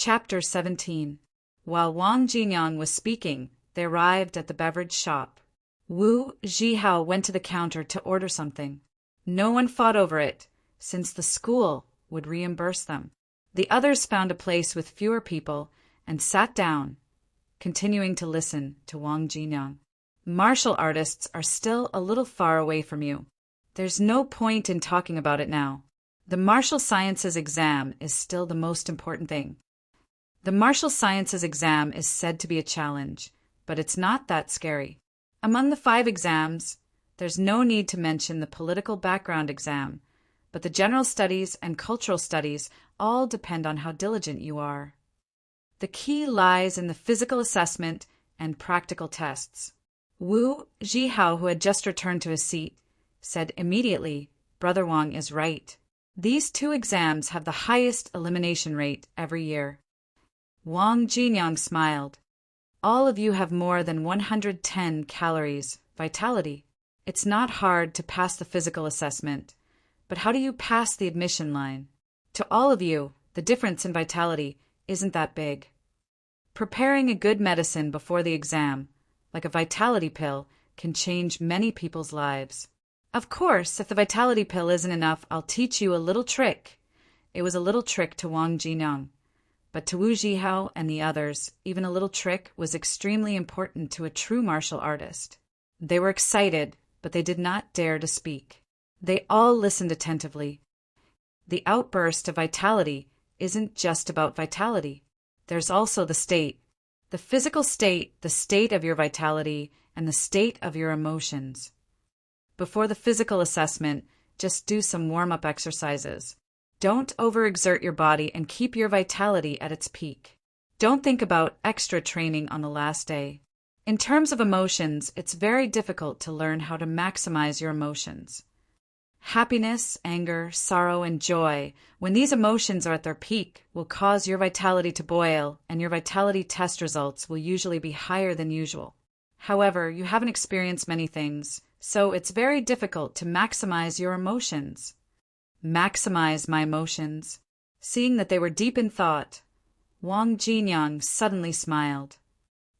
Chapter 17. While Wang Jinyang was speaking, they arrived at the beverage shop. Wu Zhihao went to the counter to order something. No one fought over it, since the school would reimburse them. The others found a place with fewer people and sat down, continuing to listen to Wang Jinyang. Martial artists are still a little far away from you. There's no point in talking about it now. The martial sciences exam is still the most important thing. The martial sciences exam is said to be a challenge, but it's not that scary. Among the 5 exams, there's no need to mention the political background exam, but the general studies and cultural studies all depend on how diligent you are. The key lies in the physical assessment and practical tests. Wu Zhihao, who had just returned to his seat, said immediately, "Brother Wang is right. These 2 exams have the highest elimination rate every year." Wang Jinyang smiled. "All of you have more than 110 calories, vitality. It's not hard to pass the physical assessment, but how do you pass the admission line? To all of you, the difference in vitality isn't that big. Preparing a good medicine before the exam, like a vitality pill, can change many people's lives. Of course, if the vitality pill isn't enough, I'll teach you a little trick." It was a little trick to Wang Jinyang. But to Wu Zhihao and the others, even a little trick was extremely important to a true martial artist. They were excited, but they did not dare to speak. They all listened attentively. The outburst of vitality isn't just about vitality. There's also the state. The physical state, the state of your vitality, and the state of your emotions. Before the physical assessment, just do some warm-up exercises. Don't overexert your body and keep your vitality at its peak. Don't think about extra training on the last day. In terms of emotions, it's very difficult to learn how to maximize your emotions. Happiness, anger, sorrow, and joy, when these emotions are at their peak, will cause your vitality to boil, and your vitality test results will usually be higher than usual. However, you haven't experienced many things, so it's very difficult to maximize your emotions. Maximize my emotions. Seeing that they were deep in thought, Wang Jinyang suddenly smiled.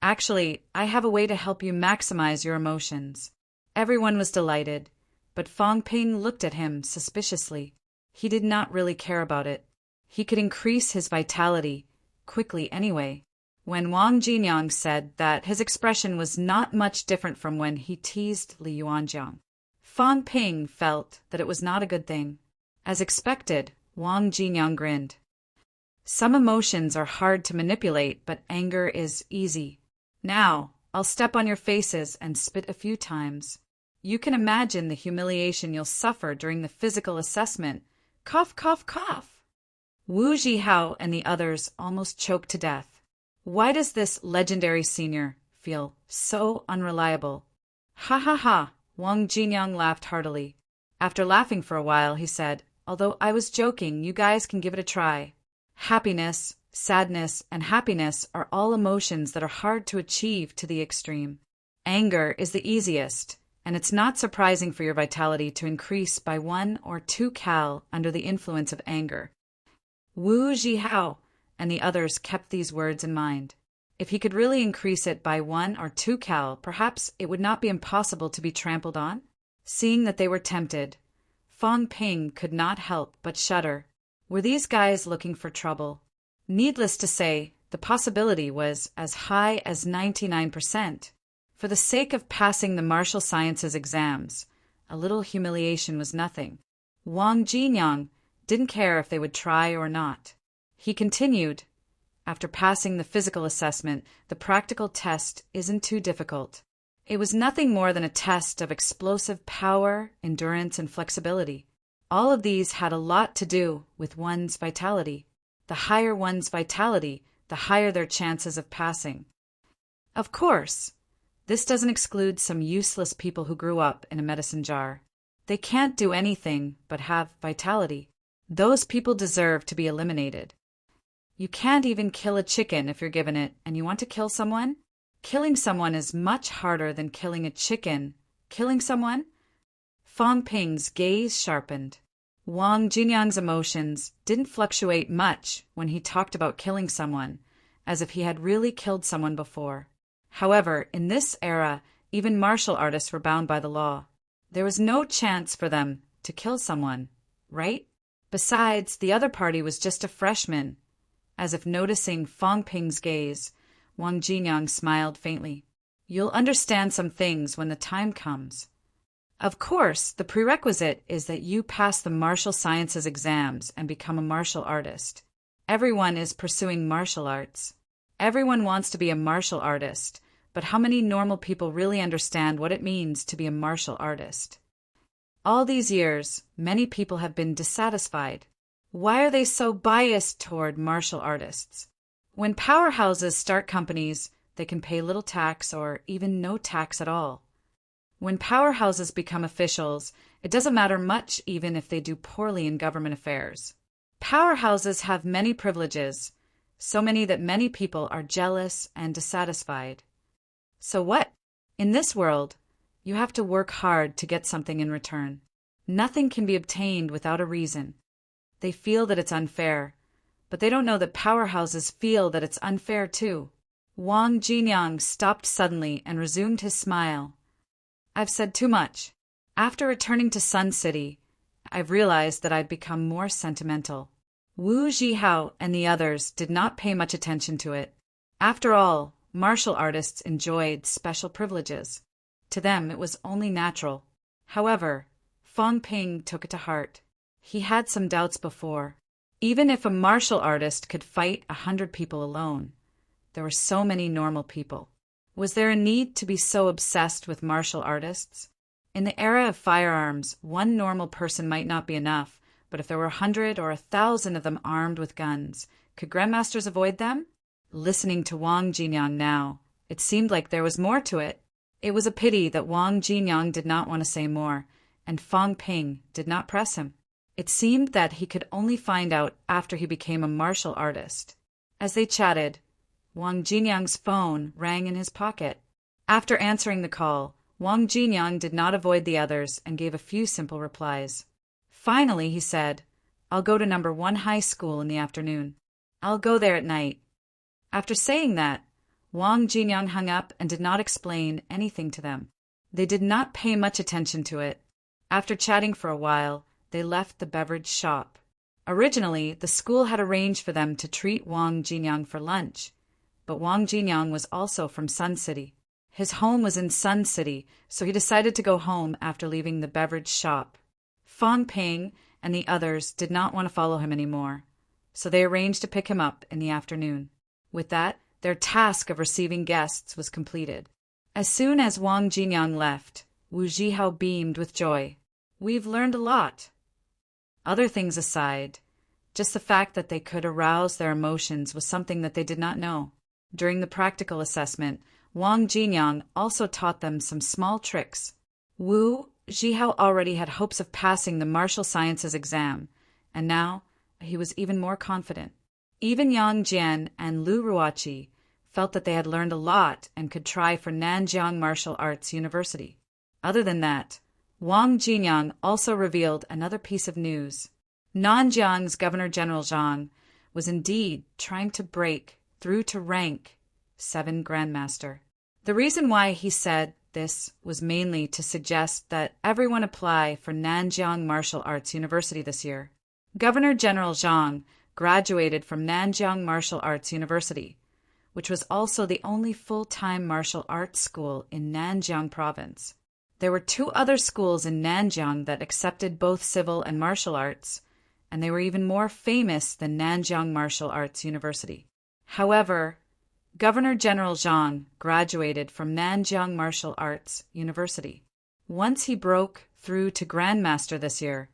"Actually, I have a way to help you maximize your emotions." Everyone was delighted, but Fang Ping looked at him suspiciously. He did not really care about it. He could increase his vitality quickly anyway. When Wang Jinyang said that, his expression was not much different from when he teased Li Yuanjiang. Fang Ping felt that it was not a good thing. As expected, Wang Jinyang grinned. "Some emotions are hard to manipulate, but anger is easy. Now, I'll step on your faces and spit a few times. You can imagine the humiliation you'll suffer during the physical assessment. Cough, cough, cough." Wu Zhihao and the others almost choked to death. Why does this legendary senior feel so unreliable? "Ha ha ha!" Wang Jinyang laughed heartily. After laughing for a while, he said, "Although I was joking, you guys can give it a try. Happiness, sadness, and happiness are all emotions that are hard to achieve to the extreme. Anger is the easiest, and it's not surprising for your vitality to increase by 1 or 2 cal under the influence of anger." Wu Zhihao and the others kept these words in mind. If he could really increase it by 1 or 2 cal, perhaps it would not be impossible to be trampled on. Seeing that they were tempted, Fang Ping could not help but shudder. Were these guys looking for trouble? Needless to say, the possibility was as high as 99%. For the sake of passing the martial sciences exams, a little humiliation was nothing. Wang Jinyang didn't care if they would try or not. He continued, "After passing the physical assessment, the practical test isn't too difficult. It was nothing more than a test of explosive power, endurance, and flexibility. All of these had a lot to do with one's vitality. The higher one's vitality, the higher their chances of passing. Of course, this doesn't exclude some useless people who grew up in a medicine jar. They can't do anything but have vitality. Those people deserve to be eliminated. You can't even kill a chicken if you're given it, and you want to kill someone? Killing someone is much harder than killing a chicken. Killing someone?" Fang Ping's gaze sharpened. Wang Jinyang's emotions didn't fluctuate much when he talked about killing someone, as if he had really killed someone before. However, in this era, even martial artists were bound by the law. There was no chance for them to kill someone, right? Besides, the other party was just a freshman. As if noticing Fang Ping's gaze, Wang Jinyang smiled faintly. You'll understand some things when the time comes. Of course, the prerequisite is that you pass the martial sciences exams and become a martial artist. Everyone is pursuing martial arts. Everyone wants to be a martial artist, but how many normal people really understand what it means to be a martial artist? All these years, many people have been dissatisfied. Why are they so biased toward martial artists? When powerhouses start companies, they can pay little tax or even no tax at all. When powerhouses become officials, it doesn't matter much even if they do poorly in government affairs. Powerhouses have many privileges, so many that many people are jealous and dissatisfied. So what? In this world, you have to work hard to get something in return. Nothing can be obtained without a reason. They feel that it's unfair, but they don't know that powerhouses feel that it's unfair too. Wang Jinyang stopped suddenly and resumed his smile. I've said too much. After returning to Sun City, I've realized that I'd become more sentimental. Wu Zhihao and the others did not pay much attention to it. After all, martial artists enjoyed special privileges. To them, it was only natural. However, Fang Ping took it to heart. He had some doubts before. Even if a martial artist could fight 100 people alone, there were so many normal people. Was there a need to be so obsessed with martial artists? In the era of firearms, one normal person might not be enough, but if there were 100 or 1,000 of them armed with guns, could grandmasters avoid them? Listening to Wang Jinyang now, it seemed like there was more to it. It was a pity that Wang Jinyang did not want to say more, and Fang Ping did not press him. It seemed that he could only find out after he became a martial artist. As they chatted, Wang Jinyang's phone rang in his pocket. After answering the call, Wang Jinyang did not avoid the others and gave a few simple replies. Finally, he said, I'll go to number 1 high school in the afternoon. I'll go there at night. After saying that, Wang Jinyang hung up and did not explain anything to them. They did not pay much attention to it. After chatting for a while, they left the beverage shop. Originally, the school had arranged for them to treat Wang Jinyang for lunch, but Wang Jinyang was also from Sun City. His home was in Sun City, so he decided to go home after leaving the beverage shop. Fang Ping and the others did not want to follow him anymore, so they arranged to pick him up in the afternoon. With that, their task of receiving guests was completed. As soon as Wang Jinyang left, Wu Zhihao beamed with joy. We've learned a lot. Other things aside, just the fact that they could arouse their emotions was something that they did not know. During the practical assessment, Wang Jinyang also taught them some small tricks. Wu Zhihao already had hopes of passing the martial sciences exam, and now he was even more confident. Even Yang Jian and Lu Ruoqi felt that they had learned a lot and could try for Nanjiang Martial Arts University. Other than that, Wang Jinyang also revealed another piece of news. Nanjiang's Governor General Zhang was indeed trying to break through to rank 7 Grandmaster. The reason why he said this was mainly to suggest that everyone apply for Nanjiang Martial Arts University this year. Governor General Zhang graduated from Nanjiang Martial Arts University, which was also the only full-time martial arts school in Nanjiang Province. There were 2 other schools in Nanjiang that accepted both civil and martial arts, and they were even more famous than Nanjiang Martial Arts University. However, Governor General Zhang graduated from Nanjiang Martial Arts University. Once he broke through to Grandmaster this year,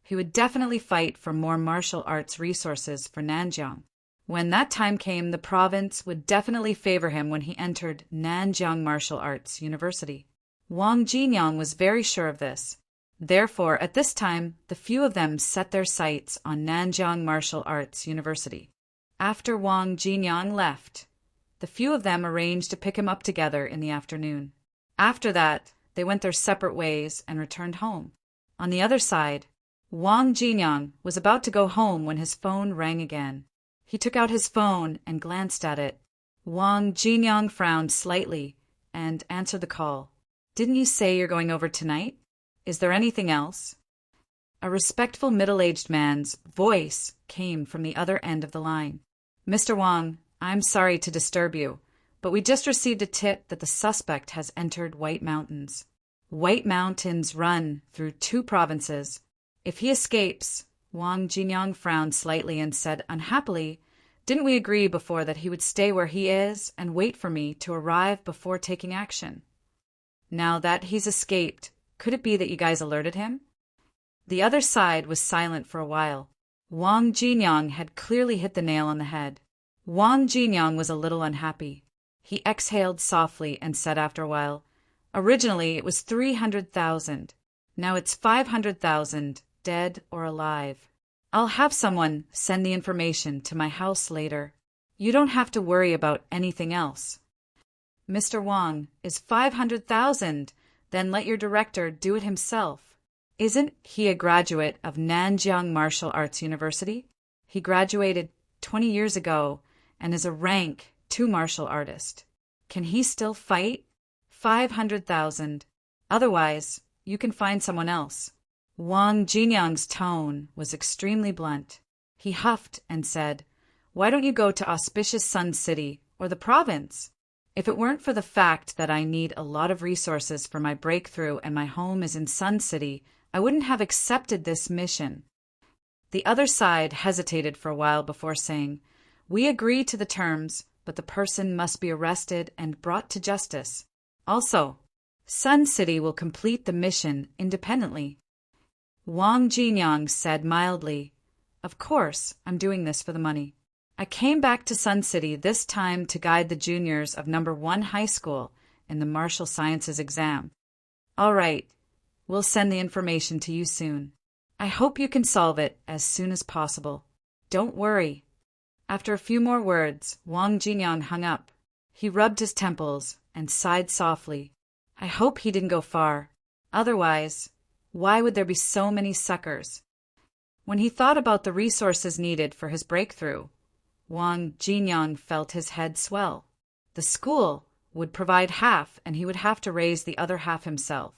he would definitely fight for more martial arts resources for Nanjiang. When that time came, the province would definitely favor him when he entered Nanjiang Martial Arts University. Wang Jinyang was very sure of this. Therefore, at this time, the few of them set their sights on Nanjiang Martial Arts University. After Wang Jinyang left, the few of them arranged to pick him up together in the afternoon. After that, they went their separate ways and returned home. On the other side, Wang Jinyang was about to go home when his phone rang again. He took out his phone and glanced at it. Wang Jinyang frowned slightly and answered the call. "Didn't you say you're going over tonight? Is there anything else?" A respectful middle-aged man's voice came from the other end of the line. "Mr. Wang, I'm sorry to disturb you, but we just received a tip that the suspect has entered White Mountains. White Mountains run through 2 provinces. If he escapes—" Wang Jinyang frowned slightly and said unhappily, "Didn't we agree before that he would stay where he is and wait for me to arrive before taking action? Now that he's escaped, could it be that you guys alerted him?" The other side was silent for a while. Wang Jinyang had clearly hit the nail on the head. Wang Jinyang was a little unhappy. He exhaled softly and said after a while, "Originally it was 300,000. Now it's 500,000, dead or alive. I'll have someone send the information to my house later. You don't have to worry about anything else." "Mr. Wang, is 500,000? Then let your director do it himself. Isn't he a graduate of Nanjiang Martial Arts University? He graduated 20 years ago and is a rank 2 martial artist. Can he still fight? 500,000. Otherwise, you can find someone else." Wang Jinyang's tone was extremely blunt. He huffed and said, "Why don't you go to auspicious Sun City or the province? If it weren't for the fact that I need a lot of resources for my breakthrough and my home is in Sun City, I wouldn't have accepted this mission." The other side hesitated for a while before saying, "We agree to the terms, but the person must be arrested and brought to justice. Also, Sun City will complete the mission independently." Wang Jinyang said mildly, "Of course, I'm doing this for the money. I came back to Sun City this time to guide the juniors of No. 1 high school in the martial sciences exam. All right, we'll send the information to you soon. I hope you can solve it as soon as possible. Don't worry." After a few more words, Wang Jinyang hung up. He rubbed his temples and sighed softly. I hope he didn't go far. Otherwise, why would there be so many suckers? When he thought about the resources needed for his breakthrough, Wang Jinyang felt his head swell. The school would provide half, and he would have to raise the other half himself.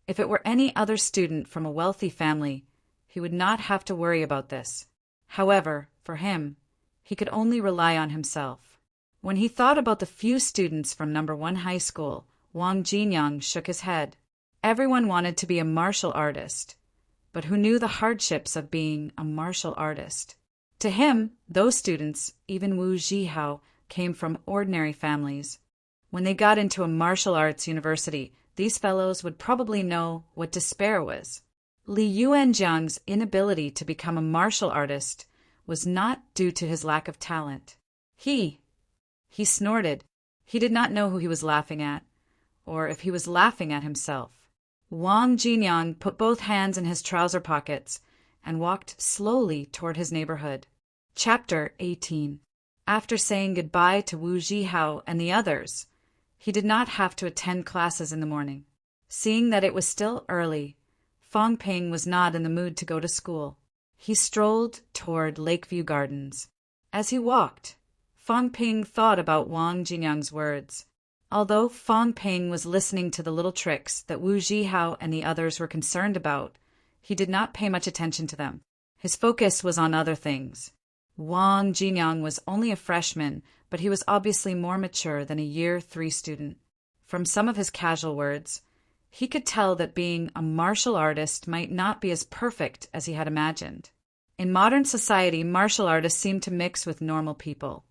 If it were any other student from a wealthy family, he would not have to worry about this. However, for him, he could only rely on himself. When he thought about the few students from No. 1 high school, Wang Jinyang shook his head. Everyone wanted to be a martial artist, but who knew the hardships of being a martial artist? To him, those students, even Wu Zhihao, came from ordinary families. When they got into a martial arts university, these fellows would probably know what despair was. Li Yuanjiang's inability to become a martial artist was not due to his lack of talent. He snorted. He did not know who he was laughing at, or if he was laughing at himself. Wang Jinyang put both hands in his trouser pockets and walked slowly toward his neighborhood. Chapter 18. After saying goodbye to Wu Zhihao and the others, he did not have to attend classes in the morning. Seeing that it was still early, Fang Ping was not in the mood to go to school. He strolled toward Lakeview Gardens. As he walked, Fang Ping thought about Wang Jinyang's words. Although Fang Ping was listening to the little tricks that Wu Zhihao and the others were concerned about, he did not pay much attention to them. His focus was on other things. Wang Jinyang was only a freshman, but he was obviously more mature than a Year 3 student. From some of his casual words, he could tell that being a martial artist might not be as perfect as he had imagined. In modern society, martial artists seemed to mix with normal people,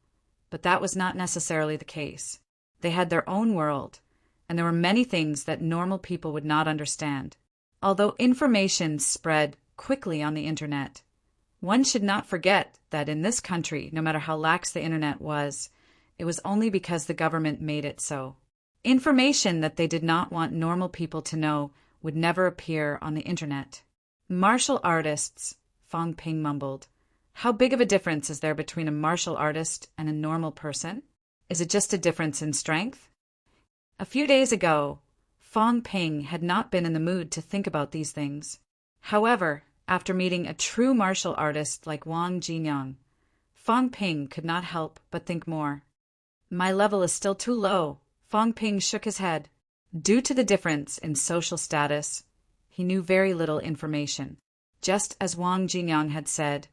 but that was not necessarily the case. They had their own world, and there were many things that normal people would not understand. Although information spread quickly on the internet, one should not forget that in this country, no matter how lax the internet was, it was only because the government made it so. Information that they did not want normal people to know would never appear on the internet. Martial artists, Fang Ping mumbled. How big of a difference is there between a martial artist and a normal person? Is it just a difference in strength? A few days ago, Fang Ping had not been in the mood to think about these things. However, After meeting a true martial artist like Wang Jinyang, Fang Ping could not help but think more. My level is still too low. Fang Ping shook his head. Due to the difference in social status, he knew very little information. Just as Wang Jinyang had said,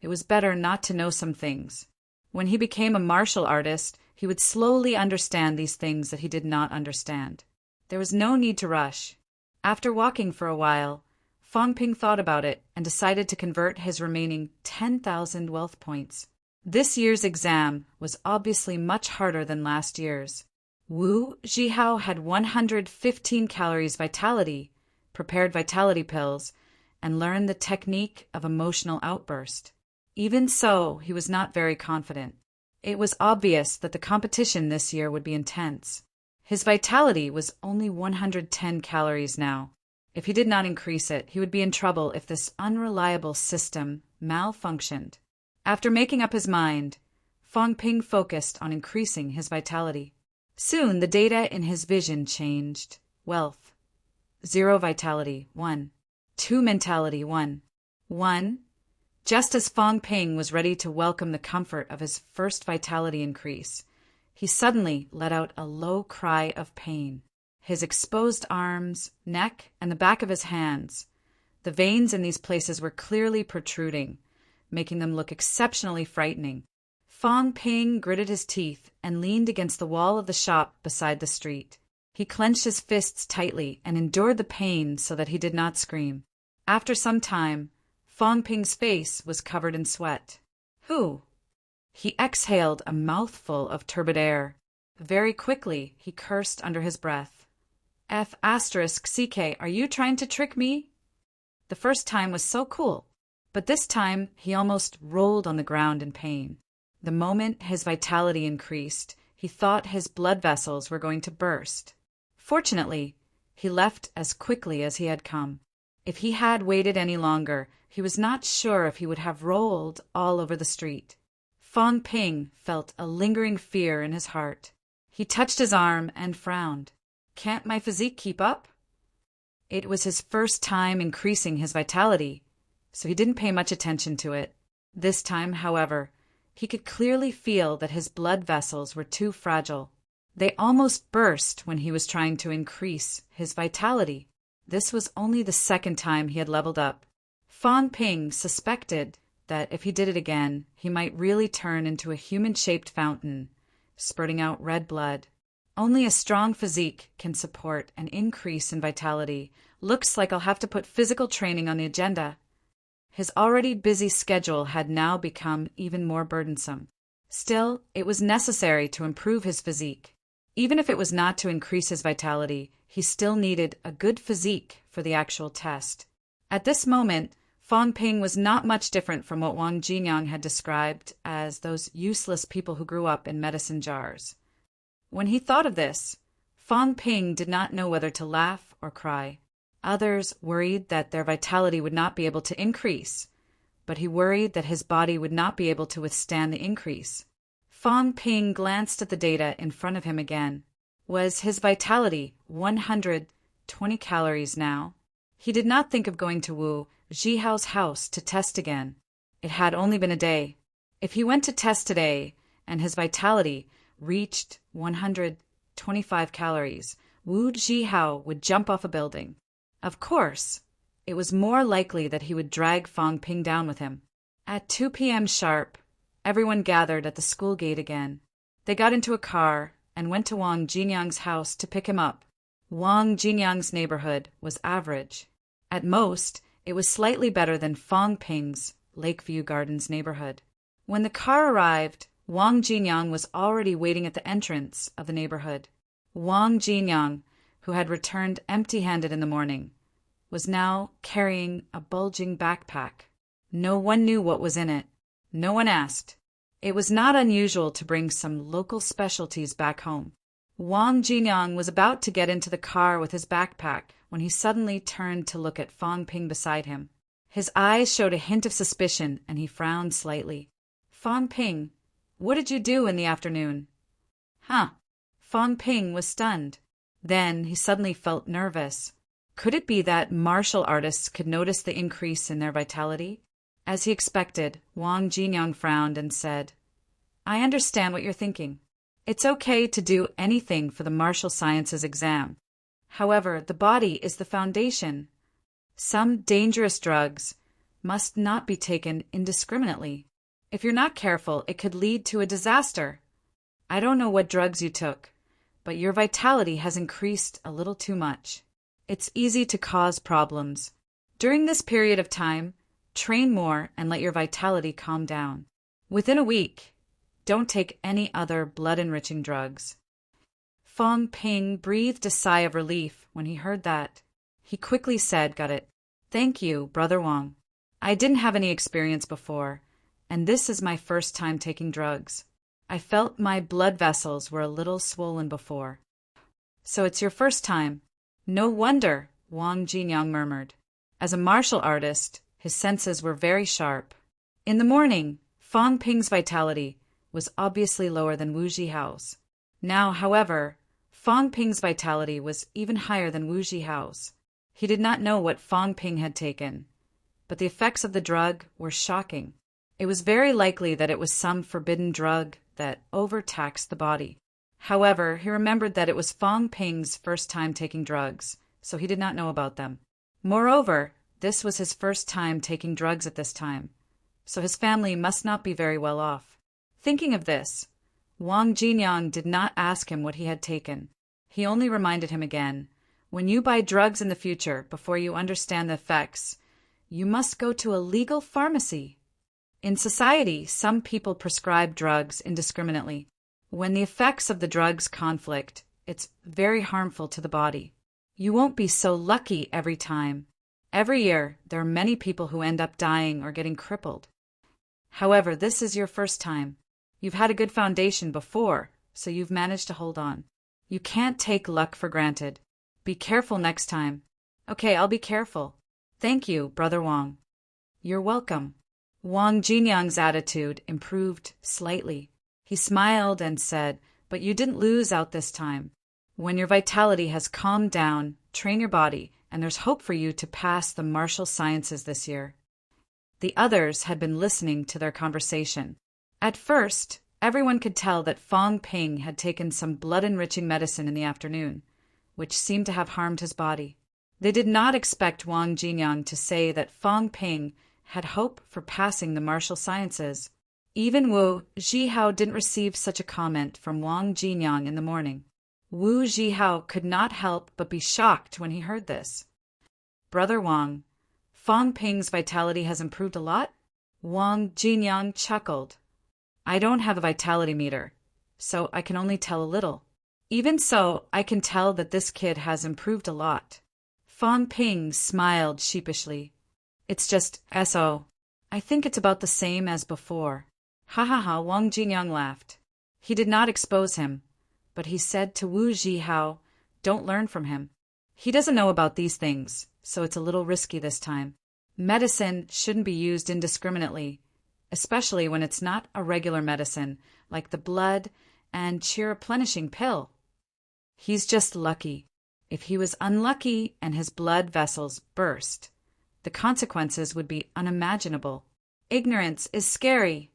it was better not to know some things. When he became a martial artist, he would slowly understand these things that he did not understand. There was no need to rush. After walking for a while, Fang Ping thought about it and decided to convert his remaining 10,000 wealth points. This year's exam was obviously much harder than last year's. Wu Zhihao had 115 calories vitality, prepared vitality pills, and learned the technique of emotional outburst. Even so, he was not very confident. It was obvious that the competition this year would be intense. His vitality was only 110 calories now. If he did not increase it, he would be in trouble if this unreliable system malfunctioned. After making up his mind, Fang Ping focused on increasing his vitality. Soon the data in his vision changed. Wealth, 0 vitality, 1. 2 mentality, 1. 1. Just as Fang Ping was ready to welcome the comfort of his first vitality increase, he suddenly let out a low cry of pain. His exposed arms, neck, and the back of his hands. The veins in these places were clearly protruding, making them look exceptionally frightening. Fang Ping gritted his teeth and leaned against the wall of the shop beside the street. He clenched his fists tightly and endured the pain so that he did not scream. After some time, Fang Ping's face was covered in sweat. Who? He exhaled a mouthful of turbid air. Very quickly, he cursed under his breath. F***CK, are you trying to trick me? The first time was so cool, but this time he almost rolled on the ground in pain. The moment his vitality increased, he thought his blood vessels were going to burst. Fortunately, he left as quickly as he had come. If he had waited any longer, he was not sure if he would have rolled all over the street. Fang Ping felt a lingering fear in his heart. He touched his arm and frowned. Can't my physique keep up? It was his first time increasing his vitality, so he didn't pay much attention to it. This time, however, he could clearly feel that his blood vessels were too fragile. They almost burst when he was trying to increase his vitality. This was only the second time he had leveled up. Fang Ping suspected that if he did it again, he might really turn into a human-shaped fountain, spurting out red blood. Only a strong physique can support an increase in vitality. Looks like I'll have to put physical training on the agenda. His already busy schedule had now become even more burdensome. Still, it was necessary to improve his physique. Even if it was not to increase his vitality, he still needed a good physique for the actual test. At this moment, Fang Ping was not much different from what Wang Jinyang had described as those useless people who grew up in medicine jars. When he thought of this, Fang Ping did not know whether to laugh or cry. Others worried that their vitality would not be able to increase, but he worried that his body would not be able to withstand the increase. Fang Ping glanced at the data in front of him again. Was his vitality 120 calories now? He did not think of going to Wu Zhihao's house to test again. It had only been a day. If he went to test today and his vitality reached 125 calories, Wu Zhihao would jump off a building. Of course, it was more likely that he would drag Fang Ping down with him. At 2 p.m. sharp, everyone gathered at the school gate again. They got into a car and went to Wang Jinyang's house to pick him up. Wang Jinyang's neighborhood was average. At most, it was slightly better than Fang Ping's Lakeview Gardens neighborhood. When the car arrived, Wang Jinyang was already waiting at the entrance of the neighborhood. Wang Jinyang, who had returned empty-handed in the morning, was now carrying a bulging backpack. No one knew what was in it. No one asked. It was not unusual to bring some local specialties back home. Wang Jinyang was about to get into the car with his backpack when he suddenly turned to look at Fang Ping beside him. His eyes showed a hint of suspicion, and he frowned slightly. Fang Ping, what did you do in the afternoon? Huh. Fang Ping was stunned. Then he suddenly felt nervous. Could it be that martial artists could notice the increase in their vitality? As he expected, Wang Jinyang frowned and said, I understand what you're thinking. It's okay to do anything for the martial sciences exam. However, the body is the foundation. Some dangerous drugs must not be taken indiscriminately. If you're not careful, it could lead to a disaster. I don't know what drugs you took, but your vitality has increased a little too much. It's easy to cause problems. During this period of time, train more and let your vitality calm down. Within a week, don't take any other blood-enriching drugs. Fang Ping breathed a sigh of relief when he heard that. He quickly said, Got it. Thank you, Brother Wang. I didn't have any experience before, and this is my first time taking drugs. I felt my blood vessels were a little swollen before. So it's your first time. No wonder, Wang Jinyang murmured. As a martial artist, his senses were very sharp. In the morning, Fang Ping's vitality was obviously lower than Wu Jihao's. Now, however, Fang Ping's vitality was even higher than Wu Jihao's. He did not know what Fang Ping had taken, but the effects of the drug were shocking. It was very likely that it was some forbidden drug that overtaxed the body. However, he remembered that it was Fang Ping's first time taking drugs, so he did not know about them. Moreover, this was his first time taking drugs at this time, so his family must not be very well off. Thinking of this, Wang Jinyang did not ask him what he had taken. He only reminded him again, when you buy drugs in the future before you understand the effects, you must go to a legal pharmacy. In society, some people prescribe drugs indiscriminately. When the effects of the drugs conflict, it's very harmful to the body. You won't be so lucky every time. Every year, there are many people who end up dying or getting crippled. However, this is your first time. You've had a good foundation before, so you've managed to hold on. You can't take luck for granted. Be careful next time. Okay, I'll be careful. Thank you, Brother Wang. You're welcome. Wang Jinyang's attitude improved slightly. He smiled and said, But you didn't lose out this time. When your vitality has calmed down, train your body, and there's hope for you to pass the martial sciences this year. The others had been listening to their conversation. At first, everyone could tell that Fang Ping had taken some blood-enriching medicine in the afternoon, which seemed to have harmed his body. They did not expect Wang Jinyang to say that Fang Ping had hope for passing the martial sciences. Even Wu Jihao didn't receive such a comment from Wang Jinyang in the morning. Wu Jihao could not help but be shocked when he heard this. Brother Wang, Fang Ping's vitality has improved a lot? Wang Jinyang chuckled. I don't have a vitality meter, so I can only tell a little. Even so, I can tell that this kid has improved a lot. Fang Ping smiled sheepishly. It's just S.O. I think it's about the same as before. Ha ha ha, Wang Jinyang laughed. He did not expose him, but he said to Wu Jihao, Don't learn from him. He doesn't know about these things, so it's a little risky this time. Medicine shouldn't be used indiscriminately, especially when it's not a regular medicine, like the blood and cheer-replenishing pill. He's just lucky. If he was unlucky and his blood vessels burst, the consequences would be unimaginable. Ignorance is scary.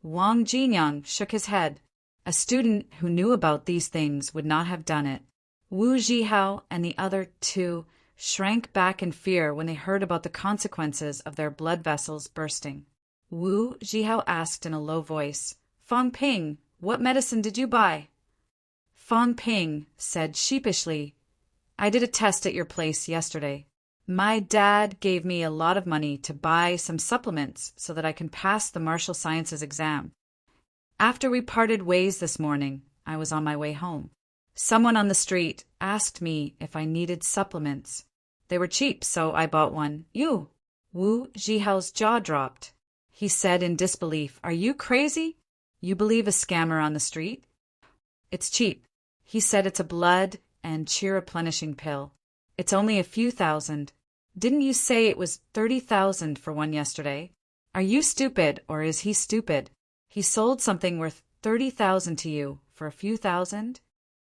Wang Jinyang shook his head. A student who knew about these things would not have done it. Wu Jihao and the other two shrank back in fear when they heard about the consequences of their blood vessels bursting. Wu Jihao asked in a low voice, Fang Ping, what medicine did you buy? Fang Ping said sheepishly, I did a test at your place yesterday. My dad gave me a lot of money to buy some supplements so that I can pass the martial sciences exam. After we parted ways this morning, I was on my way home. Someone on the street asked me if I needed supplements. They were cheap, so I bought one. You! Wu Jihao's jaw dropped. He said in disbelief, Are you crazy? You believe a scammer on the street? It's cheap. He said it's a blood and cheer-replenishing pill. It's only a few thousand. Didn't you say it was 30,000 for one yesterday? Are you stupid, or is he stupid? He sold something worth 30,000 to you for a few thousand?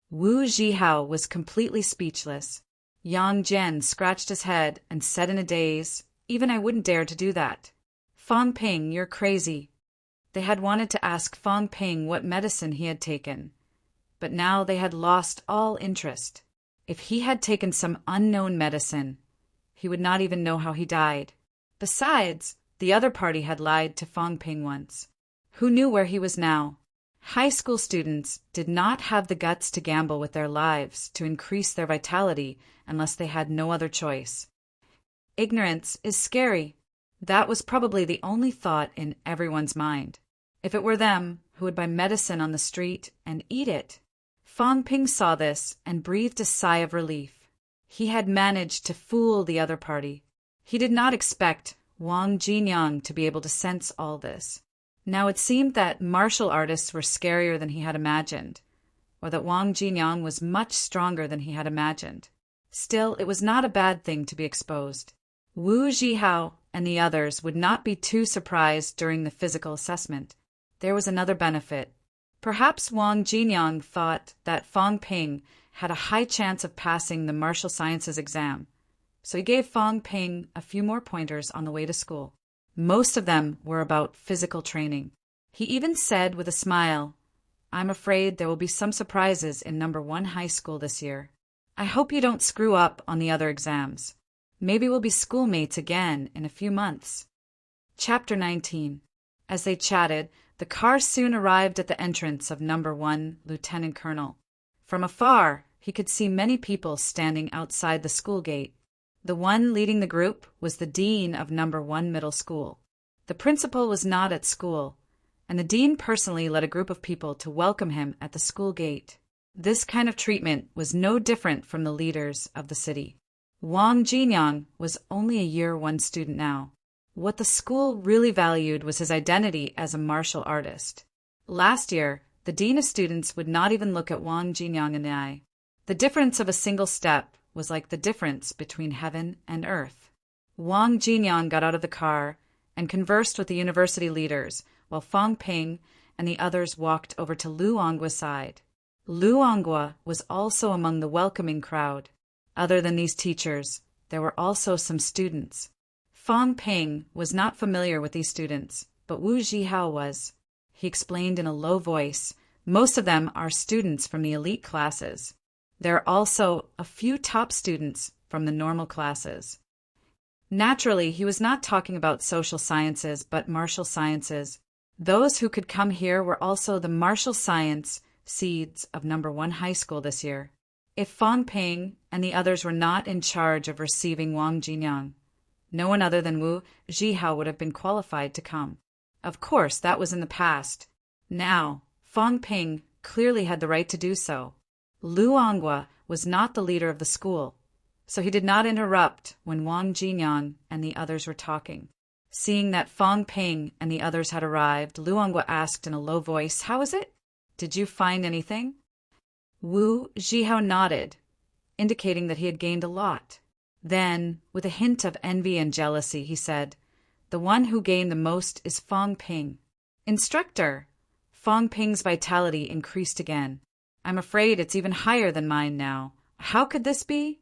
Wu Jihao was completely speechless. Yang Jian scratched his head and said in a daze, "Even I wouldn't dare to do that. Fang Ping, you're crazy." They had wanted to ask Fang Ping what medicine he had taken, but now they had lost all interest. If he had taken some unknown medicine, he would not even know how he died. Besides, the other party had lied to Fang Ping once. Who knew where he was now? High school students did not have the guts to gamble with their lives to increase their vitality unless they had no other choice. Ignorance is scary. That was probably the only thought in everyone's mind. If it were them who would buy medicine on the street and eat it. Fang Ping saw this and breathed a sigh of relief. He had managed to fool the other party. He did not expect Wang Jinyang to be able to sense all this. Now it seemed that martial artists were scarier than he had imagined, or that Wang Jinyang was much stronger than he had imagined. Still, it was not a bad thing to be exposed. Wu Zhihao and the others would not be too surprised during the physical assessment. There was another benefit. Perhaps Wang Jinyang thought that Fang Ping had a high chance of passing the martial sciences exam, so he gave Fang Ping a few more pointers on the way to school. Most of them were about physical training. He even said with a smile, "I'm afraid there will be some surprises in number 1 high school this year. I hope you don't screw up on the other exams. Maybe we'll be schoolmates again in a few months." Chapter 19. As they chatted, the car soon arrived at the entrance of number 1 Lieutenant Colonel. From afar, he could see many people standing outside the school gate. The one leading the group was the dean of number 1 middle school. The principal was not at school, and the dean personally led a group of people to welcome him at the school gate. This kind of treatment was no different from the leaders of the city. Wang Jinyang was only a year 1 student now. What the school really valued was his identity as a martial artist. Last year, the dean of students would not even look at Wang Jinyang in the eye. The difference of a single step was like the difference between heaven and earth. Wang Jinyang got out of the car and conversed with the university leaders, while Fang Ping and the others walked over to Lu Anggua's side. Lu Anggua was also among the welcoming crowd. Other than these teachers, there were also some students. Fang Ping was not familiar with these students, but Wu Zhihao was. He explained in a low voice, "Most of them are students from the elite classes. There are also a few top students from the normal classes." Naturally, he was not talking about social sciences, but martial sciences. Those who could come here were also the martial science seeds of number 1 high school this year. If Fang Ping and the others were not in charge of receiving Wang Jinyang, no one other than Wu Zhihao would have been qualified to come. Of course, that was in the past. Now, Fang Ping clearly had the right to do so. Lu Anggua was not the leader of the school, so he did not interrupt when Wang Jinyang and the others were talking. Seeing that Fang Ping and the others had arrived, Lu Anggua asked in a low voice, "How is it? Did you find anything?" Wu Zhihao nodded, indicating that he had gained a lot. Then, with a hint of envy and jealousy, he said, "The one who gained the most is Fang Ping." "Instructor!" Fang Ping's vitality increased again. "I'm afraid it's even higher than mine now. How could this be?"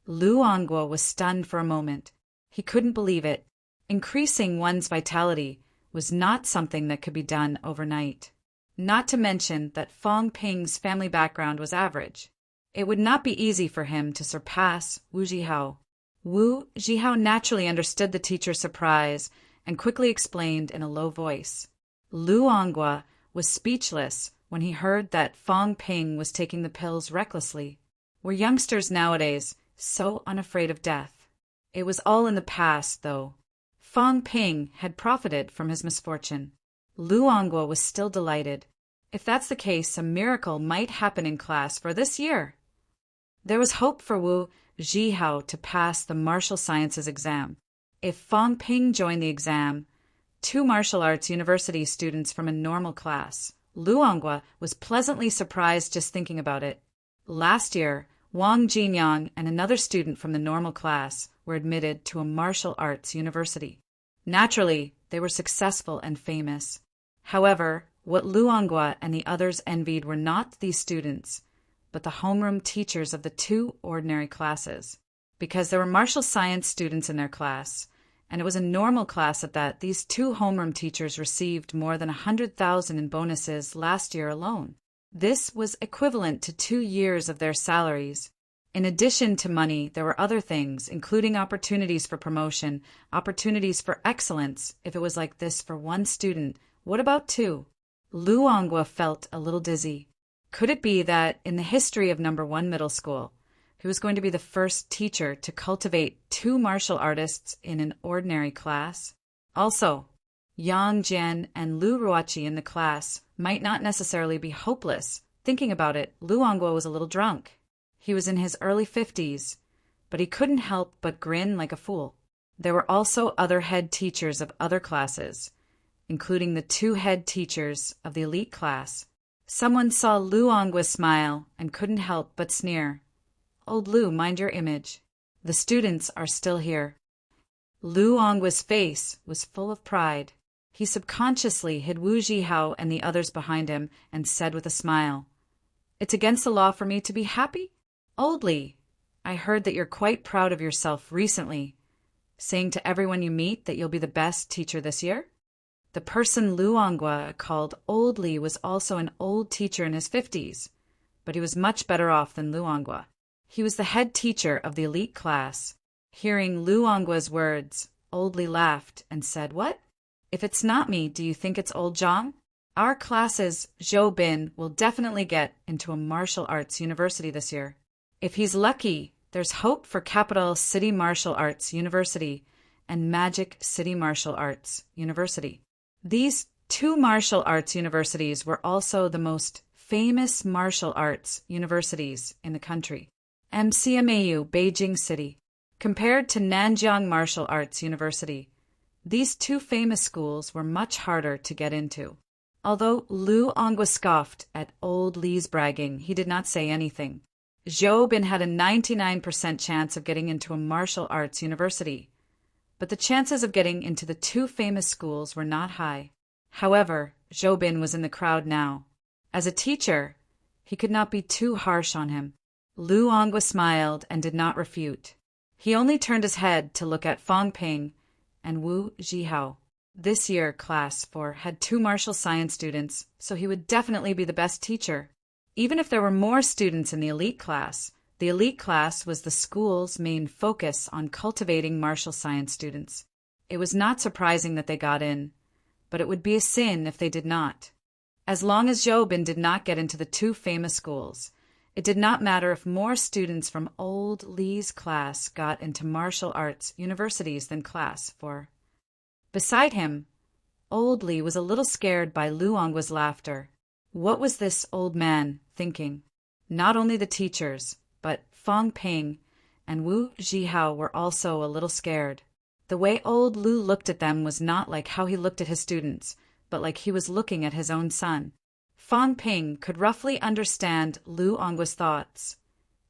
Lu Anggua was stunned for a moment. He couldn't believe it. Increasing one's vitality was not something that could be done overnight. Not to mention that Fang Ping's family background was average. It would not be easy for him to surpass Wu Zhihao. Wu Zhihao naturally understood the teacher's surprise and quickly explained in a low voice. Lu Anggua was speechless when he heard that Fang Ping was taking the pills recklessly. Were youngsters nowadays so unafraid of death? It was all in the past, though. Fang Ping had profited from his misfortune. Lu Anggua was still delighted. If that's the case, a miracle might happen in class for this year. There was hope for Wu Zhihao to pass the martial sciences exam. If Fang Ping joined the exam, 2 martial arts university students from a normal class. Lu Anggua was pleasantly surprised just thinking about it. Last year, Wang Jinyang and another student from the normal class were admitted to a martial arts university. Naturally, they were successful and famous. However, what Lu Anggua and the others envied were not these students, but the homeroom teachers of the two ordinary classes. Because there were martial science students in their class, and it was a normal class at that, these two homeroom teachers received more than 100,000 in bonuses last year alone. This was equivalent to 2 years of their salaries. In addition to money, there were other things, including opportunities for promotion, opportunities for excellence. If it was like this for one student, what about two? Luangwa felt a little dizzy. Could it be that, in the history of number 1 middle school, he was going to be the first teacher to cultivate 2 martial artists in an ordinary class? Also, Yang Jian and Lu Ruachi in the class might not necessarily be hopeless. Thinking about it, Luangwa was a little drunk. He was in his early 50s, but he couldn't help but grin like a fool. There were also other head teachers of other classes, including the 2 head teachers of the elite class. Someone saw Luangwa smile and couldn't help but sneer. "Old Lu, mind your image. The students are still here." Luangwa's face was full of pride. He subconsciously hid Wu Zhihao and the others behind him and said with a smile, "It's against the law for me to be happy? Old Li, I heard that you're quite proud of yourself recently, saying to everyone you meet that you'll be the best teacher this year?" The person Luangwa called Old Li was also an old teacher in his 50s, but he was much better off than Luangwa. He was the head teacher of the elite class. Hearing Luangwa's words, Old Li laughed and said, "What? If it's not me, do you think it's old Zhang? Our class's Zhou Bin will definitely get into a martial arts university this year. If he's lucky, there's hope for Capital City Martial Arts University and Magic City Martial Arts University." These 2 martial arts universities were also the most famous martial arts universities in the country. MCMAU, Beijing City. Compared to Nanjiang Martial Arts University, these 2 famous schools were much harder to get into. Although Luangwa scoffed at Old Li's bragging, he did not say anything. Zhou Bin had a 99% chance of getting into a martial arts university, but the chances of getting into the 2 famous schools were not high. However, Zhou Bin was in the crowd now. As a teacher, he could not be too harsh on him. Luangwa smiled and did not refute. He only turned his head to look at Fang Ping and Wu Zhihao. This year, class 4 had 2 martial science students, so he would definitely be the best teacher. Even if there were more students in the elite class was the school's main focus on cultivating martial science students. It was not surprising that they got in, but it would be a sin if they did not. As long as Zhou Bin did not get into the 2 famous schools, it did not matter if more students from Old Li's class got into martial arts universities than class 4. Beside him, Old Li was a little scared by Luangwa's laughter. What was this old man thinking? Not only the teachers, but Fang Ping and Wu Zhihao were also a little scared. The way Old Lu looked at them was not like how he looked at his students, but like he was looking at his own son. Fang Ping could roughly understand Luangwa's thoughts,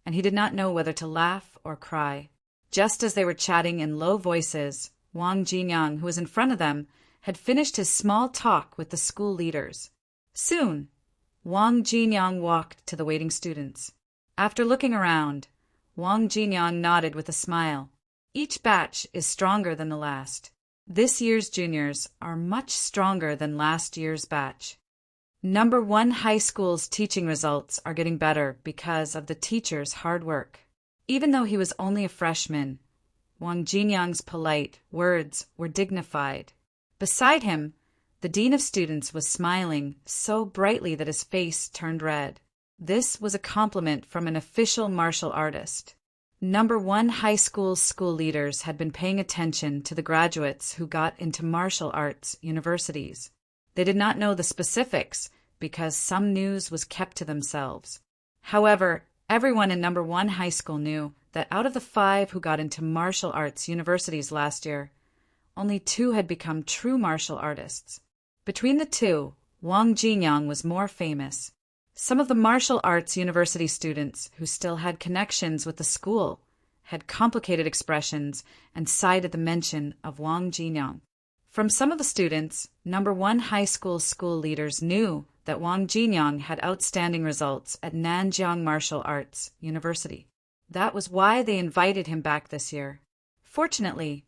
and he did not know whether to laugh or cry. Just as they were chatting in low voices, Wang Jinyang, who was in front of them, had finished his small talk with the school leaders. Soon, Wang Jinyang walked to the waiting students. After looking around, Wang Jinyang nodded with a smile. Each batch is stronger than the last. This year's juniors are much stronger than last year's batch. Number 1 high school's teaching results are getting better because of the teacher's hard work. Even though he was only a freshman, Wang Jinyang's polite words were dignified. Beside him, the dean of students was smiling so brightly that his face turned red. This was a compliment from an official martial artist. Number 1 high school's school leaders had been paying attention to the graduates who got into martial arts universities. They did not know the specifics because some news was kept to themselves. However, everyone in number 1 high school knew that out of the 5 who got into martial arts universities last year, only 2 had become true martial artists. Between the 2, Wang Jinyang was more famous. Some of the martial arts university students who still had connections with the school had complicated expressions and cited the mention of Wang Jinyang. From some of the students, number 1 high school leaders knew that Wang Jinyang had outstanding results at Nanjiang Martial Arts University. That was why they invited him back this year. Fortunately,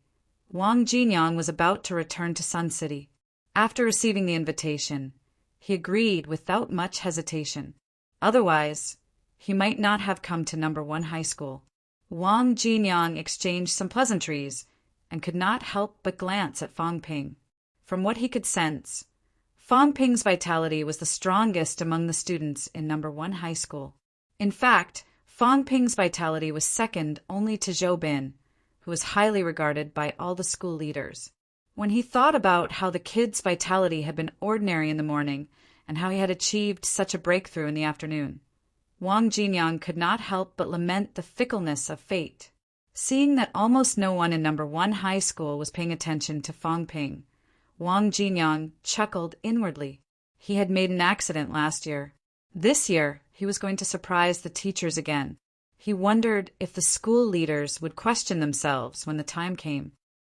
Wang Jinyang was about to return to Sun City. After receiving the invitation, he agreed without much hesitation. Otherwise, he might not have come to number 1 high school. Wang Jinyang exchanged some pleasantries and could not help but glance at Fang Ping. From what he could sense, Fang Ping's vitality was the strongest among the students in number 1 high school. In fact, Fang Ping's vitality was second only to Zhou Bin, who was highly regarded by all the school leaders. When he thought about how the kid's vitality had been ordinary in the morning and how he had achieved such a breakthrough in the afternoon, Wang Jinyang could not help but lament the fickleness of fate. Seeing that almost no one in number 1 high school was paying attention to Fang Ping, Wang Jinyang chuckled inwardly. He had made an accident last year. This year, he was going to surprise the teachers again. He wondered if the school leaders would question themselves when the time came.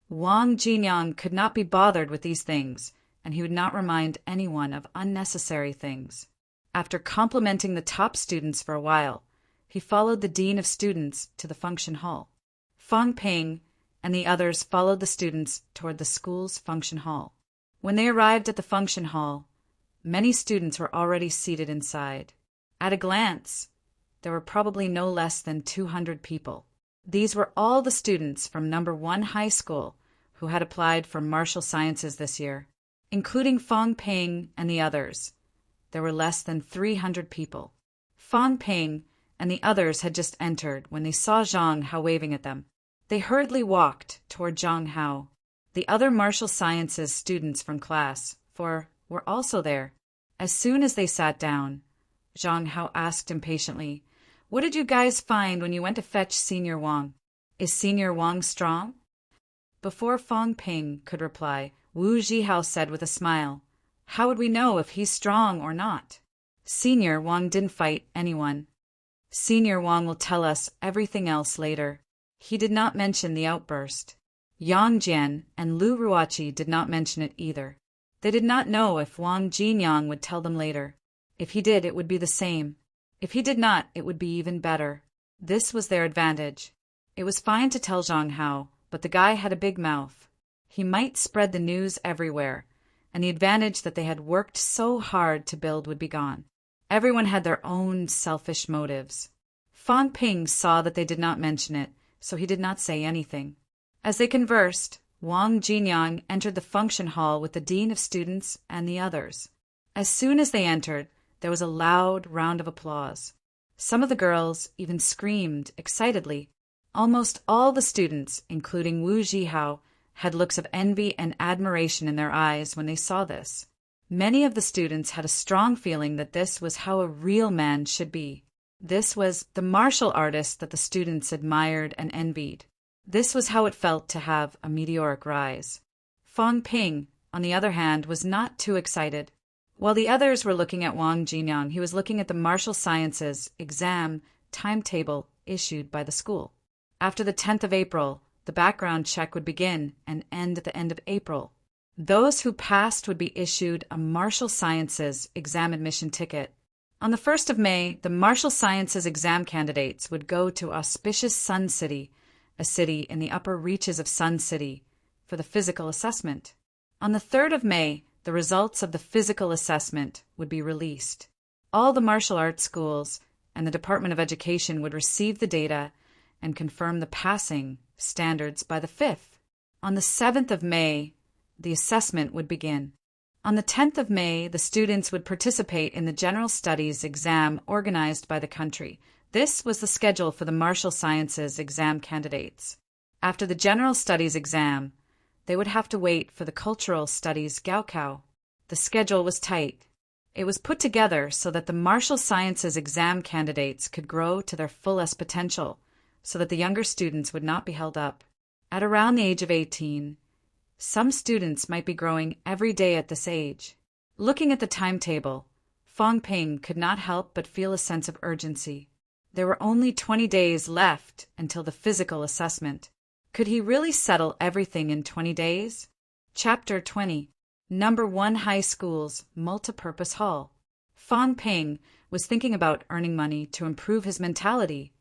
Wang Jinyang could not be bothered with these things, and he would not remind anyone of unnecessary things. After complimenting the top students for a while, he followed the dean of students to the function hall. Fang Ping and the others followed the students toward the school's function hall. When they arrived at the function hall, many students were already seated inside. At a glance, there were probably no less than 200 people. These were all the students from number 1 high school who had applied for martial sciences this year. Including Fang Ping and the others, there were less than 300 people. Fang Ping and the others had just entered when they saw Zhang Hao waving at them. They hurriedly walked toward Zhang Hao. The other martial sciences students from class 4 were also there. As soon as they sat down, Zhang Hao asked impatiently, "What did you guys find when you went to fetch Senior Wang? Is Senior Wang strong?" Before Fang Ping could reply, Wu Zhihao said with a smile, "How would we know if he's strong or not? Senior Wang didn't fight anyone. Senior Wang will tell us everything else later." He did not mention the outburst. Yang Jian and Lu Ruoqi did not mention it either. They did not know if Wang Jinyang would tell them later. If he did, it would be the same. If he did not, it would be even better. This was their advantage. It was fine to tell Zhang Hao, but the guy had a big mouth. He might spread the news everywhere, and the advantage that they had worked so hard to build would be gone. Everyone had their own selfish motives. Fang Ping saw that they did not mention it, so he did not say anything. As they conversed, Wang Jinyang entered the function hall with the dean of students and the others. As soon as they entered, there was a loud round of applause. Some of the girls even screamed excitedly. Almost all the students, including Wu Zhihao, had looks of envy and admiration in their eyes when they saw this. Many of the students had a strong feeling that this was how a real man should be. This was the martial artist that the students admired and envied. This was how it felt to have a meteoric rise. Fang Ping, on the other hand, was not too excited. While the others were looking at Wang Jinyang, he was looking at the martial sciences exam timetable issued by the school. After the 10th of April, the background check would begin and end at the end of April. Those who passed would be issued a martial sciences exam admission ticket. On the 1st of May, the martial sciences exam candidates would go to auspicious Sun City, a city in the upper reaches of Sun City, for the physical assessment. On the 3rd of May, the results of the physical assessment would be released. All the martial arts schools and the Department of Education would receive the data and confirm the passing standards by the 5th. On the 7th of May, the assessment would begin. On the 10th of May, the students would participate in the General Studies exam organized by the country. This was the schedule for the martial sciences exam candidates. After the General Studies exam, they would have to wait for the Cultural Studies Gaokao. The schedule was tight. It was put together so that the martial sciences exam candidates could grow to their fullest potential, so that the younger students would not be held up. At around the age of 18, some students might be growing every day at this age. Looking at the timetable, Fang Ping could not help but feel a sense of urgency. There were only 20 days left until the physical assessment. Could he really settle everything in 20 days? Chapter 20. Number 1 High School's Multipurpose Hall. Fang Ping was thinking about earning money to improve his mentality,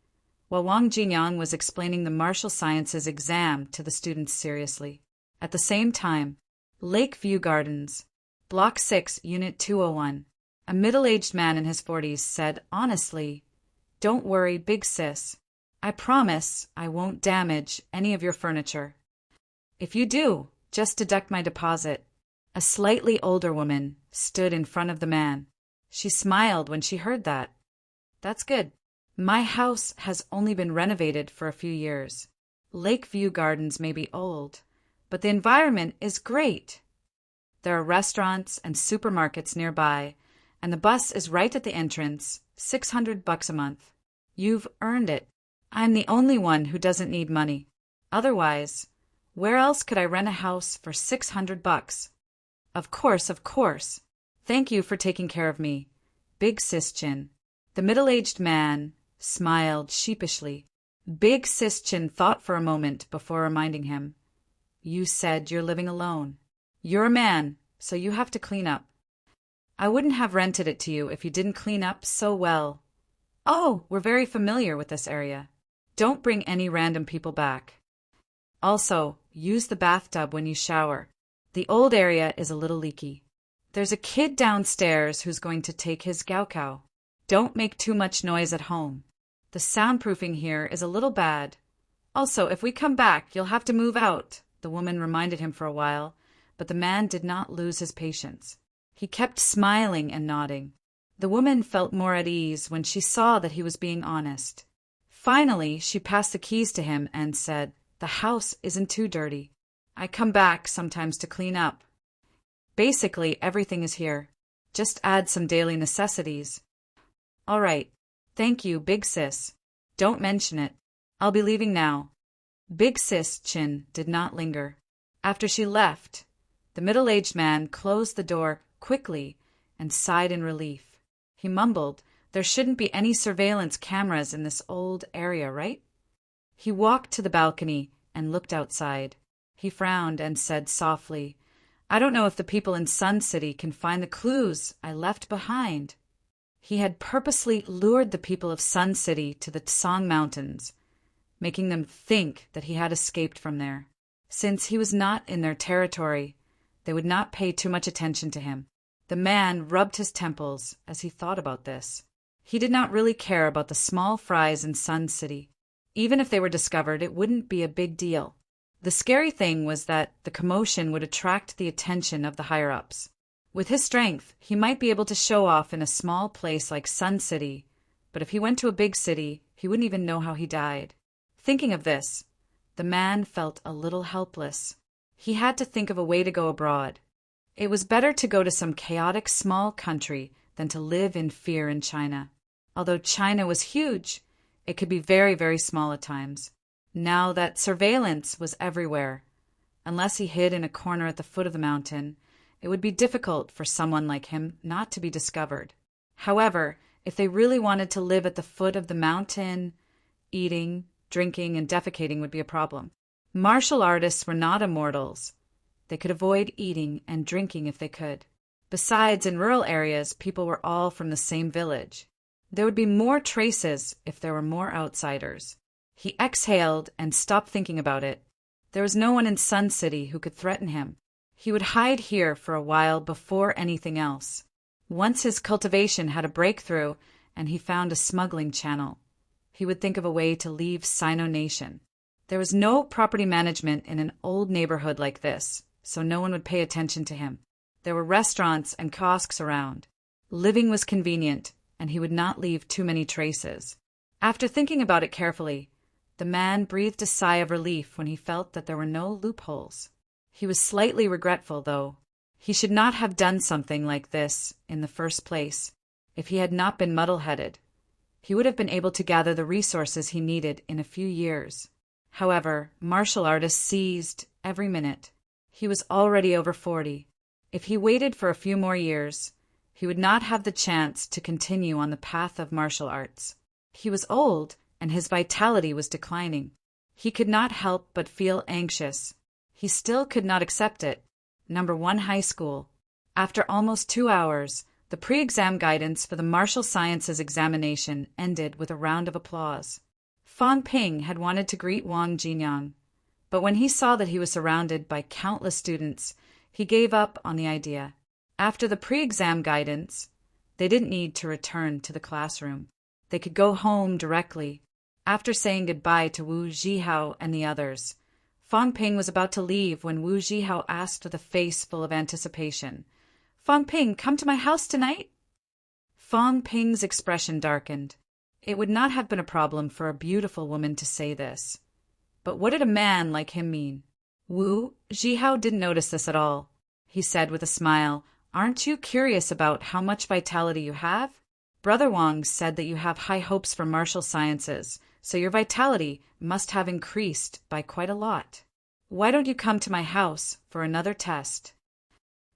while Wang Jinyang was explaining the martial sciences exam to the students seriously. At the same time, Lakeview Gardens, Block 6, Unit 201. A middle-aged man in his 40s said honestly, "Don't worry, big sis. I promise I won't damage any of your furniture. If you do, just deduct my deposit." A slightly older woman stood in front of the man. She smiled when she heard that. "That's good. My house has only been renovated for a few years. Lakeview Gardens may be old, but the environment is great. There are restaurants and supermarkets nearby, and the bus is right at the entrance, $600 a month. You've earned it. I'm the only one who doesn't need money. Otherwise, where else could I rent a house for $600? Of course. Thank you for taking care of me, Big Sis Chin." The middle-aged man smiled sheepishly. Big Sis Chin thought for a moment before reminding him, "You said you're living alone. You're a man, so you have to clean up. I wouldn't have rented it to you if you didn't clean up so well. Oh, we're very familiar with this area. Don't bring any random people back. Also, use the bathtub when you shower. The old area is a little leaky. There's a kid downstairs who's going to take his gaokao. Don't make too much noise at home. The soundproofing here is a little bad. Also, if we come back, you'll have to move out," the woman reminded him for a while, but the man did not lose his patience. He kept smiling and nodding. The woman felt more at ease when she saw that he was being honest. Finally, she passed the keys to him and said, "The house isn't too dirty. I come back sometimes to clean up. Basically, everything is here. Just add some daily necessities." "All right. Thank you, Big Sis. Don't mention it. I'll be leaving now." Big Sis Chin did not linger. After she left, the middle-aged man closed the door quickly and sighed in relief. He mumbled, "There shouldn't be any surveillance cameras in this old area, right?" He walked to the balcony and looked outside. He frowned and said softly, "I don't know if the people in Sun City can find the clues I left behind." He had purposely lured the people of Sun City to the Tsang Mountains, making them think that he had escaped from there. Since he was not in their territory, they would not pay too much attention to him. The man rubbed his temples as he thought about this. He did not really care about the small fries in Sun City. Even if they were discovered, it wouldn't be a big deal. The scary thing was that the commotion would attract the attention of the higher-ups. With his strength, he might be able to show off in a small place like Sun City, but if he went to a big city, he wouldn't even know how he died. Thinking of this, the man felt a little helpless. He had to think of a way to go abroad. It was better to go to some chaotic small country than to live in fear in China. Although China was huge, it could be very, very small at times. Now that surveillance was everywhere, unless he hid in a corner at the foot of the mountain, it would be difficult for someone like him not to be discovered. However, if they really wanted to live at the foot of the mountain, eating, drinking, and defecating would be a problem. Martial artists were not immortals. They could avoid eating and drinking if they could. Besides, in rural areas, people were all from the same village. There would be more traces if there were more outsiders. He exhaled and stopped thinking about it. There was no one in Sun City who could threaten him. He would hide here for a while before anything else. Once his cultivation had a breakthrough and he found a smuggling channel, he would think of a way to leave Sino Nation. There was no property management in an old neighborhood like this, so no one would pay attention to him. There were restaurants and kiosks around. Living was convenient, and he would not leave too many traces. After thinking about it carefully, the man breathed a sigh of relief when he felt that there were no loopholes. He was slightly regretful, though. He should not have done something like this in the first place. If he had not been muddle-headed, he would have been able to gather the resources he needed in a few years. However, martial artists seized every minute. He was already over 40. If he waited for a few more years, he would not have the chance to continue on the path of martial arts. He was old, and his vitality was declining. He could not help but feel anxious. He still could not accept it. Number 1 High School. After almost 2 hours, the pre-exam guidance for the martial sciences examination ended with a round of applause. Fang Ping had wanted to greet Wang Jinyang, but when he saw that he was surrounded by countless students, he gave up on the idea. After the pre-exam guidance, they didn't need to return to the classroom. They could go home directly. After saying goodbye to Wu Zhihao and the others, Fang Ping was about to leave when Wu Zhihao asked with a face full of anticipation, "Fang Ping, come to my house tonight?" Fang Ping's expression darkened. It would not have been a problem for a beautiful woman to say this. But what did a man like him mean? Wu Zhihao didn't notice this at all. He said with a smile, "Aren't you curious about how much vitality you have? Brother Wang said that you have high hopes for martial sciences, so your vitality must have increased by quite a lot. Why don't you come to my house for another test?"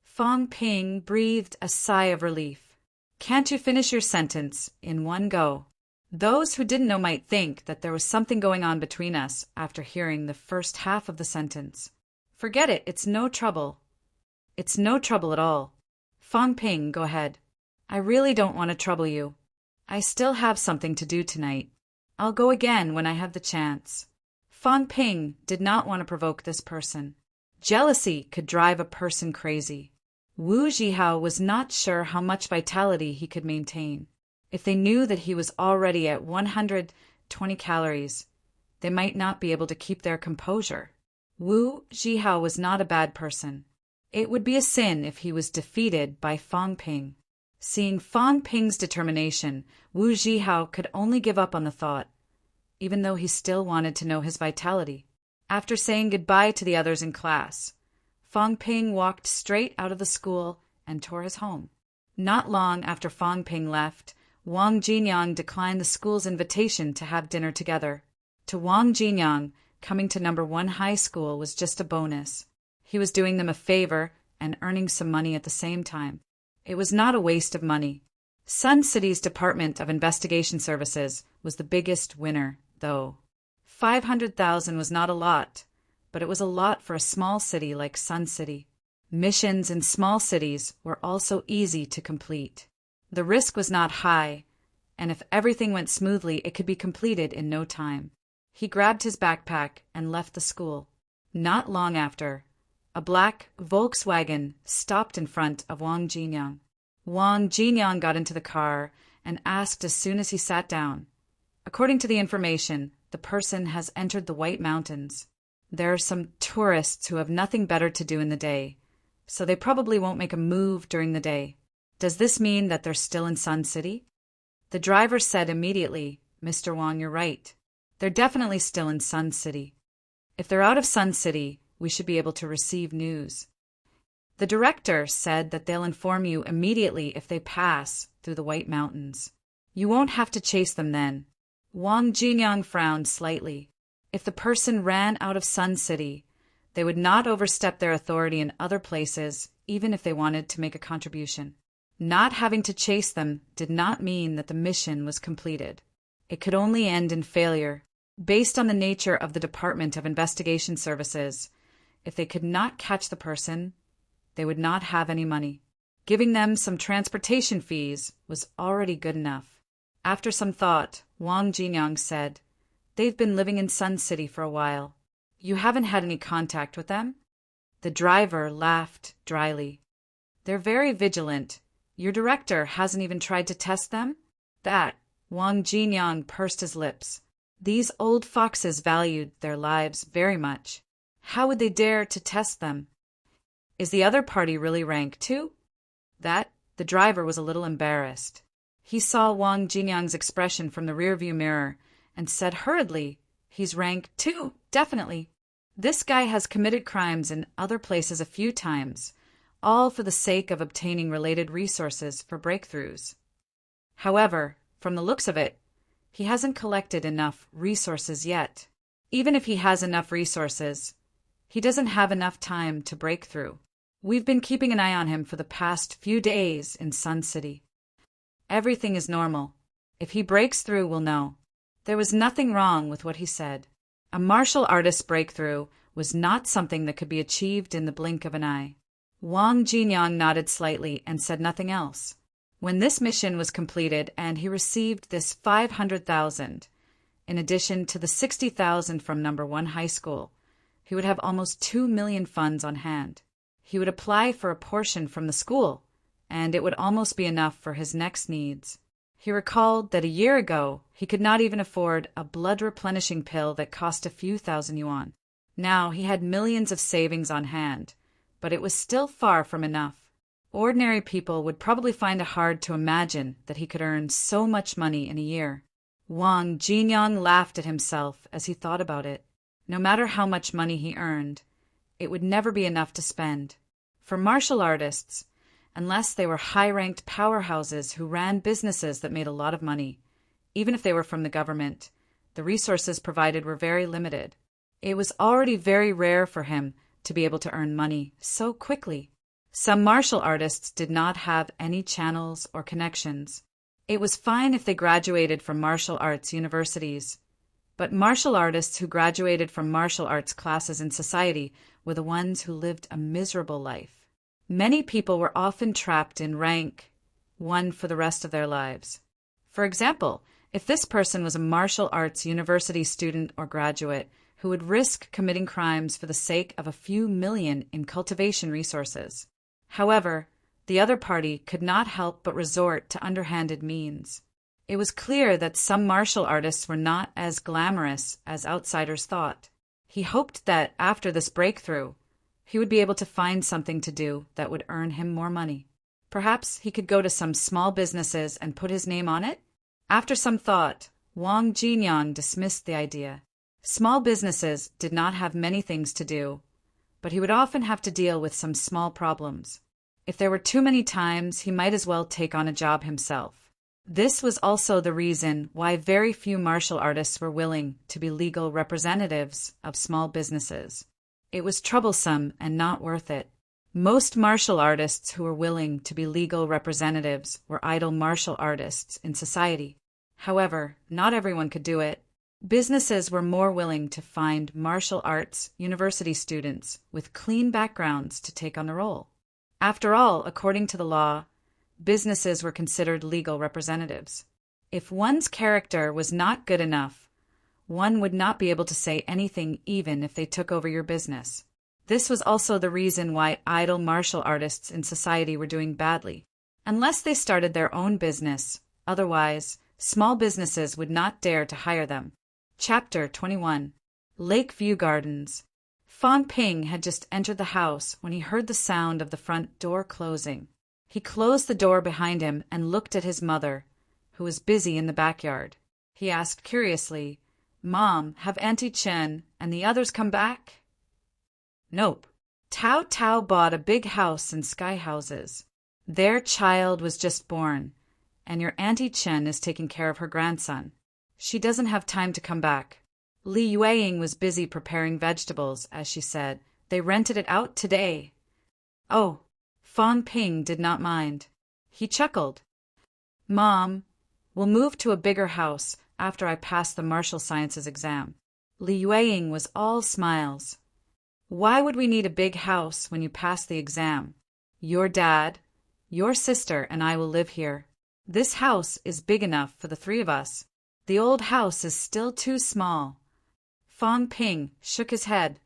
Fang Ping breathed a sigh of relief. "Can't you finish your sentence in one go?" Those who didn't know might think that there was something going on between us after hearing the first half of the sentence. "Forget it, it's no trouble." "It's no trouble at all." "Fang Ping, go ahead." "I really don't want to trouble you. I still have something to do tonight. I'll go again when I have the chance." Fang Ping did not want to provoke this person. Jealousy could drive a person crazy. Wu Zhihao was not sure how much vitality he could maintain. If they knew that he was already at 120 calories, they might not be able to keep their composure. Wu Zhihao was not a bad person. It would be a sin if he was defeated by Fang Ping. Seeing Fang Ping's determination, Wu Zhihao could only give up on the thought, even though he still wanted to know his vitality. After saying goodbye to the others in class, Fang Ping walked straight out of the school and toward his home. Not long after Fang Ping left, Wang Jinyang declined the school's invitation to have dinner together. To Wang Jinyang, coming to number 1 high school was just a bonus. He was doing them a favor and earning some money at the same time. It was not a waste of money. Sun City's Department of Investigation Services was the biggest winner, though. 500,000 was not a lot, but it was a lot for a small city like Sun City. Missions in small cities were also easy to complete. The risk was not high, and if everything went smoothly, it could be completed in no time. He grabbed his backpack and left the school. Not long after, a black Volkswagen stopped in front of Wang Jinyang. Wang Jinyang got into the car and asked as soon as he sat down, "According to the information, the person has entered the White Mountains. There are some tourists who have nothing better to do in the day, so they probably won't make a move during the day. Does this mean that they're still in Sun City?" The driver said immediately, "Mr. Wang, you're right. They're definitely still in Sun City. If they're out of Sun City, we should be able to receive news. The director said that they'll inform you immediately if they pass through the White Mountains. You won't have to chase them then." Wang Jinyang frowned slightly. If the person ran out of Sun City, they would not overstep their authority in other places, even if they wanted to make a contribution. Not having to chase them did not mean that the mission was completed. It could only end in failure. Based on the nature of the Department of Investigation Services, if they could not catch the person, they would not have any money. Giving them some transportation fees was already good enough. After some thought, Wang Jinyang said, "They've been living in Sun City for a while. You haven't had any contact with them?" The driver laughed dryly. "They're very vigilant. Your director hasn't even tried to test them?" That, Wang Jinyang pursed his lips. These old foxes valued their lives very much. How would they dare to test them? Is the other party really rank 2? That, the driver was a little embarrassed. He saw Wang Jinyang's expression from the rearview mirror and said hurriedly, "He's rank 2, definitely. This guy has committed crimes in other places a few times, all for the sake of obtaining related resources for breakthroughs. However, from the looks of it, he hasn't collected enough resources yet. Even if he has enough resources, he doesn't have enough time to break through. We've been keeping an eye on him for the past few days in Sun City. Everything is normal. If he breaks through, we'll know." There was nothing wrong with what he said. A martial artist's breakthrough was not something that could be achieved in the blink of an eye. Wang Jinyan nodded slightly and said nothing else. When this mission was completed and he received this 500,000, in addition to the 60,000 from number 1 high school, he would have almost 2 million funds on hand. He would apply for a portion from the school, and it would almost be enough for his next needs. He recalled that a year ago he could not even afford a blood-replenishing pill that cost a few thousand yuan. Now he had millions of savings on hand, but it was still far from enough. Ordinary people would probably find it hard to imagine that he could earn so much money in a year. Wang Jinyan laughed at himself as he thought about it. No matter how much money he earned, it would never be enough to spend. For martial artists, unless they were high-ranked powerhouses who ran businesses that made a lot of money, even if they were from the government, the resources provided were very limited. It was already very rare for him to be able to earn money so quickly. Some martial artists did not have any channels or connections. It was fine if they graduated from martial arts universities, but martial artists who graduated from martial arts classes in society were the ones who lived a miserable life. Many people were often trapped in rank 1 for the rest of their lives. For example, if this person was a martial arts university student or graduate who would risk committing crimes for the sake of a few million in cultivation resources. However, the other party could not help but resort to underhanded means. It was clear that some martial artists were not as glamorous as outsiders thought. He hoped that after this breakthrough, he would be able to find something to do that would earn him more money. Perhaps he could go to some small businesses and put his name on it? After some thought, Wang Jinyan dismissed the idea. Small businesses did not have many things to do, but he would often have to deal with some small problems. If there were too many times, he might as well take on a job himself. This was also the reason why very few martial artists were willing to be legal representatives of small businesses. It was troublesome and not worth it. Most martial artists who were willing to be legal representatives were idle martial artists in society. However, not everyone could do it. Businesses were more willing to find martial arts university students with clean backgrounds to take on the role. After all, according to the law, businesses were considered legal representatives. If one's character was not good enough, one would not be able to say anything even if they took over your business. This was also the reason why idle martial artists in society were doing badly. Unless they started their own business, otherwise, small businesses would not dare to hire them. Chapter 21. Lakeview Gardens. Fang Ping had just entered the house when he heard the sound of the front door closing. He closed the door behind him and looked at his mother, who was busy in the backyard. He asked curiously, "Mom, have Auntie Chen and the others come back?" "Nope. Tao Tao bought a big house and sky houses. Their child was just born, and your Auntie Chen is taking care of her grandson. She doesn't have time to come back. Li Yueying was busy preparing vegetables, as she said. They rented it out today." Oh, Fang Ping did not mind. He chuckled. "Mom, we'll move to a bigger house after I pass the martial sciences exam." Li Yueying was all smiles. "Why would we need a big house when you pass the exam? Your dad, your sister, and I will live here. This house is big enough for the 3 of us. The old house is still too small." Fang Ping shook his head.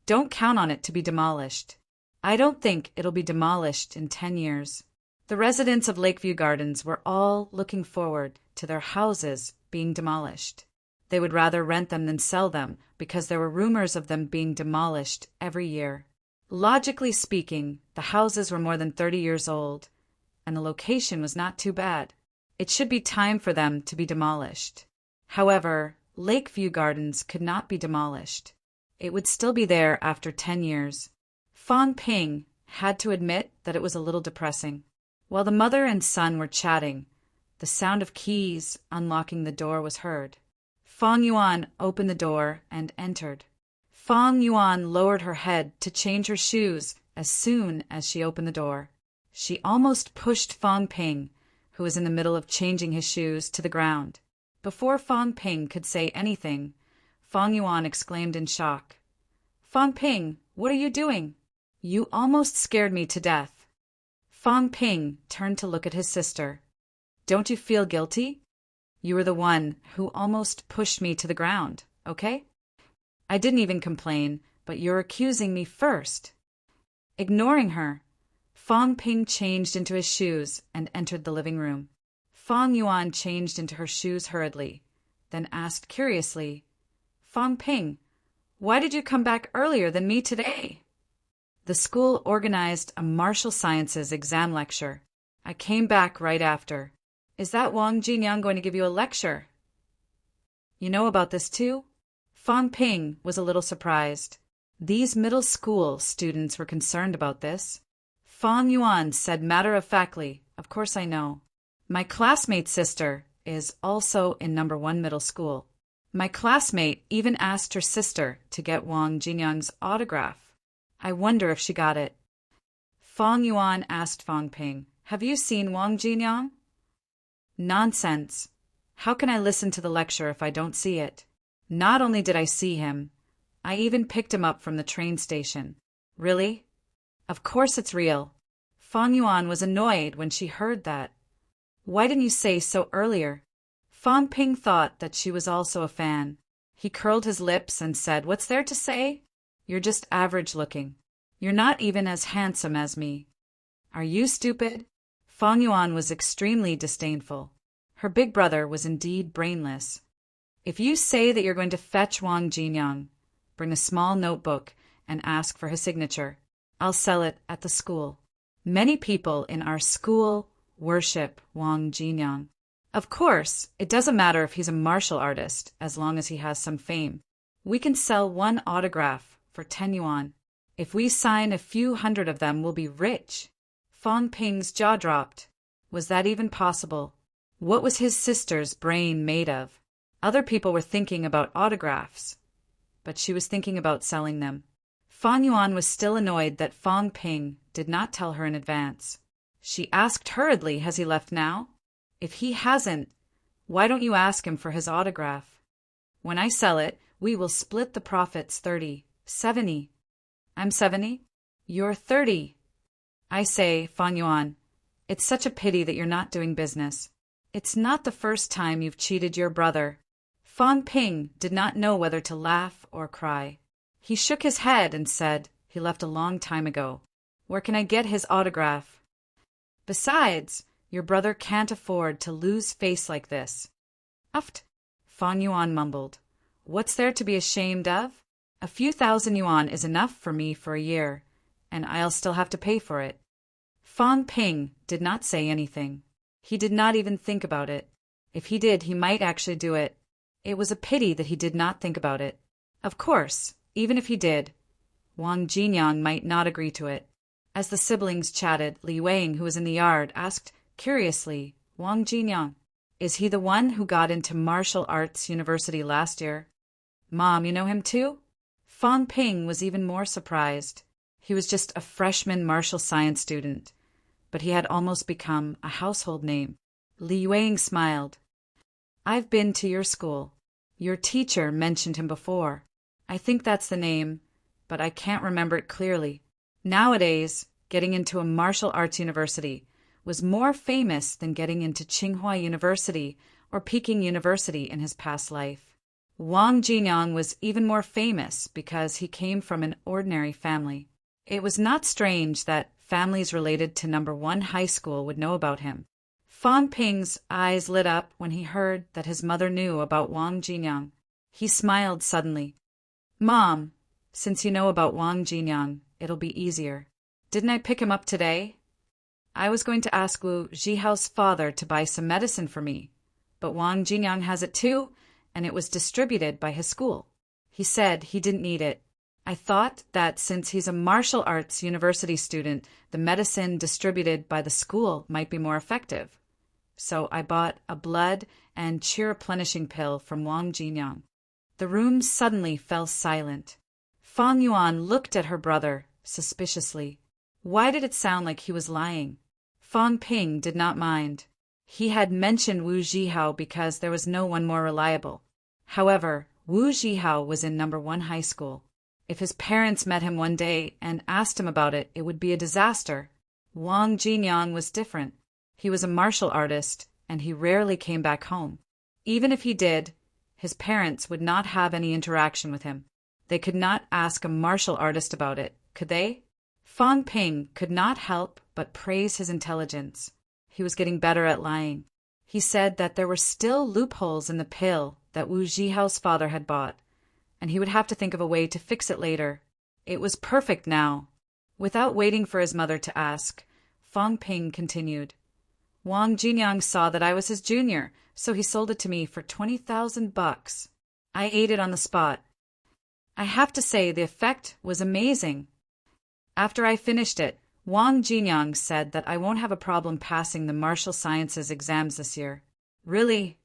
"Don't count on it to be demolished. I don't think it'll be demolished in 10 years. The residents of Lakeview Gardens were all looking forward to their houses being demolished. They would rather rent them than sell them because there were rumors of them being demolished every year. Logically speaking, the houses were more than 30 years old, and the location was not too bad. It should be time for them to be demolished. However, Lakeview Gardens could not be demolished. It would still be there after 10 years. Fang Ping had to admit that it was a little depressing. While the mother and son were chatting, the sound of keys unlocking the door was heard. Fang Yuan opened the door and entered. Fang Yuan lowered her head to change her shoes as soon as she opened the door. She almost pushed Fang Ping, who was in the middle of changing his shoes, to the ground. Before Fang Ping could say anything, Fang Yuan exclaimed in shock, "Fang Ping, what are you doing? You almost scared me to death. Fang Ping turned to look at his sister. Don't you feel guilty? You were the one who almost pushed me to the ground, okay? I didn't even complain, but you're accusing me first. Ignoring her, Fang Ping changed into his shoes and entered the living room. Fang Yuan changed into her shoes hurriedly, then asked curiously, Fang Ping, why did you come back earlier than me today? The school organized a martial sciences exam lecture. I came back right after. Is that Wang Jinyang going to give you a lecture? You know about this too? Fang Ping was a little surprised. These middle school students were concerned about this. Fang Yuan said matter-of-factly, of course I know. My classmate's sister is also in number 1 middle school. My classmate even asked her sister to get Wang Jinyang's autograph. I wonder if she got it. Fang Yuan asked Fang Ping, have you seen Wang Jinyang? Nonsense. How can I listen to the lecture if I don't see it? Not only did I see him, I even picked him up from the train station. Really? Of course it's real. Fang Yuan was annoyed when she heard that. Why didn't you say so earlier? Fang Ping thought that she was also a fan. He curled his lips and said, what's there to say? You're just average looking. You're not even as handsome as me. Are you stupid? Fang Yuan was extremely disdainful. Her big brother was indeed brainless. If you say that you're going to fetch Wang Jinyang, bring a small notebook and ask for his signature. I'll sell it at the school. Many people in our school worship Wang Jinyang. Of course, it doesn't matter if he's a martial artist, as long as he has some fame. We can sell 1 autograph for 10 yuan. If we sign a few hundred of them, we'll be rich. Fang Ping's jaw dropped. Was that even possible? What was his sister's brain made of? Other people were thinking about autographs, but she was thinking about selling them. Fang Yuan was still annoyed that Fang Ping did not tell her in advance. She asked hurriedly, has he left now? If he hasn't, why don't you ask him for his autograph? When I sell it, we will split the profits 30, 70. I'm 70? You're 30. I say, Fang Yuan, it's such a pity that you're not doing business. It's not the first time you've cheated your brother. Fang Ping did not know whether to laugh or cry. He shook his head and said, he left a long time ago. Where can I get his autograph? Besides, your brother can't afford to lose face like this. Uft, Fang Yuan mumbled. What's there to be ashamed of? A few thousand yuan is enough for me for a year, and I'll still have to pay for it. Fang Ping did not say anything. He did not even think about it. If he did, he might actually do it. It was a pity that he did not think about it. Of course, even if he did, Wang Jinyang might not agree to it. As the siblings chatted, Li Weiing, who was in the yard, asked curiously, Wang Jinyang, is he the one who got into martial arts university last year? Mom, you know him too? Fang Ping was even more surprised. He was just a freshman martial science student, but he had almost become a household name. Li Weiing smiled. I've been to your school. Your teacher mentioned him before. I think that's the name, but I can't remember it clearly. Nowadays, getting into a martial arts university was more famous than getting into Tsinghua University or Peking University in his past life. Wang Jinyang was even more famous because he came from an ordinary family. It was not strange that families related to number 1 high school would know about him. Fang Ping's eyes lit up when he heard that his mother knew about Wang Jinyang. He smiled suddenly. Mom, since you know about Wang Jinyang, it'll be easier. Didn't I pick him up today? I was going to ask Wu Zhihao's father to buy some medicine for me, but Wang Jinyang has it too, and it was distributed by his school. He said he didn't need it. I thought that since he's a martial arts university student, the medicine distributed by the school might be more effective. So I bought a blood and qi replenishing pill from Wang Jinyang. The room suddenly fell silent. Fang Yuan looked at her brother suspiciously. Why did it sound like he was lying? Fang Ping did not mind. He had mentioned Wu Zhihao because there was no one more reliable. However, Wu Zhihao was in number 1 high school. If his parents met him one day and asked him about it, it would be a disaster. Wang Jinyang was different. He was a martial artist, and he rarely came back home. Even if he did, his parents would not have any interaction with him. They could not ask a martial artist about it, could they? Fang Ping could not help but praise his intelligence. He was getting better at lying. He said that there were still loopholes in the pill that Wu Jihao's father had bought, and he would have to think of a way to fix it later. It was perfect now. Without waiting for his mother to ask, Fang Ping continued. Wang Jinyang saw that I was his junior, so he sold it to me for 20,000 bucks. I ate it on the spot. I have to say the effect was amazing. After I finished it, Wang Jinyang said that I won't have a problem passing the martial sciences exams this year. Really?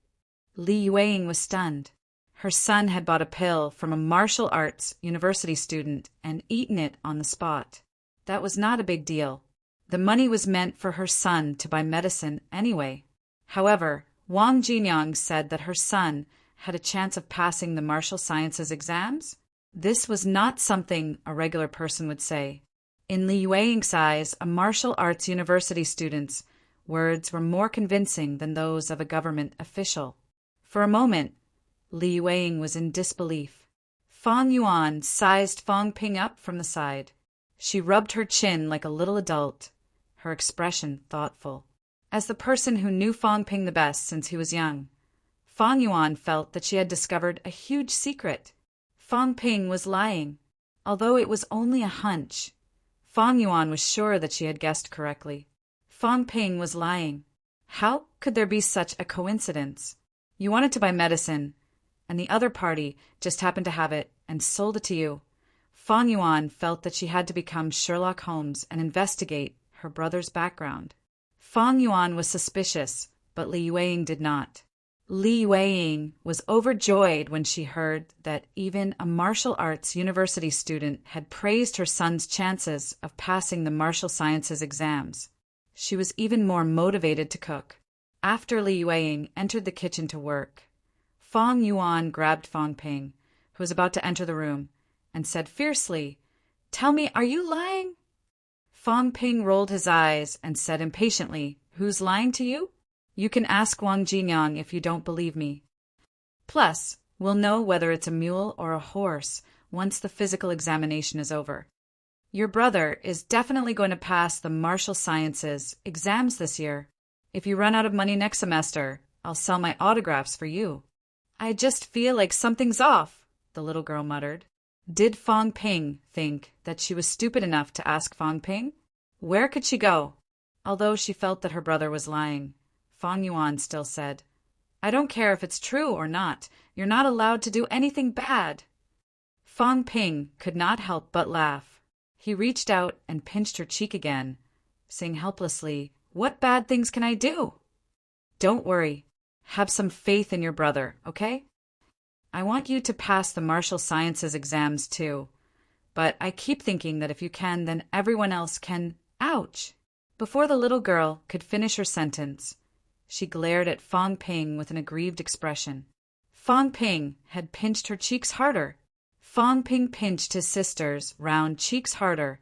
Li Yueying was stunned. Her son had bought a pill from a martial arts university student and eaten it on the spot. That was not a big deal. The money was meant for her son to buy medicine anyway. However, Wang Jinyang said that her son had a chance of passing the martial sciences exams. This was not something a regular person would say. In Li Yueying's eyes, a martial arts university student's words were more convincing than those of a government official. For a moment, Li Yueying was in disbelief. Fang Yuan sized Fang Ping up from the side. She rubbed her chin like a little adult, her expression thoughtful. As the person who knew Fang Ping the best since he was young, Fang Yuan felt that she had discovered a huge secret. Fang Ping was lying. Although it was only a hunch, Fang Yuan was sure that she had guessed correctly. Fang Ping was lying. How could there be such a coincidence? You wanted to buy medicine, and the other party just happened to have it and sold it to you. Fang Yuan felt that she had to become Sherlock Holmes and investigate her brother's background. Fang Yuan was suspicious, but Li Yueying did not. Li Yueying was overjoyed when she heard that even a martial arts university student had praised her son's chances of passing the martial sciences exams. She was even more motivated to cook. After Li Yueying entered the kitchen to work, Fang Yuan grabbed Fang Ping, who was about to enter the room, and said fiercely, "Tell me, are you lying?" Fang Ping rolled his eyes and said impatiently, "Who's lying to you? You can ask Wang Jinyang if you don't believe me. Plus, we'll know whether it's a mule or a horse once the physical examination is over. Your brother is definitely going to pass the martial sciences exams this year. If you run out of money next semester, I'll sell my autographs for you." "I just feel like something's off," the little girl muttered. Did Fang Ping think that she was stupid enough to ask Fang Ping? Where could she go? Although she felt that her brother was lying, Fang Yuan still said, "I don't care if it's true or not. You're not allowed to do anything bad." Fang Ping could not help but laugh. He reached out and pinched her cheek again, saying helplessly, "What bad things can I do?" "Don't worry. Have some faith in your brother, okay? I want you to pass the martial sciences exams too. But I keep thinking that if you can, then everyone else can. Ouch!" Before the little girl could finish her sentence, she glared at Fang Ping with an aggrieved expression. Fang Ping had pinched her cheeks harder. Fang Ping pinched his sister's round cheeks harder,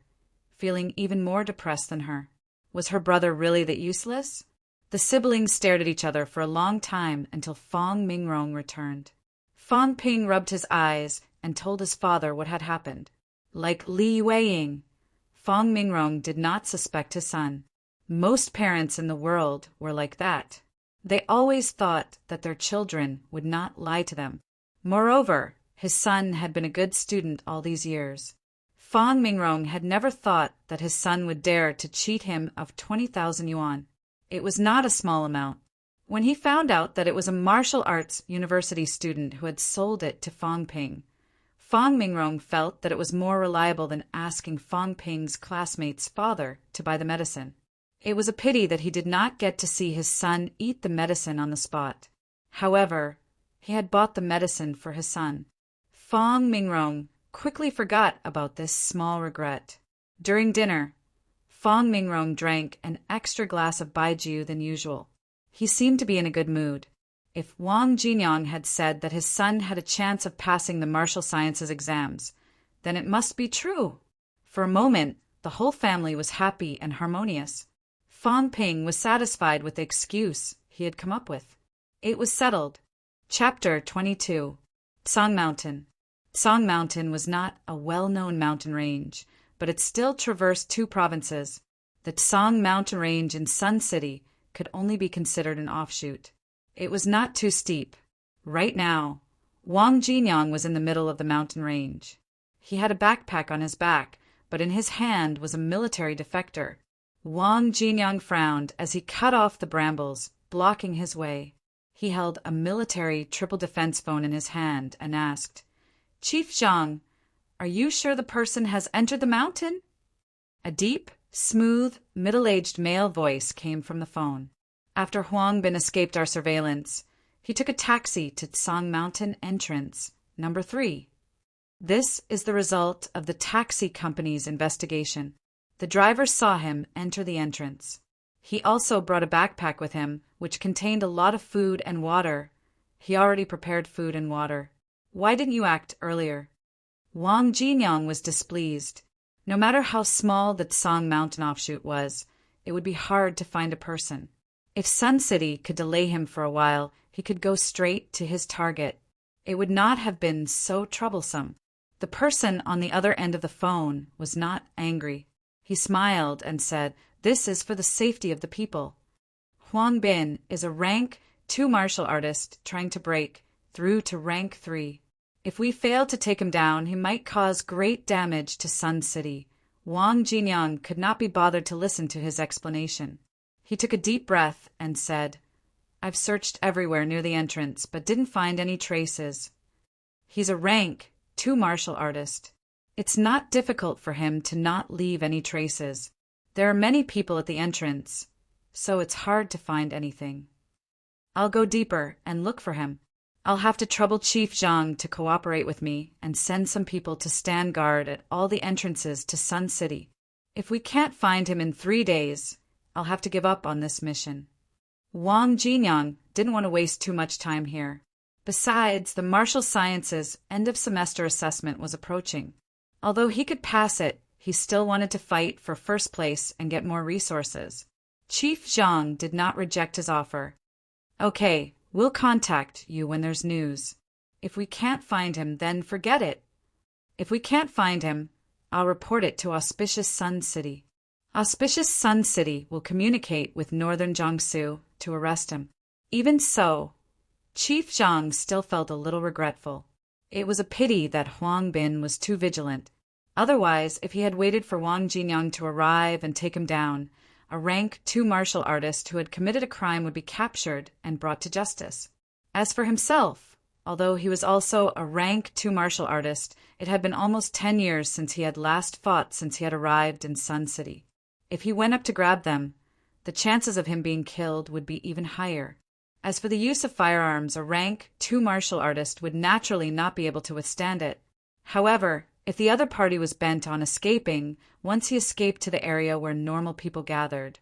feeling even more depressed than her. Was her brother really that useless? The siblings stared at each other for a long time until Fang Mingrong returned. Fang Ping rubbed his eyes and told his father what had happened. Like Li Yueying, Fang Mingrong did not suspect his son. Most parents in the world were like that. They always thought that their children would not lie to them. Moreover, his son had been a good student all these years. Fang Mingrong had never thought that his son would dare to cheat him of 20,000 yuan. It was not a small amount. When he found out that it was a martial arts university student who had sold it to Fang Ping, Fang Mingrong felt that it was more reliable than asking Fang Ping's classmate's father to buy the medicine. It was a pity that he did not get to see his son eat the medicine on the spot. However, he had bought the medicine for his son. Fang Mingrong quickly forgot about this small regret. During dinner, Fang Mingrong drank an extra glass of baijiu than usual. He seemed to be in a good mood. If Wang Jinyang had said that his son had a chance of passing the martial sciences exams, Then it must be true. For a moment, the whole family was happy and harmonious. Fang Ping was satisfied with the excuse he had come up with. It was settled. Chapter 22. Tsang Mountain. Tsang Mountain was not a well-known mountain range, but it still traversed two provinces. The Tsang Mountain Range in Sun City could only be considered an offshoot. It was not too steep. Right now, Wang Jinyang was in the middle of the mountain range. He had a backpack on his back, but in his hand was a military defector. Wang Jinyang frowned as he cut off the brambles, blocking his way. He held a military triple defense phone in his hand and asked, "Chief Zhang, are you sure the person has entered the mountain?" A deep, smooth, middle-aged male voice came from the phone. After Huang Bin escaped our surveillance, he took a taxi to Tsang Mountain entrance, number 3. This is the result of the taxi company's investigation. The driver saw him enter the entrance. He also brought a backpack with him, which contained a lot of food and water. He already prepared food and water. "Why didn't you act earlier?" Wang Jinyang was displeased. No matter how small the Tsang Mountain offshoot was, it would be hard to find a person. If Sun City could delay him for a while, he could go straight to his target. It would not have been so troublesome. The person on the other end of the phone was not angry. He smiled and said, "This is for the safety of the people. Huang Bin is a rank 2 martial artist trying to break through to rank 3. If we fail to take him down, he might cause great damage to Sun City." Wang Jinyang could not be bothered to listen to his explanation. He took a deep breath and said, "I've searched everywhere near the entrance, but didn't find any traces. He's a rank 2 martial artist. It's not difficult for him to not leave any traces. There are many people at the entrance, so it's hard to find anything. I'll go deeper and look for him. I'll have to trouble Chief Zhang to cooperate with me and send some people to stand guard at all the entrances to Sun City. If we can't find him in 3 days, I'll have to give up on this mission." Wang Jinyang didn't want to waste too much time here. Besides, the martial sciences end-of-semester assessment was approaching. Although he could pass it, he still wanted to fight for first place and get more resources. Chief Zhang did not reject his offer. "Okay, we'll contact you when there's news. If we can't find him, then forget it. If we can't find him, I'll report it to Auspicious Sun City. Auspicious Sun City will communicate with Northern Jiangsu to arrest him." Even so, Chief Zhang still felt a little regretful. It was a pity that Huang Bin was too vigilant. Otherwise, if he had waited for Wang Jinyang to arrive and take him down, a rank 2 martial artist who had committed a crime would be captured and brought to justice. As for himself, although he was also a rank 2 martial artist, it had been almost 10 years since he had last fought since he had arrived in Sun City. If he went up to grab them, the chances of him being killed would be even higher. As for the use of firearms, a rank 2 martial artist would naturally not be able to withstand it. However, if the other party was bent on escaping, once he escaped to the area where normal people gathered,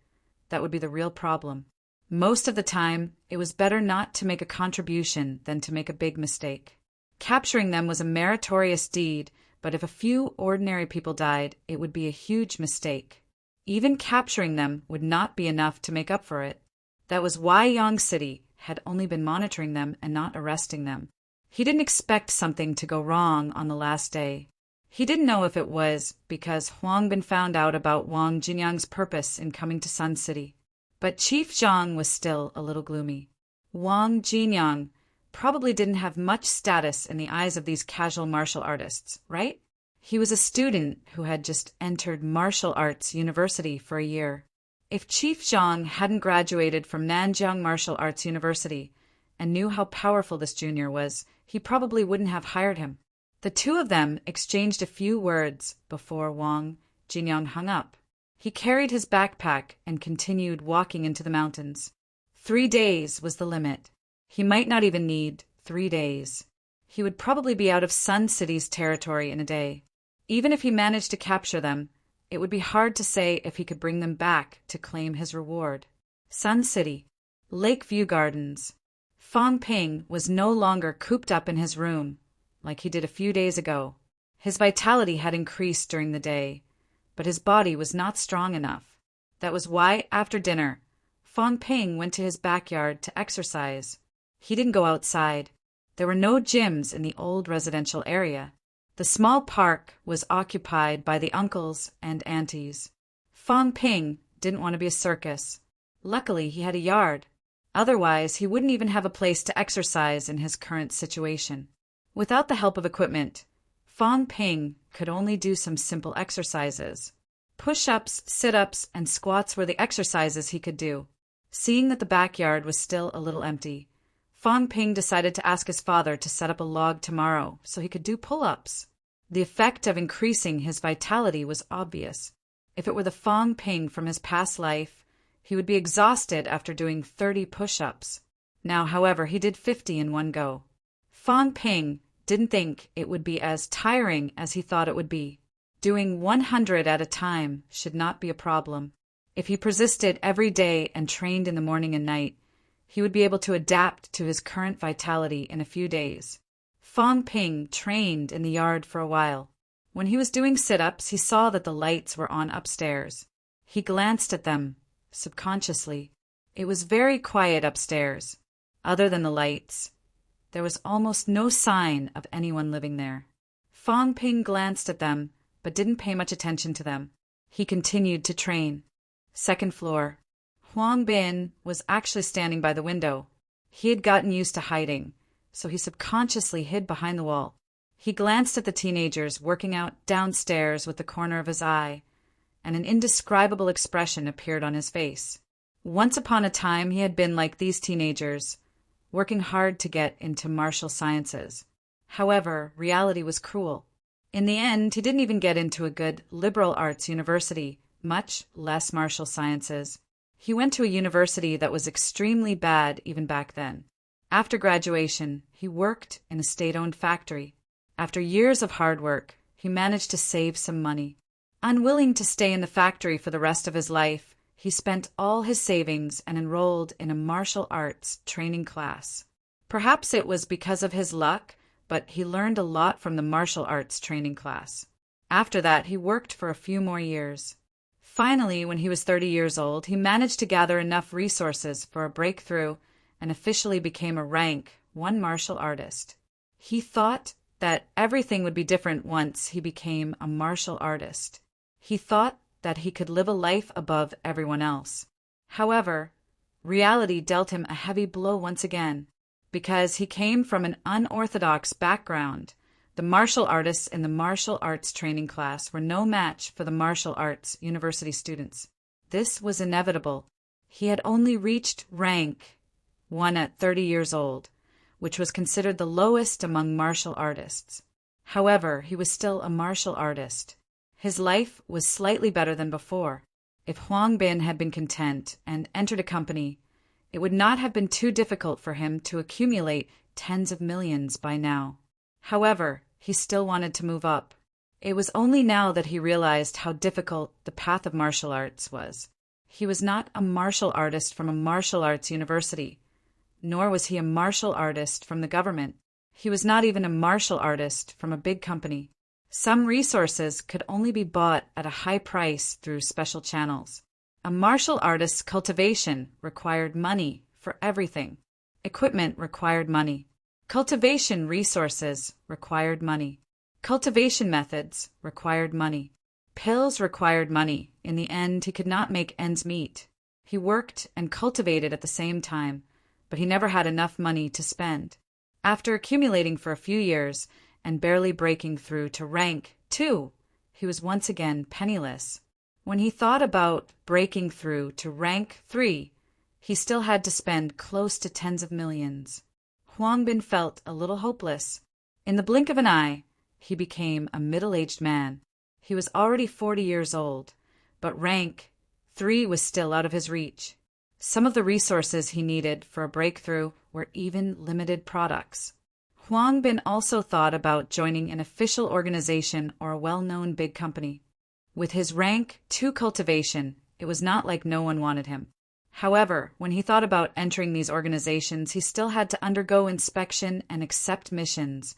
that would be the real problem. Most of the time, it was better not to make a contribution than to make a big mistake. Capturing them was a meritorious deed, but if a few ordinary people died, it would be a huge mistake. Even capturing them would not be enough to make up for it. That was why Yang City had only been monitoring them and not arresting them. He didn't expect something to go wrong on the last day. He didn't know if it was because Huang Bin found out about Wang Jinyang's purpose in coming to Sun City. But Chief Zhang was still a little gloomy. Wang Jinyang probably didn't have much status in the eyes of these casual martial artists, right? He was a student who had just entered martial arts university for a year. If Chief Zhang hadn't graduated from Nanjiang Martial Arts University and knew how powerful this junior was, he probably wouldn't have hired him. The two of them exchanged a few words before Wang Jinyang hung up. He carried his backpack and continued walking into the mountains. 3 days was the limit. He might not even need 3 days. He would probably be out of Sun City's territory in a day. Even if he managed to capture them, it would be hard to say if he could bring them back to claim his reward. Sun City, Lakeview Gardens. Fang Ping was no longer cooped up in his room, like he did a few days ago. His vitality had increased during the day, but his body was not strong enough. That was why, after dinner, Fong Ping went to his backyard to exercise. He didn't go outside. There were no gyms in the old residential area. The small park was occupied by the uncles and aunties. Fong Ping didn't want to be a circus. Luckily, he had a yard. Otherwise, he wouldn't even have a place to exercise in his current situation. Without the help of equipment, Fong Ping could only do some simple exercises. Push-ups, sit-ups, and squats were the exercises he could do. Seeing that the backyard was still a little empty, Fong Ping decided to ask his father to set up a log tomorrow so he could do pull-ups. The effect of increasing his vitality was obvious. If it were the Fong Ping from his past life, he would be exhausted after doing 30 push-ups. Now, however, he did 50 in one go. Fong Ping didn't think it would be as tiring as he thought it would be. Doing 100 at a time should not be a problem. If he persisted every day and trained in the morning and night, he would be able to adapt to his current vitality in a few days. Fong Ping trained in the yard for a while. When he was doing sit-ups, he saw that the lights were on upstairs. He glanced at them, subconsciously. It was very quiet upstairs. Other than the lights, there was almost no sign of anyone living there. Fong Ping glanced at them, but didn't pay much attention to them. He continued to train. Second floor. Huang Bin was actually standing by the window. He had gotten used to hiding, so he subconsciously hid behind the wall. He glanced at the teenagers working out downstairs with the corner of his eye, and an indescribable expression appeared on his face. Once upon a time he had been like these teenagers, working hard to get into martial sciences. However, reality was cruel. In the end, he didn't even get into a good liberal arts university, much less martial sciences. He went to a university that was extremely bad even back then. After graduation, he worked in a state-owned factory. After years of hard work, he managed to save some money. Unwilling to stay in the factory for the rest of his life, he spent all his savings and enrolled in a martial arts training class. Perhaps it was because of his luck, but he learned a lot from the martial arts training class. After that, he worked for a few more years. Finally, when he was 30 years old, he managed to gather enough resources for a breakthrough and officially became a rank 1 martial artist. He thought that everything would be different once he became a martial artist. He thought that he could live a life above everyone else. However, reality dealt him a heavy blow once again. Because he came from an unorthodox background, the martial artists in the martial arts training class were no match for the martial arts university students. This was inevitable. He had only reached rank 1 at 30 years old, which was considered the lowest among martial artists. However, he was still a martial artist. His life was slightly better than before. If Huang Bin had been content and entered a company, it would not have been too difficult for him to accumulate tens of millions by now. However, he still wanted to move up. It was only now that he realized how difficult the path of martial arts was. He was not a martial artist from a martial arts university, nor was he a martial artist from the government. He was not even a martial artist from a big company. Some resources could only be bought at a high price through special channels. A martial artist's cultivation required money for everything. Equipment required money. Cultivation resources required money. Cultivation methods required money. Pills required money. In the end, he could not make ends meet. He worked and cultivated at the same time, but he never had enough money to spend. After accumulating for a few years and barely breaking through to rank 2, he was once again penniless. When he thought about breaking through to rank 3, he still had to spend close to tens of millions. Huang Bin felt a little hopeless. In the blink of an eye, he became a middle-aged man. He was already 40 years old, but rank 3 was still out of his reach. Some of the resources he needed for a breakthrough were even limited products. Huang Bin also thought about joining an official organization or a well-known big company. With his rank 2 cultivation, it was not like no one wanted him. However, when he thought about entering these organizations, he still had to undergo inspection and accept missions,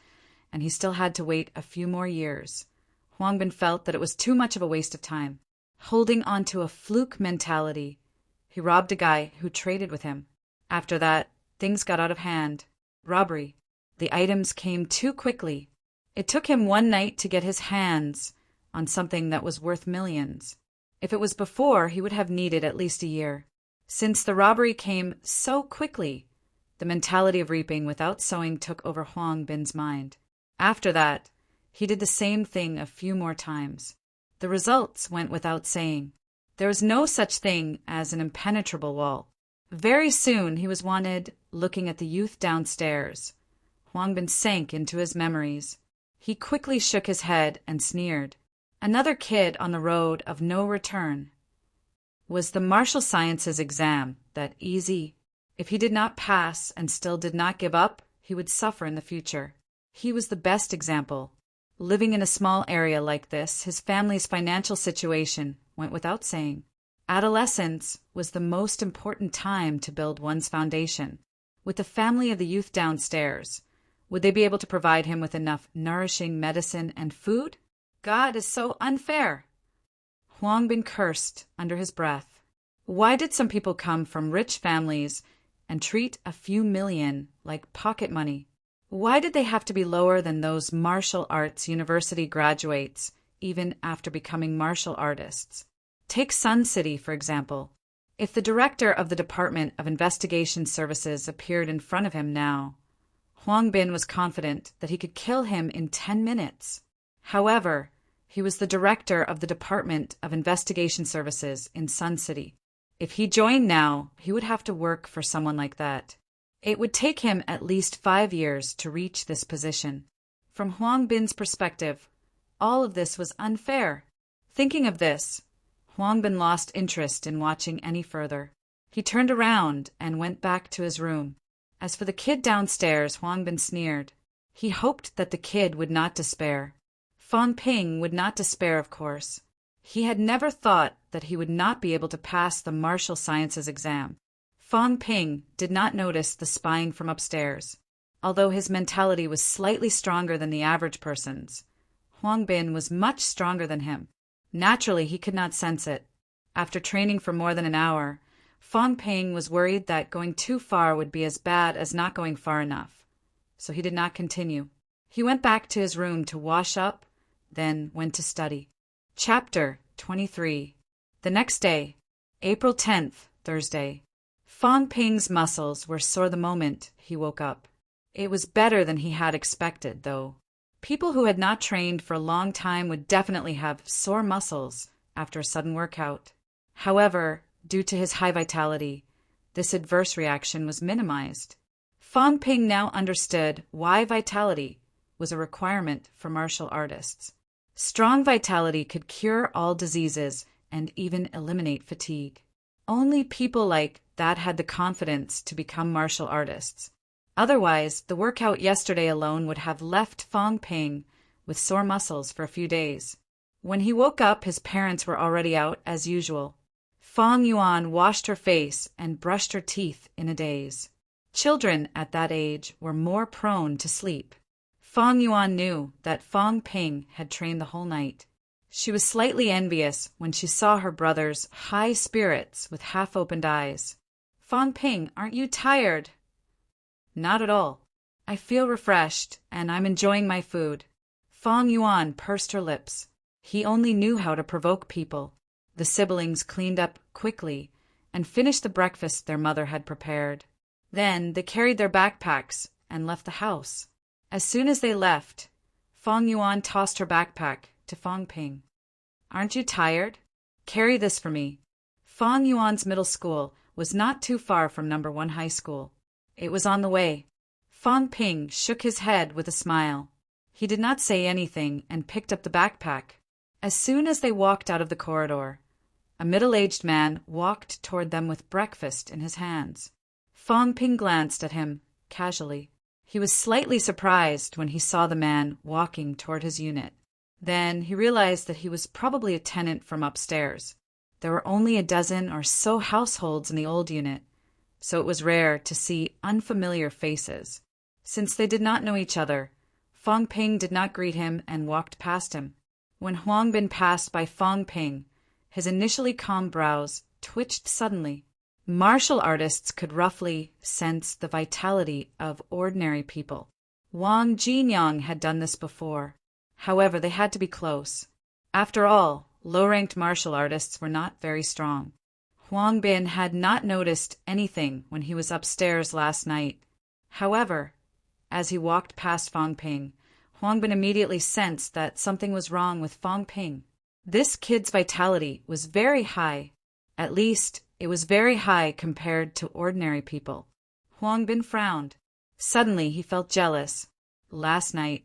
and he still had to wait a few more years. Huang Bin felt that it was too much of a waste of time. Holding on to a fluke mentality, he robbed a guy who traded with him. After that, things got out of hand. Robbery. The items came too quickly. It took him one night to get his hands on something that was worth millions. If it was before, he would have needed at least a year. Since the robbery came so quickly, the mentality of reaping without sowing took over Huang Bin's mind. After that, he did the same thing a few more times. The results went without saying. There was no such thing as an impenetrable wall. Very soon he was wanted looking at the youth downstairs. Huang Bin sank into his memories. He quickly shook his head and sneered. Another kid on the road of no return. Was the martial sciences exam that easy? If he did not pass and still did not give up, he would suffer in the future. He was the best example. Living in a small area like this, his family's financial situation went without saying. Adolescence was the most important time to build one's foundation. With the family of the youth downstairs, would they be able to provide him with enough nourishing medicine and food? God is so unfair. Huang Bin cursed under his breath. Why did some people come from rich families and treat a few million like pocket money? Why did they have to be lower than those martial arts university graduates, even after becoming martial artists? Take Sun City, for example. If the director of the Department of Investigation Services appeared in front of him now, Huang Bin was confident that he could kill him in 10 minutes. However, he was the director of the Department of Investigation Services in Sun City. If he joined now, he would have to work for someone like that. It would take him at least 5 years to reach this position. From Huang Bin's perspective, all of this was unfair. Thinking of this, Huang Bin lost interest in watching any further. He turned around and went back to his room. As for the kid downstairs, Huang Bin sneered. He hoped that the kid would not despair. Fang Ping would not despair, of course. He had never thought that he would not be able to pass the martial sciences exam. Fang Ping did not notice the spying from upstairs. Although his mentality was slightly stronger than the average person's, Huang Bin was much stronger than him. Naturally, he could not sense it. After training for more than an hour, Fang Ping was worried that going too far would be as bad as not going far enough. So he did not continue. He went back to his room to wash up, then went to study. Chapter 23. The next day, April 10th, Thursday. Fang Ping's muscles were sore the moment he woke up. It was better than he had expected, though. People who had not trained for a long time would definitely have sore muscles after a sudden workout. However, due to his high vitality, this adverse reaction was minimized. Fang Ping now understood why vitality was a requirement for martial artists. Strong vitality could cure all diseases and even eliminate fatigue. Only people like that had the confidence to become martial artists. Otherwise, the workout yesterday alone would have left Fang Ping with sore muscles for a few days. When he woke up, his parents were already out as usual. Fang Yuan washed her face and brushed her teeth in a daze. Children at that age were more prone to sleep. Fang Yuan knew that Fang Ping had trained the whole night. She was slightly envious when she saw her brother's high spirits with half-opened eyes. Fang Ping, aren't you tired? Not at all. I feel refreshed, and I'm enjoying my food. Fang Yuan pursed her lips. He only knew how to provoke people. The siblings cleaned up quickly and finished the breakfast their mother had prepared. Then they carried their backpacks and left the house. As soon as they left, Fang Yuan tossed her backpack to Fang Ping. Aren't you tired? Carry this for me. Fang Yuan's middle school was not too far from number 1 high school. It was on the way. Fang Ping shook his head with a smile. He did not say anything and picked up the backpack. As soon as they walked out of the corridor, a middle-aged man walked toward them with breakfast in his hands. Fang Ping glanced at him casually. He was slightly surprised when he saw the man walking toward his unit. Then he realized that he was probably a tenant from upstairs. There were only a dozen or so households in the old unit, so it was rare to see unfamiliar faces. Since they did not know each other, Fong Ping did not greet him and walked past him. When Huang Bin passed by Fong Ping, his initially calm brows twitched suddenly. Martial artists could roughly sense the vitality of ordinary people. Wang Jinyang had done this before. However, they had to be close. After all, low-ranked martial artists were not very strong. Huang Bin had not noticed anything when he was upstairs last night. However, as he walked past Fong Ping, Huang Bin immediately sensed that something was wrong with Fong Ping. This kid's vitality was very high. At least, it was very high compared to ordinary people. Huang Bin frowned. Suddenly, he felt jealous. Last night,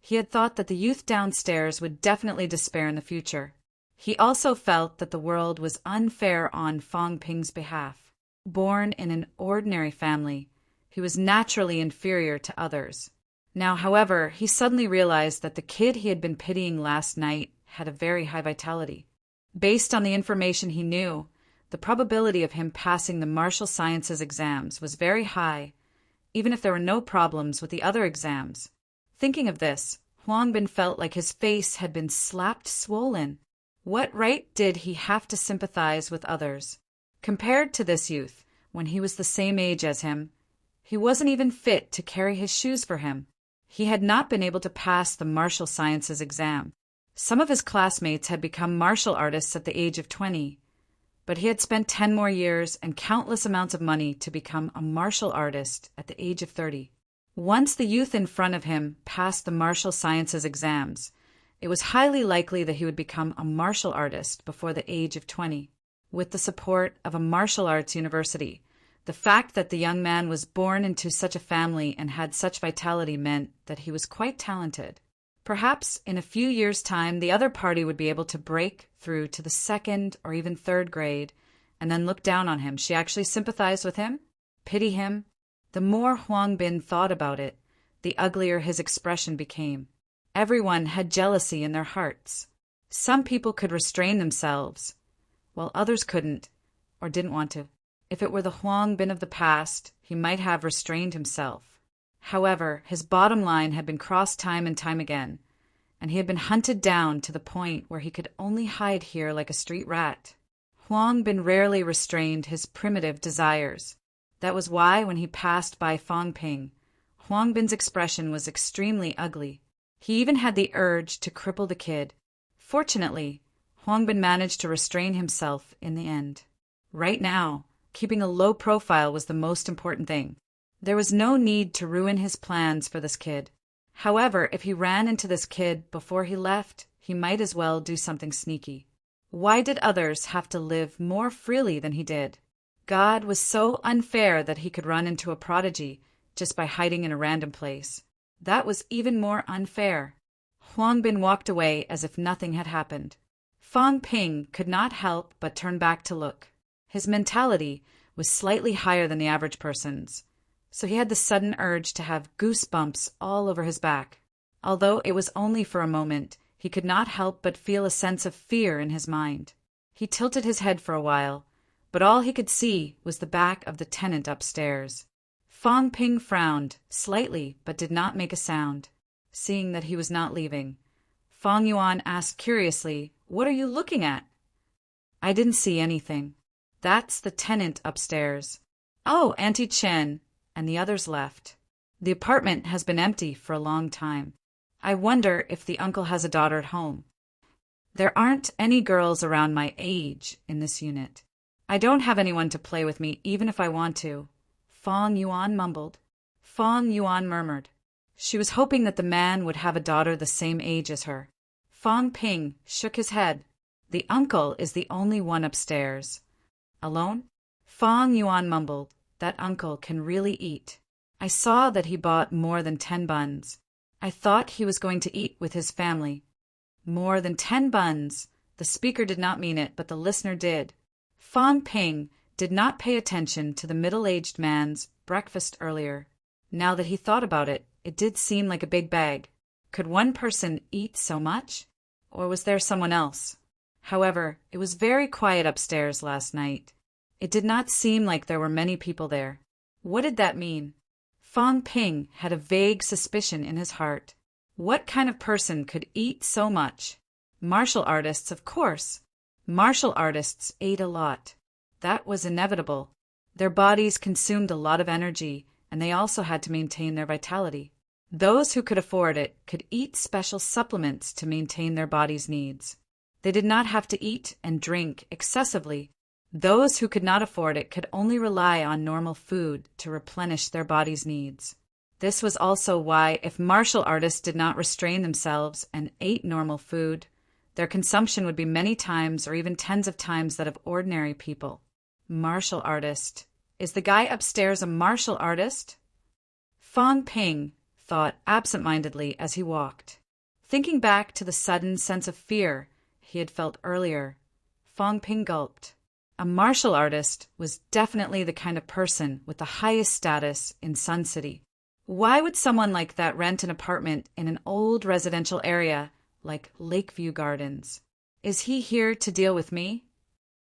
he had thought that the youth downstairs would definitely despair in the future. He also felt that the world was unfair on Fong Ping's behalf. Born in an ordinary family, he was naturally inferior to others. Now, however, he suddenly realized that the kid he had been pitying last night had a very high vitality. Based on the information he knew, the probability of him passing the martial sciences exams was very high, even if there were no problems with the other exams. Thinking of this, Huang Bin felt like his face had been slapped swollen. What right did he have to sympathize with others? Compared to this youth, when he was the same age as him, he wasn't even fit to carry his shoes for him. He had not been able to pass the martial sciences exam. Some of his classmates had become martial artists at the age of 20, but he had spent 10 more years and countless amounts of money to become a martial artist at the age of 30. Once the youth in front of him passed the martial sciences exams, it was highly likely that he would become a martial artist before the age of 20. With the support of a martial arts university, the fact that the young man was born into such a family and had such vitality meant that he was quite talented. Perhaps in a few years' time, the other party would be able to break through to the 2nd or even 3rd grade and then look down on him. She actually sympathized with him, pity him. The more Huang Bin thought about it, the uglier his expression became. Everyone had jealousy in their hearts. Some people could restrain themselves, while others couldn't or didn't want to. If it were the Huang Bin of the past, he might have restrained himself. However, his bottom line had been crossed time and time again, and he had been hunted down to the point where he could only hide here like a street rat. Huang Bin rarely restrained his primitive desires. That was why, when he passed by Fong Ping, Huang Bin's expression was extremely ugly. He even had the urge to cripple the kid. Fortunately, Huang Bin managed to restrain himself in the end. Right now, keeping a low profile was the most important thing. There was no need to ruin his plans for this kid. However, if he ran into this kid before he left, he might as well do something sneaky. Why did others have to live more freely than he did? God was so unfair that he could run into a prodigy just by hiding in a random place. That was even more unfair. Huang Bin walked away as if nothing had happened. Fong Ping could not help but turn back to look. His mentality was slightly higher than the average person's, so he had the sudden urge to have goosebumps all over his back. Although it was only for a moment, he could not help but feel a sense of fear in his mind. He tilted his head for a while, but all he could see was the back of the tenant upstairs. Fong Ping frowned slightly but did not make a sound. Seeing that he was not leaving, Fong Yuan asked curiously, "What are you looking at?" "I didn't see anything. That's the tenant upstairs." "Oh, Auntie Chen," and the others left. "The apartment has been empty for a long time. I wonder if the uncle has a daughter at home. There aren't any girls around my age in this unit. I don't have anyone to play with me even if I want to," Fong Yuan mumbled. Fong Yuan murmured. She was hoping that the man would have a daughter the same age as her. Fong Ping shook his head. "The uncle is the only one upstairs." "Alone?" Fong Yuan mumbled. "That uncle can really eat. I saw that he bought more than 10 buns. I thought he was going to eat with his family." More than 10 buns. The speaker did not mean it, but the listener did. Fong Ping did not pay attention to the middle-aged man's breakfast earlier. Now that he thought about it, it did seem like a big bag. Could one person eat so much? Or was there someone else? However, it was very quiet upstairs last night. It did not seem like there were many people there. What did that mean? Fong Ping had a vague suspicion in his heart. What kind of person could eat so much? Martial artists, of course. Martial artists ate a lot. That was inevitable. Their bodies consumed a lot of energy, and they also had to maintain their vitality. Those who could afford it could eat special supplements to maintain their body's needs. They did not have to eat and drink excessively. Those who could not afford it could only rely on normal food to replenish their body's needs. This was also why, if martial artists did not restrain themselves and ate normal food, their consumption would be many times or even tens of times that of ordinary people. Martial artist. Is the guy upstairs a martial artist? Fong Ping thought absent-mindedly as he walked. Thinking back to the sudden sense of fear he had felt earlier, Fong Ping gulped. A martial artist was definitely the kind of person with the highest status in Sun City. Why would someone like that rent an apartment in an old residential area like Lakeview Gardens? Is he here to deal with me?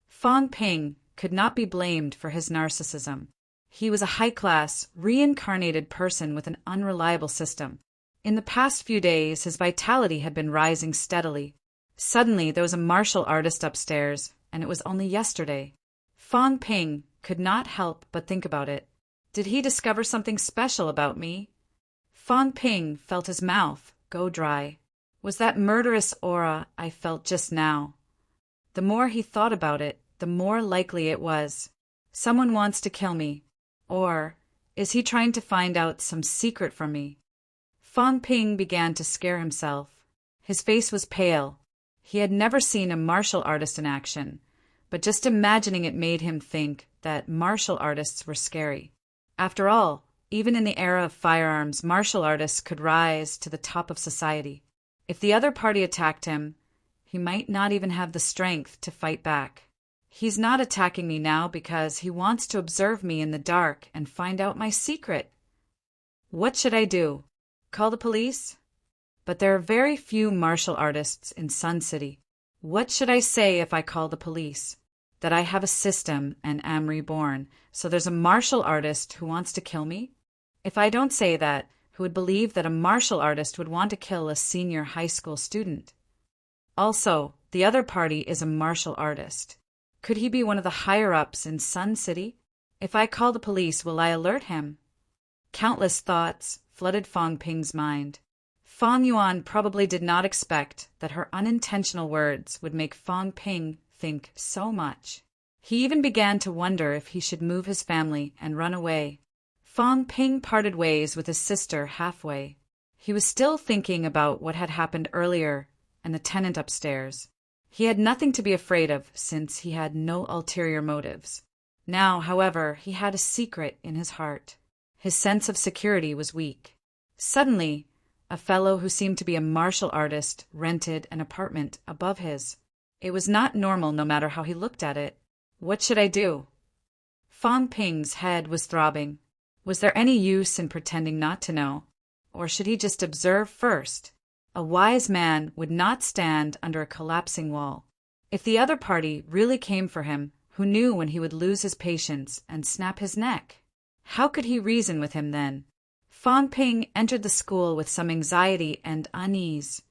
Fong Ping could not be blamed for his narcissism. He was a high-class, reincarnated person with an unreliable system. In the past few days, his vitality had been rising steadily. Suddenly, there was a martial artist upstairs, and it was only yesterday. Fong Ping could not help but think about it. Did he discover something special about me? Fong Ping felt his mouth go dry. Was that murderous aura I felt just now? The more he thought about it, the more likely it was. Someone wants to kill me. Or is he trying to find out some secret from me? Fong Ping began to scare himself. His face was pale. He had never seen a martial artist in action, but just imagining it made him think that martial artists were scary. After all, even in the era of firearms, martial artists could rise to the top of society. If the other party attacked him, he might not even have the strength to fight back. He's not attacking me now because he wants to observe me in the dark and find out my secret. What should I do? Call the police? But there are very few martial artists in Sun City. What should I say if I call the police? That I have a system and am reborn, so there's a martial artist who wants to kill me? If I don't say that, who would believe that a martial artist would want to kill a senior high school student? Also, the other party is a martial artist. Could he be one of the higher-ups in Sun City? If I call the police, will I alert him? Countless thoughts flooded Fong Ping's mind. Fong Yuan probably did not expect that her unintentional words would make Fong Ping think so much. He even began to wonder if he should move his family and run away. Fong Ping parted ways with his sister halfway. He was still thinking about what had happened earlier and the tenant upstairs. He had nothing to be afraid of since he had no ulterior motives. Now, however, he had a secret in his heart. His sense of security was weak. Suddenly, a fellow who seemed to be a martial artist rented an apartment above his. It was not normal no matter how he looked at it. What should I do? Fong Ping's head was throbbing. Was there any use in pretending not to know? Or should he just observe first? A wise man would not stand under a collapsing wall. If the other party really came for him, who knew when he would lose his patience and snap his neck? How could he reason with him then? Fong Ping entered the school with some anxiety and unease,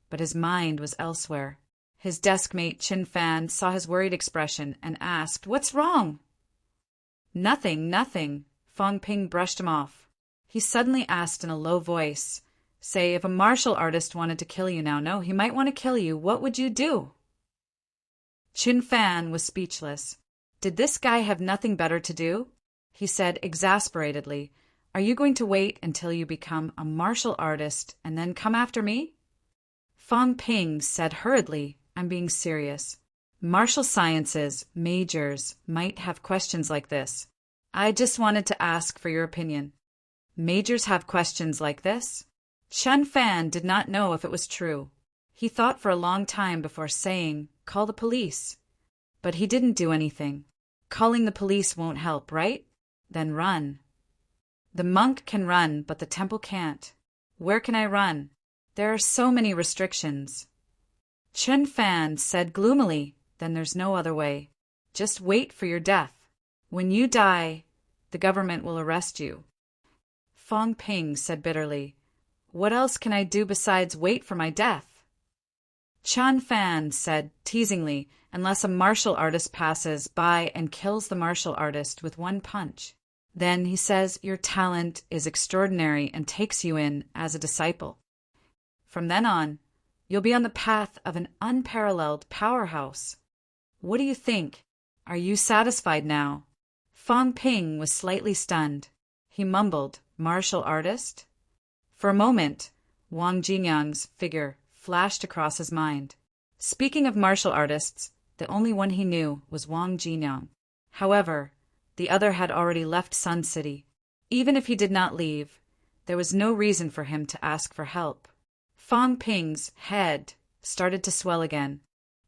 but his mind was elsewhere. His desk-mate Chin Fan saw his worried expression and asked, "What's wrong?" "Nothing, nothing." Fong Ping brushed him off. He suddenly asked in a low voice, "Say, if a martial artist wanted to kill you now, no, he might want to kill you, what would you do?" Chin Fan was speechless. Did this guy have nothing better to do? He said exasperatedly, "Are you going to wait until you become a martial artist and then come after me?" Fong Ping said hurriedly, "I'm being serious. Martial sciences majors might have questions like this. I just wanted to ask for your opinion." Majors have questions like this? Chen Fan did not know if it was true. He thought for a long time before saying, "Call the police." But he didn't do anything. Calling the police won't help, right? Then run. The monk can run, but the temple can't. Where can I run? There are so many restrictions. Chen Fan said gloomily, "Then there's no other way. Just wait for your death. When you die, the government will arrest you." Fong Ping said bitterly, What else can I do besides wait for my death? Chan Fan said teasingly, unless a martial artist passes by and kills the martial artist with one punch. Then he says your talent is extraordinary and takes you in as a disciple. From then on, you'll be on the path of an unparalleled powerhouse. What do you think? Are you satisfied now? Fang Ping was slightly stunned. He mumbled, martial artist? For a moment, Wang Jinyang's figure flashed across his mind. Speaking of martial artists, the only one he knew was Wang Jinyang. However, the other had already left Sun City. Even if he did not leave, there was no reason for him to ask for help. Fang Ping's head started to swell again.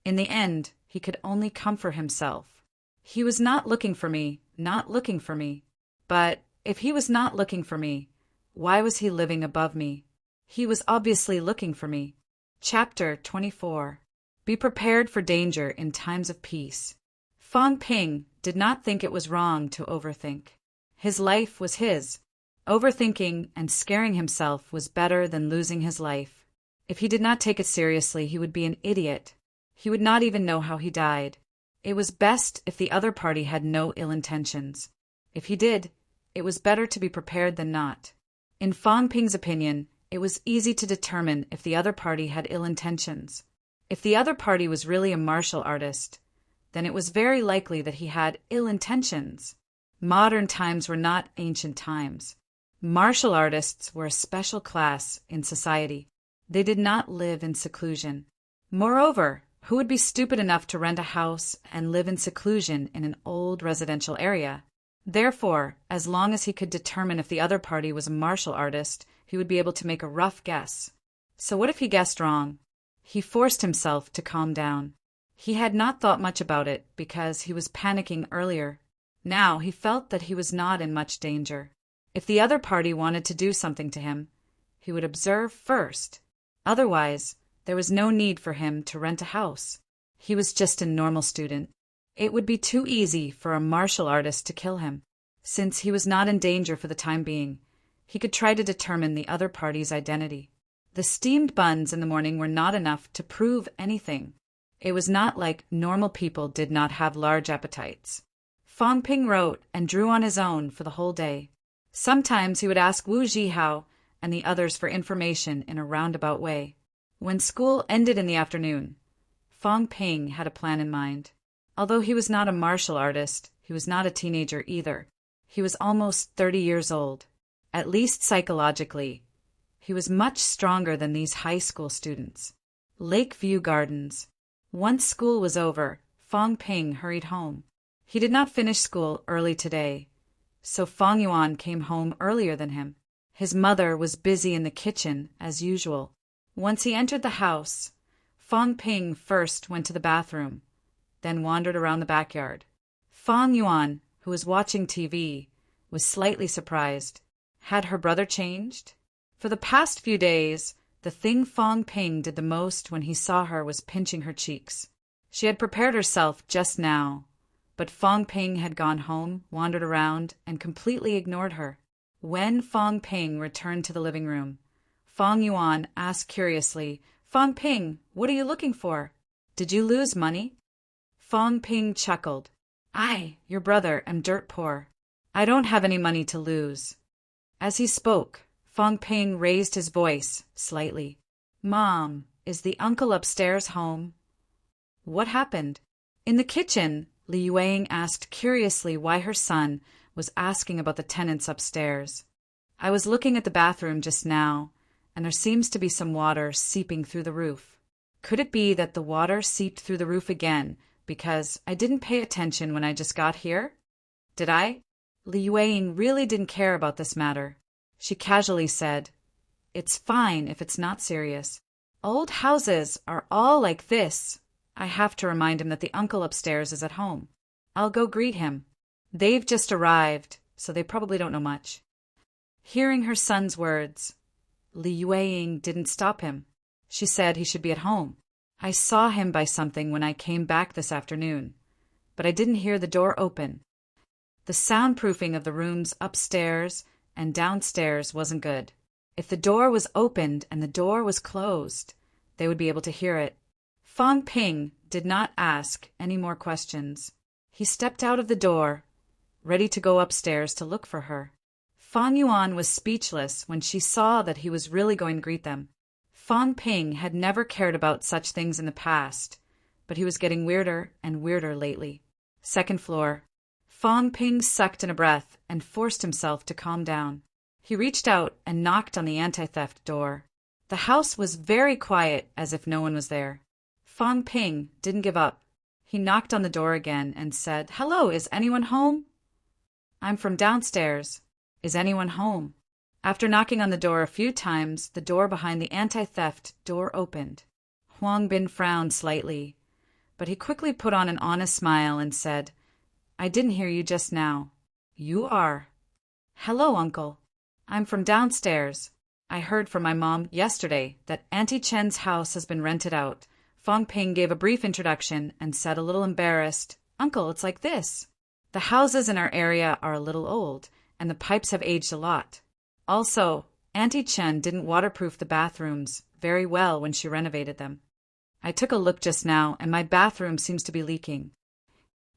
In the end, he could only comfort himself. He was not looking for me, not looking for me. But if he was not looking for me, why was he living above me? He was obviously looking for me. Chapter 24. Be prepared for danger in times of peace. Fang Ping did not think it was wrong to overthink. His life was his. Overthinking and scaring himself was better than losing his life. If he did not take it seriously, he would be an idiot. He would not even know how he died. It was best if the other party had no ill intentions. If he did, it was better to be prepared than not. In Fang Ping's opinion, it was easy to determine if the other party had ill intentions. If the other party was really a martial artist, then it was very likely that he had ill intentions. Modern times were not ancient times. Martial artists were a special class in society. They did not live in seclusion. Moreover, who would be stupid enough to rent a house and live in seclusion in an old residential area? Therefore, as long as he could determine if the other party was a martial artist, he would be able to make a rough guess. So what if he guessed wrong? He forced himself to calm down. He had not thought much about it because he was panicking earlier. Now he felt that he was not in much danger. If the other party wanted to do something to him, he would observe first. Otherwise, there was no need for him to rent a house. He was just a normal student. It would be too easy for a martial artist to kill him. Since he was not in danger for the time being, he could try to determine the other party's identity. The steamed buns in the morning were not enough to prove anything. It was not like normal people did not have large appetites. Fang Ping wrote and drew on his own for the whole day. Sometimes he would ask Wu Zhihao and the others for information in a roundabout way. When school ended in the afternoon, Fang Ping had a plan in mind. Although he was not a martial artist, he was not a teenager either. He was almost 30 years old. At least psychologically, he was much stronger than these high school students. Lakeview Gardens. Once school was over, Fang Ping hurried home. He did not finish school early today, so Fang Yuan came home earlier than him. His mother was busy in the kitchen, as usual. Once he entered the house, Fang Ping first went to the bathroom, then wandered around the backyard. Fang Yuan, who was watching TV, was slightly surprised. Had her brother changed? For the past few days, the thing Fang Ping did the most when he saw her was pinching her cheeks. She had prepared herself just now, but Fang Ping had gone home, wandered around, and completely ignored her. When Fang Ping returned to the living room, Fang Yuan asked curiously, "Fang Ping, what are you looking for? Did you lose money?" Fang Ping chuckled. "I, your brother, am dirt poor. I don't have any money to lose." As he spoke, Fang Ping raised his voice slightly. "Mom, is the uncle upstairs home?" What happened? In the kitchen, Li Yueying asked curiously why her son was asking about the tenants upstairs. "I was looking at the bathroom just now, and there seems to be some water seeping through the roof. Could it be that the water seeped through the roof again because I didn't pay attention when I just got here? Did I?" Li Yueying really didn't care about this matter. She casually said, "It's fine if it's not serious. Old houses are all like this." I have to remind him that the uncle upstairs is at home. I'll go greet him. They've just arrived, so they probably don't know much. Hearing her son's words, Li Yueying didn't stop him. She said he should be at home. "I saw him buy something when I came back this afternoon, but I didn't hear the door open." The soundproofing of the rooms upstairs and downstairs wasn't good. If the door was opened and the door was closed, they would be able to hear it. Fang Ping did not ask any more questions. He stepped out of the door, ready to go upstairs to look for her. Fang Yuan was speechless when she saw that he was really going to greet them. Fang Ping had never cared about such things in the past, but he was getting weirder and weirder lately. Second floor. Fang Ping sucked in a breath and forced himself to calm down. He reached out and knocked on the anti-theft door. The house was very quiet, as if no one was there. Fang Ping didn't give up. He knocked on the door again and said, "Hello, is anyone home?" "I'm from downstairs. Is anyone home?" After knocking on the door a few times, the door behind the anti-theft door opened. Huang Bin frowned slightly, but he quickly put on an honest smile and said, "I didn't hear you just now. You are?" "Hello, uncle. I'm from downstairs. I heard from my mom yesterday that Auntie Chen's house has been rented out." Fang Ping gave a brief introduction and said, a little embarrassed, "Uncle, it's like this. The houses in our area are a little old, and the pipes have aged a lot. Also, Auntie Chen didn't waterproof the bathrooms very well when she renovated them. I took a look just now, and my bathroom seems to be leaking."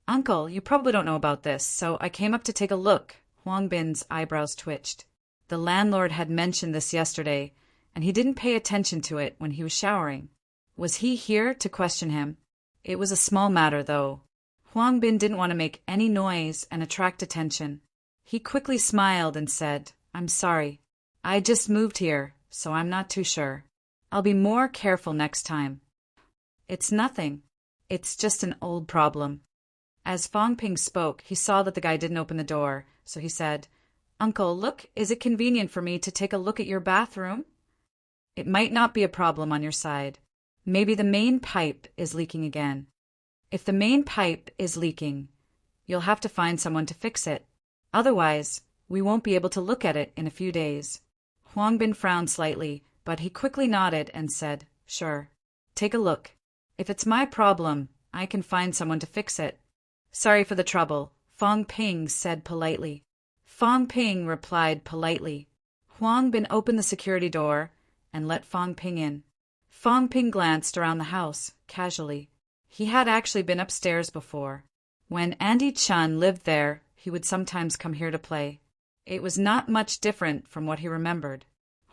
"Uncle, you probably don't know about this, so I came up to take a look." Huang Bin's eyebrows twitched. The landlord had mentioned this yesterday, and he didn't pay attention to it when he was showering. Was he here to question him? It was a small matter, though. Huang Bin didn't want to make any noise and attract attention. He quickly smiled and said, "I'm sorry. I just moved here, so I'm not too sure. I'll be more careful next time." "It's nothing. It's just an old problem." As Fang Ping spoke, he saw that the guy didn't open the door, so he said, "Uncle, look, is it convenient for me to take a look at your bathroom? It might not be a problem on your side. Maybe the main pipe is leaking again. If the main pipe is leaking, you'll have to find someone to fix it. Otherwise, we won't be able to look at it in a few days." Huang Bin frowned slightly, but he quickly nodded and said, "Sure. Take a look. If it's my problem, I can find someone to fix it." "Sorry for the trouble," Fang Ping said politely. Fang Ping replied politely. Huang Bin opened the security door and let Fang Ping in. Fang Ping glanced around the house, casually. He had actually been upstairs before. When Auntie Chen lived there, he would sometimes come here to play. It was not much different from what he remembered.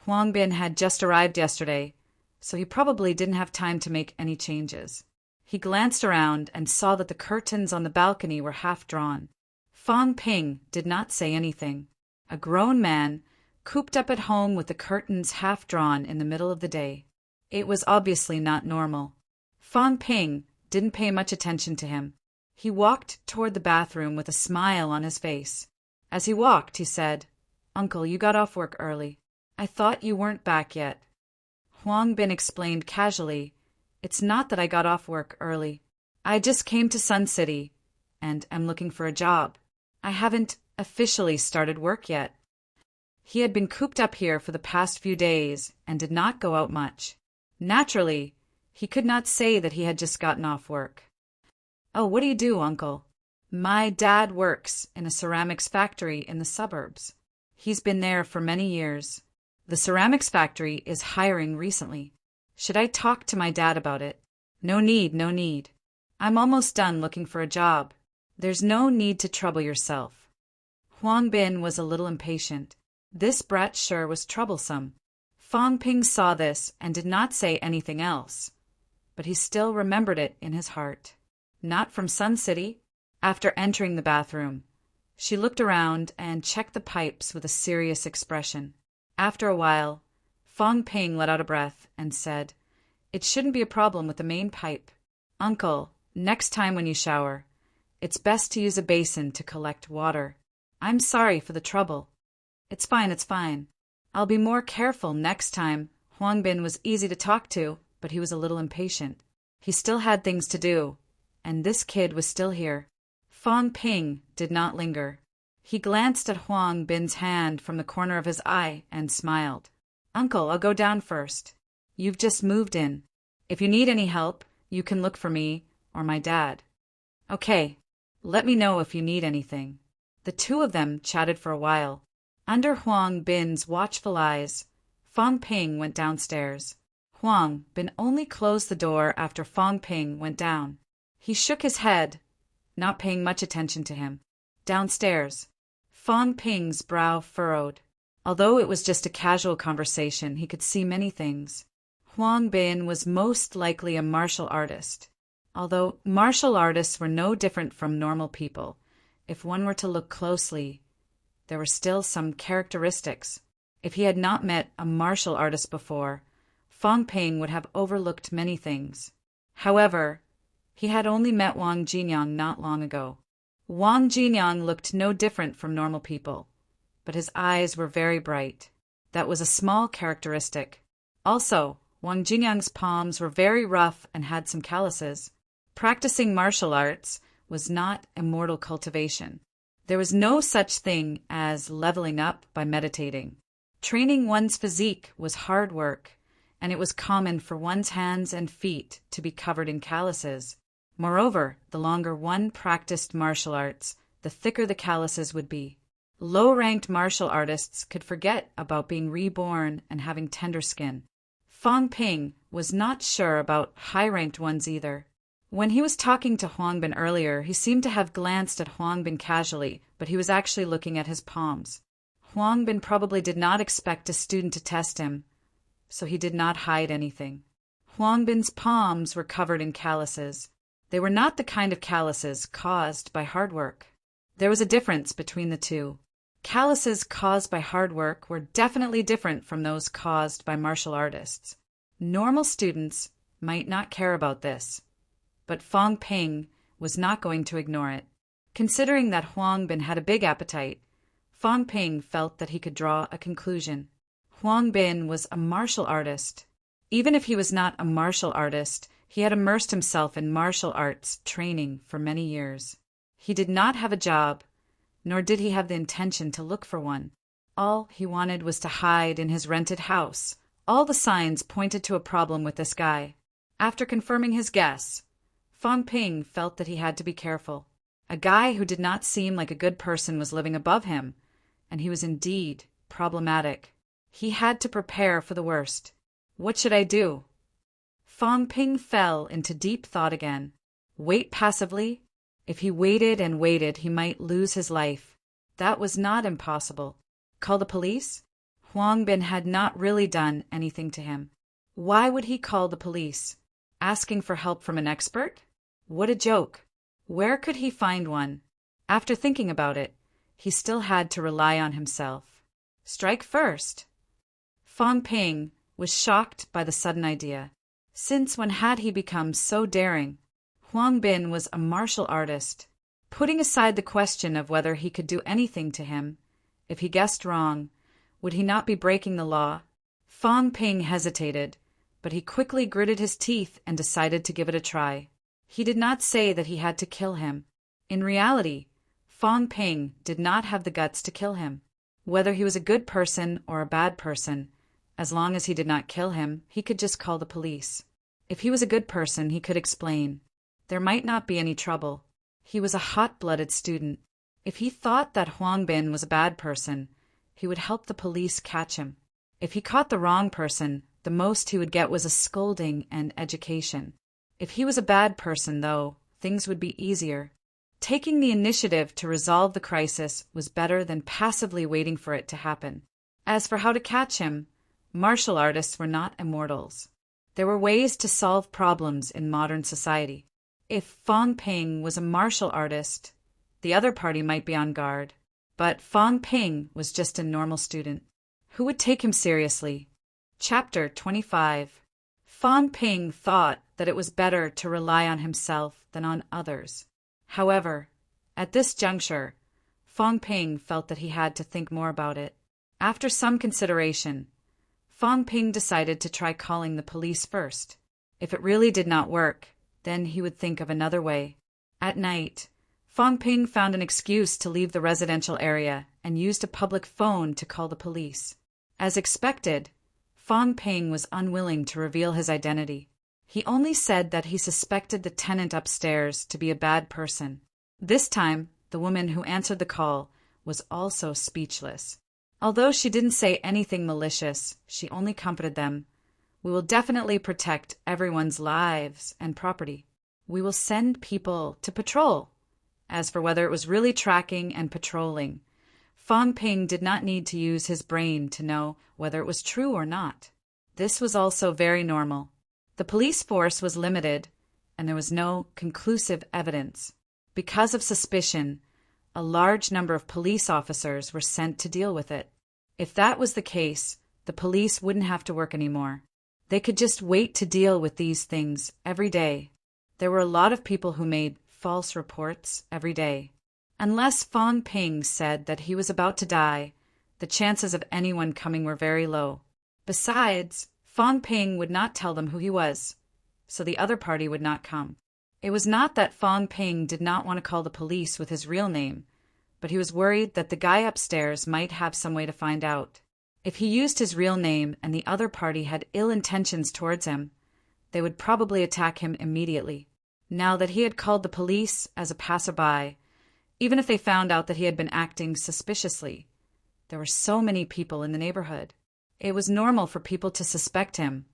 Huang Bin had just arrived yesterday, so he probably didn't have time to make any changes. He glanced around and saw that the curtains on the balcony were half drawn. Fang Ping did not say anything. A grown man, cooped up at home with the curtains half drawn in the middle of the day. It was obviously not normal. Fang Ping didn't pay much attention to him. He walked toward the bathroom with a smile on his face. As he walked, he said, "Uncle, you got off work early. I thought you weren't back yet." Huang Bin explained casually, "It's not that I got off work early. I just came to Sun City and am looking for a job. I haven't officially started work yet." He had been cooped up here for the past few days and did not go out much. Naturally, he could not say that he had just gotten off work. "Oh, what do you do, Uncle?" "My dad works in a ceramics factory in the suburbs. He's been there for many years. The ceramics factory is hiring recently. Should I talk to my dad about it?" "No need, no need. I'm almost done looking for a job. There's no need to trouble yourself." Huang Bin was a little impatient. This brat sure was troublesome. Fang Ping saw this and did not say anything else, but he still remembered it in his heart. Not from Sun City? After entering the bathroom, she looked around and checked the pipes with a serious expression. After a while, Fang Ping let out a breath and said, "It shouldn't be a problem with the main pipe. Uncle, next time when you shower, it's best to use a basin to collect water. I'm sorry for the trouble." It's fine, it's fine. I'll be more careful next time." Huang Bin was easy to talk to, but he was a little impatient. He still had things to do, and this kid was still here. Fang Ping did not linger. He glanced at Huang Bin's hand from the corner of his eye and smiled. "Uncle, I'll go down first. You've just moved in. If you need any help, you can look for me or my dad." "Okay, let me know if you need anything." The two of them chatted for a while. Under Huang Bin's watchful eyes, Fang Ping went downstairs. Huang Bin only closed the door after Fang Ping went down. He shook his head, not paying much attention to him. Downstairs, Fang Ping's brow furrowed. Although it was just a casual conversation, he could see many things. Huang Bin was most likely a martial artist. Although martial artists were no different from normal people, if one were to look closely, there were still some characteristics. If he had not met a martial artist before, Fang Ping would have overlooked many things. However, he had only met Wang Jinyang not long ago. Wang Jinyang looked no different from normal people, but his eyes were very bright. That was a small characteristic. Also, Wang Jinyang's palms were very rough and had some calluses. Practicing martial arts was not immortal cultivation. There was no such thing as leveling up by meditating. Training one's physique was hard work, and it was common for one's hands and feet to be covered in calluses. Moreover, the longer one practiced martial arts, the thicker the calluses would be. Low-ranked martial artists could forget about being reborn and having tender skin. Fang Ping was not sure about high-ranked ones either. When he was talking to Huang Bin earlier, he seemed to have glanced at Huang Bin casually, but he was actually looking at his palms. Huang Bin probably did not expect a student to test him, so he did not hide anything. Huang Bin's palms were covered in calluses. They were not the kind of calluses caused by hard work. There was a difference between the two. Calluses caused by hard work were definitely different from those caused by martial artists. Normal students might not care about this, but Fang Ping was not going to ignore it. Considering that Huang Bin had a big appetite, Fang Ping felt that he could draw a conclusion. Huang Bin was a martial artist. Even if he was not a martial artist, he had immersed himself in martial arts training for many years. He did not have a job, nor did he have the intention to look for one. All he wanted was to hide in his rented house. All the signs pointed to a problem with this guy. After confirming his guess, Fang Ping felt that he had to be careful. A guy who did not seem like a good person was living above him, and he was indeed problematic. He had to prepare for the worst. What should I do? Fang Ping fell into deep thought again. Wait passively? If he waited and waited, he might lose his life. That was not impossible. Call the police? Huang Bin had not really done anything to him. Why would he call the police? Asking for help from an expert? What a joke. Where could he find one? After thinking about it, he still had to rely on himself. Strike first. Fang Ping was shocked by the sudden idea. Since when had he become so daring? Huang Bin was a martial artist. Putting aside the question of whether he could do anything to him, if he guessed wrong, would he not be breaking the law? Fang Ping hesitated, but he quickly gritted his teeth and decided to give it a try. He did not say that he had to kill him. In reality, Fang Ping did not have the guts to kill him. Whether he was a good person or a bad person, as long as he did not kill him, he could just call the police. If he was a good person, he could explain. There might not be any trouble. He was a hot-blooded student. If he thought that Huang Bin was a bad person, he would help the police catch him. If he caught the wrong person, the most he would get was a scolding and education. If he was a bad person, though, things would be easier. Taking the initiative to resolve the crisis was better than passively waiting for it to happen. As for how to catch him, martial artists were not immortals. There were ways to solve problems in modern society. If Fang Ping was a martial artist, the other party might be on guard. But Fang Ping was just a normal student. Who would take him seriously? Chapter 25. Fang Ping thought that it was better to rely on himself than on others. However, at this juncture, Fang Ping felt that he had to think more about it. After some consideration, Fang Ping decided to try calling the police first. If it really did not work, then he would think of another way. At night, Fang Ping found an excuse to leave the residential area and used a public phone to call the police. As expected, Fang Ping was unwilling to reveal his identity. He only said that he suspected the tenant upstairs to be a bad person. This time, the woman who answered the call was also speechless. Although she didn't say anything malicious, she only comforted them. We will definitely protect everyone's lives and property. We will send people to patrol. As for whether it was really tracking and patrolling, Fong Ping did not need to use his brain to know whether it was true or not. This was also very normal. The police force was limited, and there was no conclusive evidence. Because of suspicion, a large number of police officers were sent to deal with it. If that was the case, the police wouldn't have to work anymore. They could just wait to deal with these things every day. There were a lot of people who made false reports every day. Unless Fong Ping said that he was about to die, the chances of anyone coming were very low. Besides, Fong Ping would not tell them who he was, so the other party would not come. It was not that Fong Ping did not want to call the police with his real name, but he was worried that the guy upstairs might have some way to find out. If he used his real name and the other party had ill intentions towards him, they would probably attack him immediately. Now that he had called the police as a passerby, even if they found out that he had been acting suspiciously, there were so many people in the neighborhood. It was normal for people to suspect him,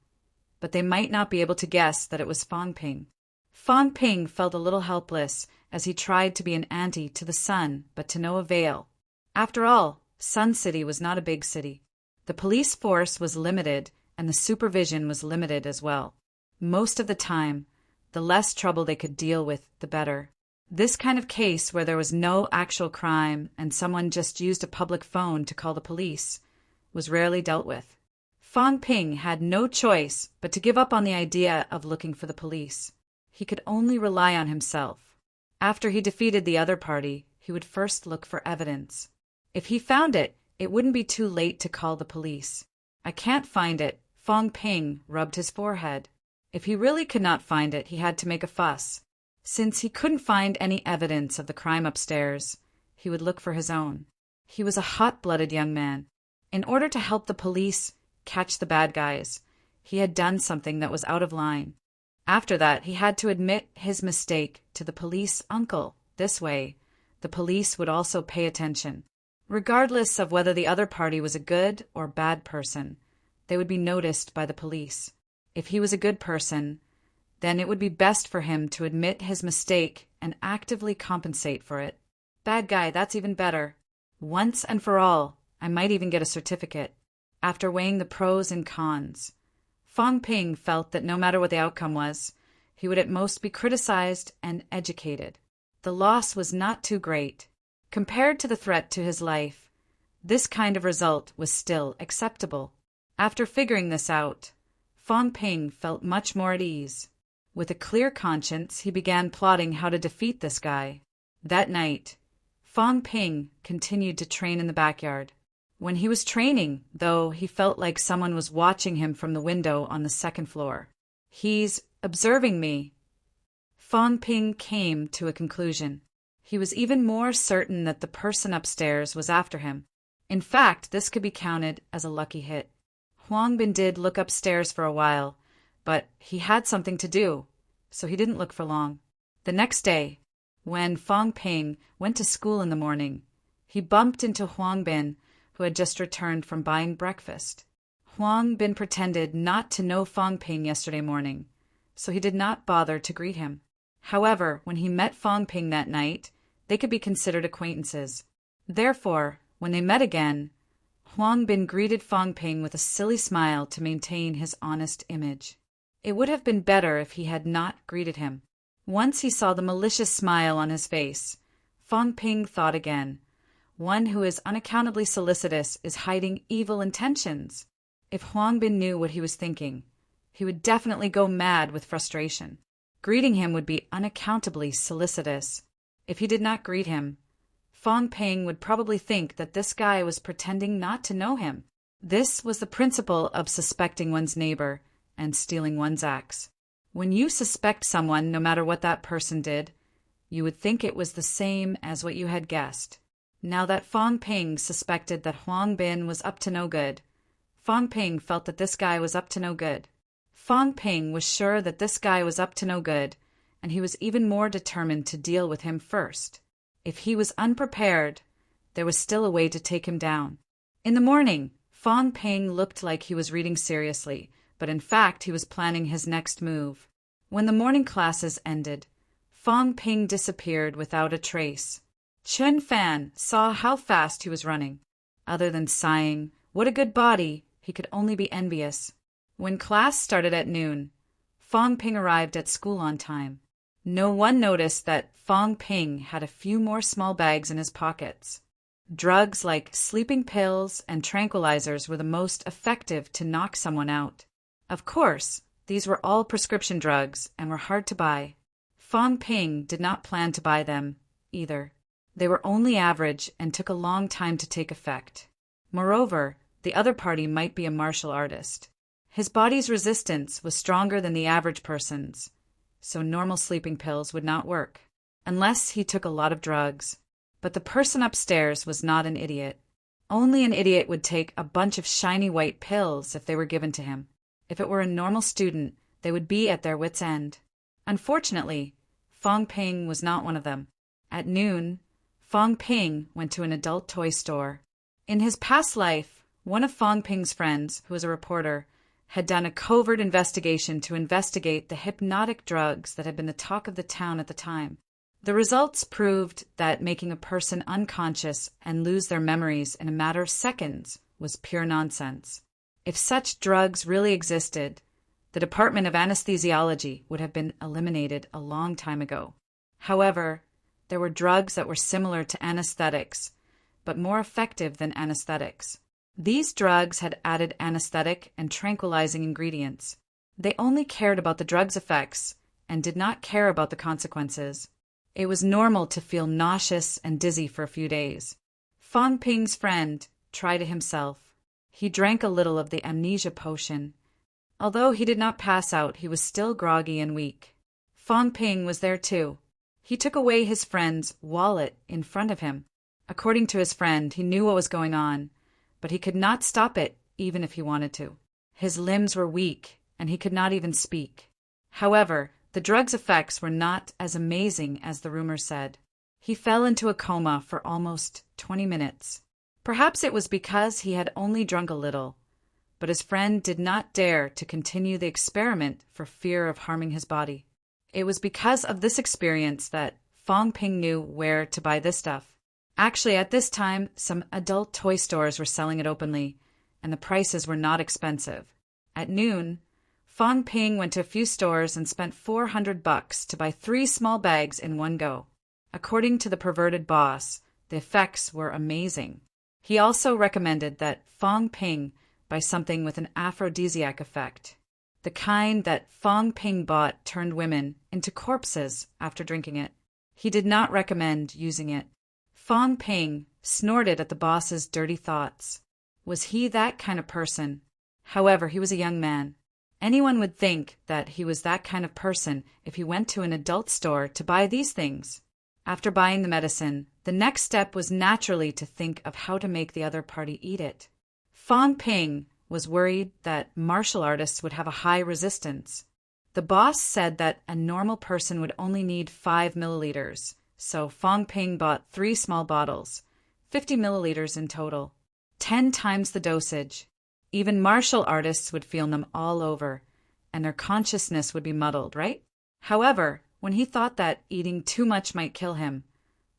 but they might not be able to guess that it was Fong Ping. Fong Ping felt a little helpless as he tried to be an auntie to the Sun, but to no avail. After all, Sun City was not a big city. The police force was limited, and the supervision was limited as well. Most of the time, the less trouble they could deal with, the better. This kind of case where there was no actual crime and someone just used a public phone to call the police was rarely dealt with. Fong Ping had no choice but to give up on the idea of looking for the police. He could only rely on himself. After he defeated the other party, he would first look for evidence. If he found it, it wouldn't be too late to call the police. I can't find it. Fong Ping rubbed his forehead. If he really could not find it, he had to make a fuss. Since he couldn't find any evidence of the crime upstairs, he would look for his own. He was a hot-blooded young man. In order to help the police catch the bad guys, he had done something that was out of line. After that, he had to admit his mistake to the police uncle. This way, the police would also pay attention. Regardless of whether the other party was a good or bad person, they would be noticed by the police. If he was a good person, then it would be best for him to admit his mistake and actively compensate for it. Bad guy, that's even better. Once and for all, I might even get a certificate. After weighing the pros and cons, Fong Ping felt that no matter what the outcome was, he would at most be criticized and educated. The loss was not too great. Compared to the threat to his life, this kind of result was still acceptable. After figuring this out, Fong Ping felt much more at ease. With a clear conscience, he began plotting how to defeat this guy. That night, Fong Ping continued to train in the backyard. When he was training, though, he felt like someone was watching him from the window on the second floor. He's observing me. Fong Ping came to a conclusion. He was even more certain that the person upstairs was after him. In fact, this could be counted as a lucky hit. Huang Bin did look upstairs for a while, but he had something to do, so he didn't look for long. The next day, when Fong Ping went to school in the morning, he bumped into Huang Bin, who had just returned from buying breakfast. Huang Bin pretended not to know Fong Ping yesterday morning, so he did not bother to greet him. However, when he met Fong Ping that night, they could be considered acquaintances. Therefore, when they met again, Huang Bin greeted Fong Ping with a silly smile to maintain his honest image. It would have been better if he had not greeted him. Once he saw the malicious smile on his face, Fong Ping thought again. One who is unaccountably solicitous is hiding evil intentions. If Huang Bin knew what he was thinking, he would definitely go mad with frustration. Greeting him would be unaccountably solicitous. If he did not greet him, Fong Ping would probably think that this guy was pretending not to know him. This was the principle of suspecting one's neighbor and stealing one's axe. When you suspect someone, no matter what that person did, you would think it was the same as what you had guessed. Now that Fong Ping suspected that Huang Bin was up to no good, Fong Ping felt that this guy was up to no good. Fong Ping was sure that this guy was up to no good, and he was even more determined to deal with him first. If he was unprepared, there was still a way to take him down. In the morning, Fong Ping looked like he was reading seriously, but in fact he was planning his next move. When the morning classes ended, Fong Ping disappeared without a trace. Chen Fan saw how fast he was running. Other than sighing, "What a good body," he could only be envious. When class started at noon, Fong Ping arrived at school on time. No one noticed that Fong Ping had a few more small bags in his pockets. Drugs like sleeping pills and tranquilizers were the most effective to knock someone out. Of course, these were all prescription drugs and were hard to buy. Fong Ping did not plan to buy them, either. They were only average and took a long time to take effect. Moreover, the other party might be a martial artist. His body's resistance was stronger than the average person's, so normal sleeping pills would not work, unless he took a lot of drugs. But the person upstairs was not an idiot. Only an idiot would take a bunch of shiny white pills if they were given to him. If it were a normal student, they would be at their wits' end. Unfortunately, Fong Ping was not one of them. At noon, Fong Ping went to an adult toy store. In his past life, one of Fong Ping's friends, who was a reporter, had done a covert investigation to investigate the hypnotic drugs that had been the talk of the town at the time. The results proved that making a person unconscious and lose their memories in a matter of seconds was pure nonsense. If such drugs really existed, the Department of Anesthesiology would have been eliminated a long time ago. However, there were drugs that were similar to anesthetics, but more effective than anesthetics. These drugs had added anesthetic and tranquilizing ingredients. They only cared about the drug's effects and did not care about the consequences. It was normal to feel nauseous and dizzy for a few days. Fong Ping's friend tried it himself. He drank a little of the amnesia potion. Although he did not pass out, he was still groggy and weak. Fong Ping was there too. He took away his friend's wallet in front of him. According to his friend, he knew what was going on, but he could not stop it even if he wanted to. His limbs were weak, and he could not even speak. However, the drug's effects were not as amazing as the rumor said. He fell into a coma for almost 20 minutes. Perhaps it was because he had only drunk a little, but his friend did not dare to continue the experiment for fear of harming his body. It was because of this experience that Fong Ping knew where to buy this stuff. Actually, at this time, some adult toy stores were selling it openly, and the prices were not expensive. At noon, Fong Ping went to a few stores and spent $400 to buy 3 small bags in one go. According to the perverted boss, the effects were amazing. He also recommended that Fong Ping buy something with an aphrodisiac effect. The kind that Fong Ping bought turned women into corpses after drinking it. He did not recommend using it. Fong Ping snorted at the boss's dirty thoughts. Was he that kind of person? However, he was a young man. Anyone would think that he was that kind of person if he went to an adult store to buy these things. After buying the medicine, the next step was naturally to think of how to make the other party eat it. Fong Ping was worried that martial artists would have a high resistance. The boss said that a normal person would only need 5 milliliters, so Fong Ping bought 3 small bottles, 50 milliliters in total, 10 times the dosage. Even martial artists would feel them all over, and their consciousness would be muddled, right? However, when he thought that eating too much might kill him,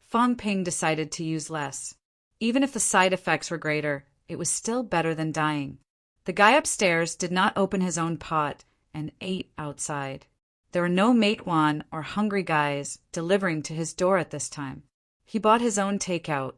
Fong Ping decided to use less. Even if the side effects were greater, it was still better than dying. The guy upstairs did not open his own pot and ate outside. There were no Matewan or hungry guys delivering to his door at this time. He bought his own takeout.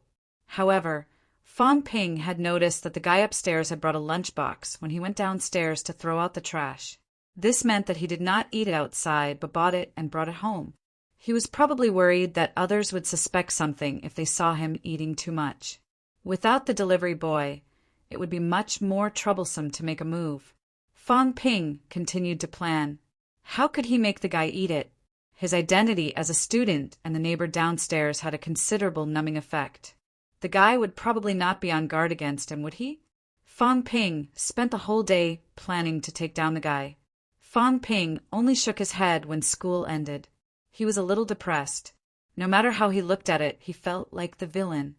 However, Fong Ping had noticed that the guy upstairs had brought a lunchbox when he went downstairs to throw out the trash. This meant that he did not eat it outside but bought it and brought it home. He was probably worried that others would suspect something if they saw him eating too much. Without the delivery boy, it would be much more troublesome to make a move. Fong Ping continued to plan. How could he make the guy eat it? His identity as a student and the neighbor downstairs had a considerable numbing effect. The guy would probably not be on guard against him, would he? Fong Ping spent the whole day planning to take down the guy. Fong Ping only shook his head when school ended. He was a little depressed. No matter how he looked at it, he felt like the villain.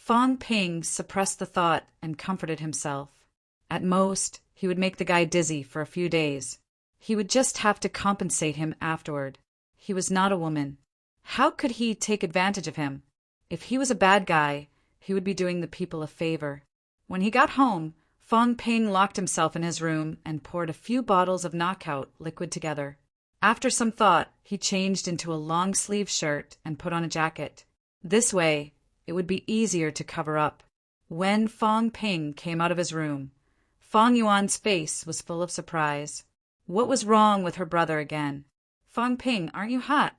Fong Ping suppressed the thought and comforted himself. At most, he would make the guy dizzy for a few days. He would just have to compensate him afterward. He was not a woman. How could he take advantage of him? If he was a bad guy, he would be doing the people a favor. When he got home, Fong Ping locked himself in his room and poured a few bottles of knockout liquid together. After some thought, he changed into a long-sleeve shirt and put on a jacket. This way, it would be easier to cover up. When Fong Ping came out of his room, Fong Yuan's face was full of surprise. What was wrong with her brother again? "Fong Ping, aren't you hot?"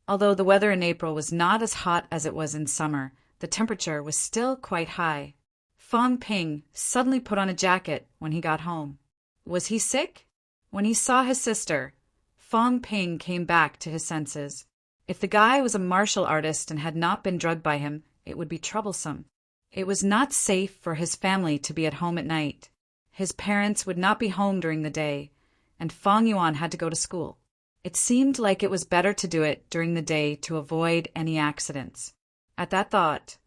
Although the weather in April was not as hot as it was in summer, the temperature was still quite high. Fong Ping suddenly put on a jacket when he got home. Was he sick? When he saw his sister, Fong Ping came back to his senses. If the guy was a martial artist and had not been drugged by him, it would be troublesome. It was not safe for his family to be at home at night. His parents would not be home during the day, and Fong Yuan had to go to school. It seemed like it was better to do it during the day to avoid any accidents. At that thought,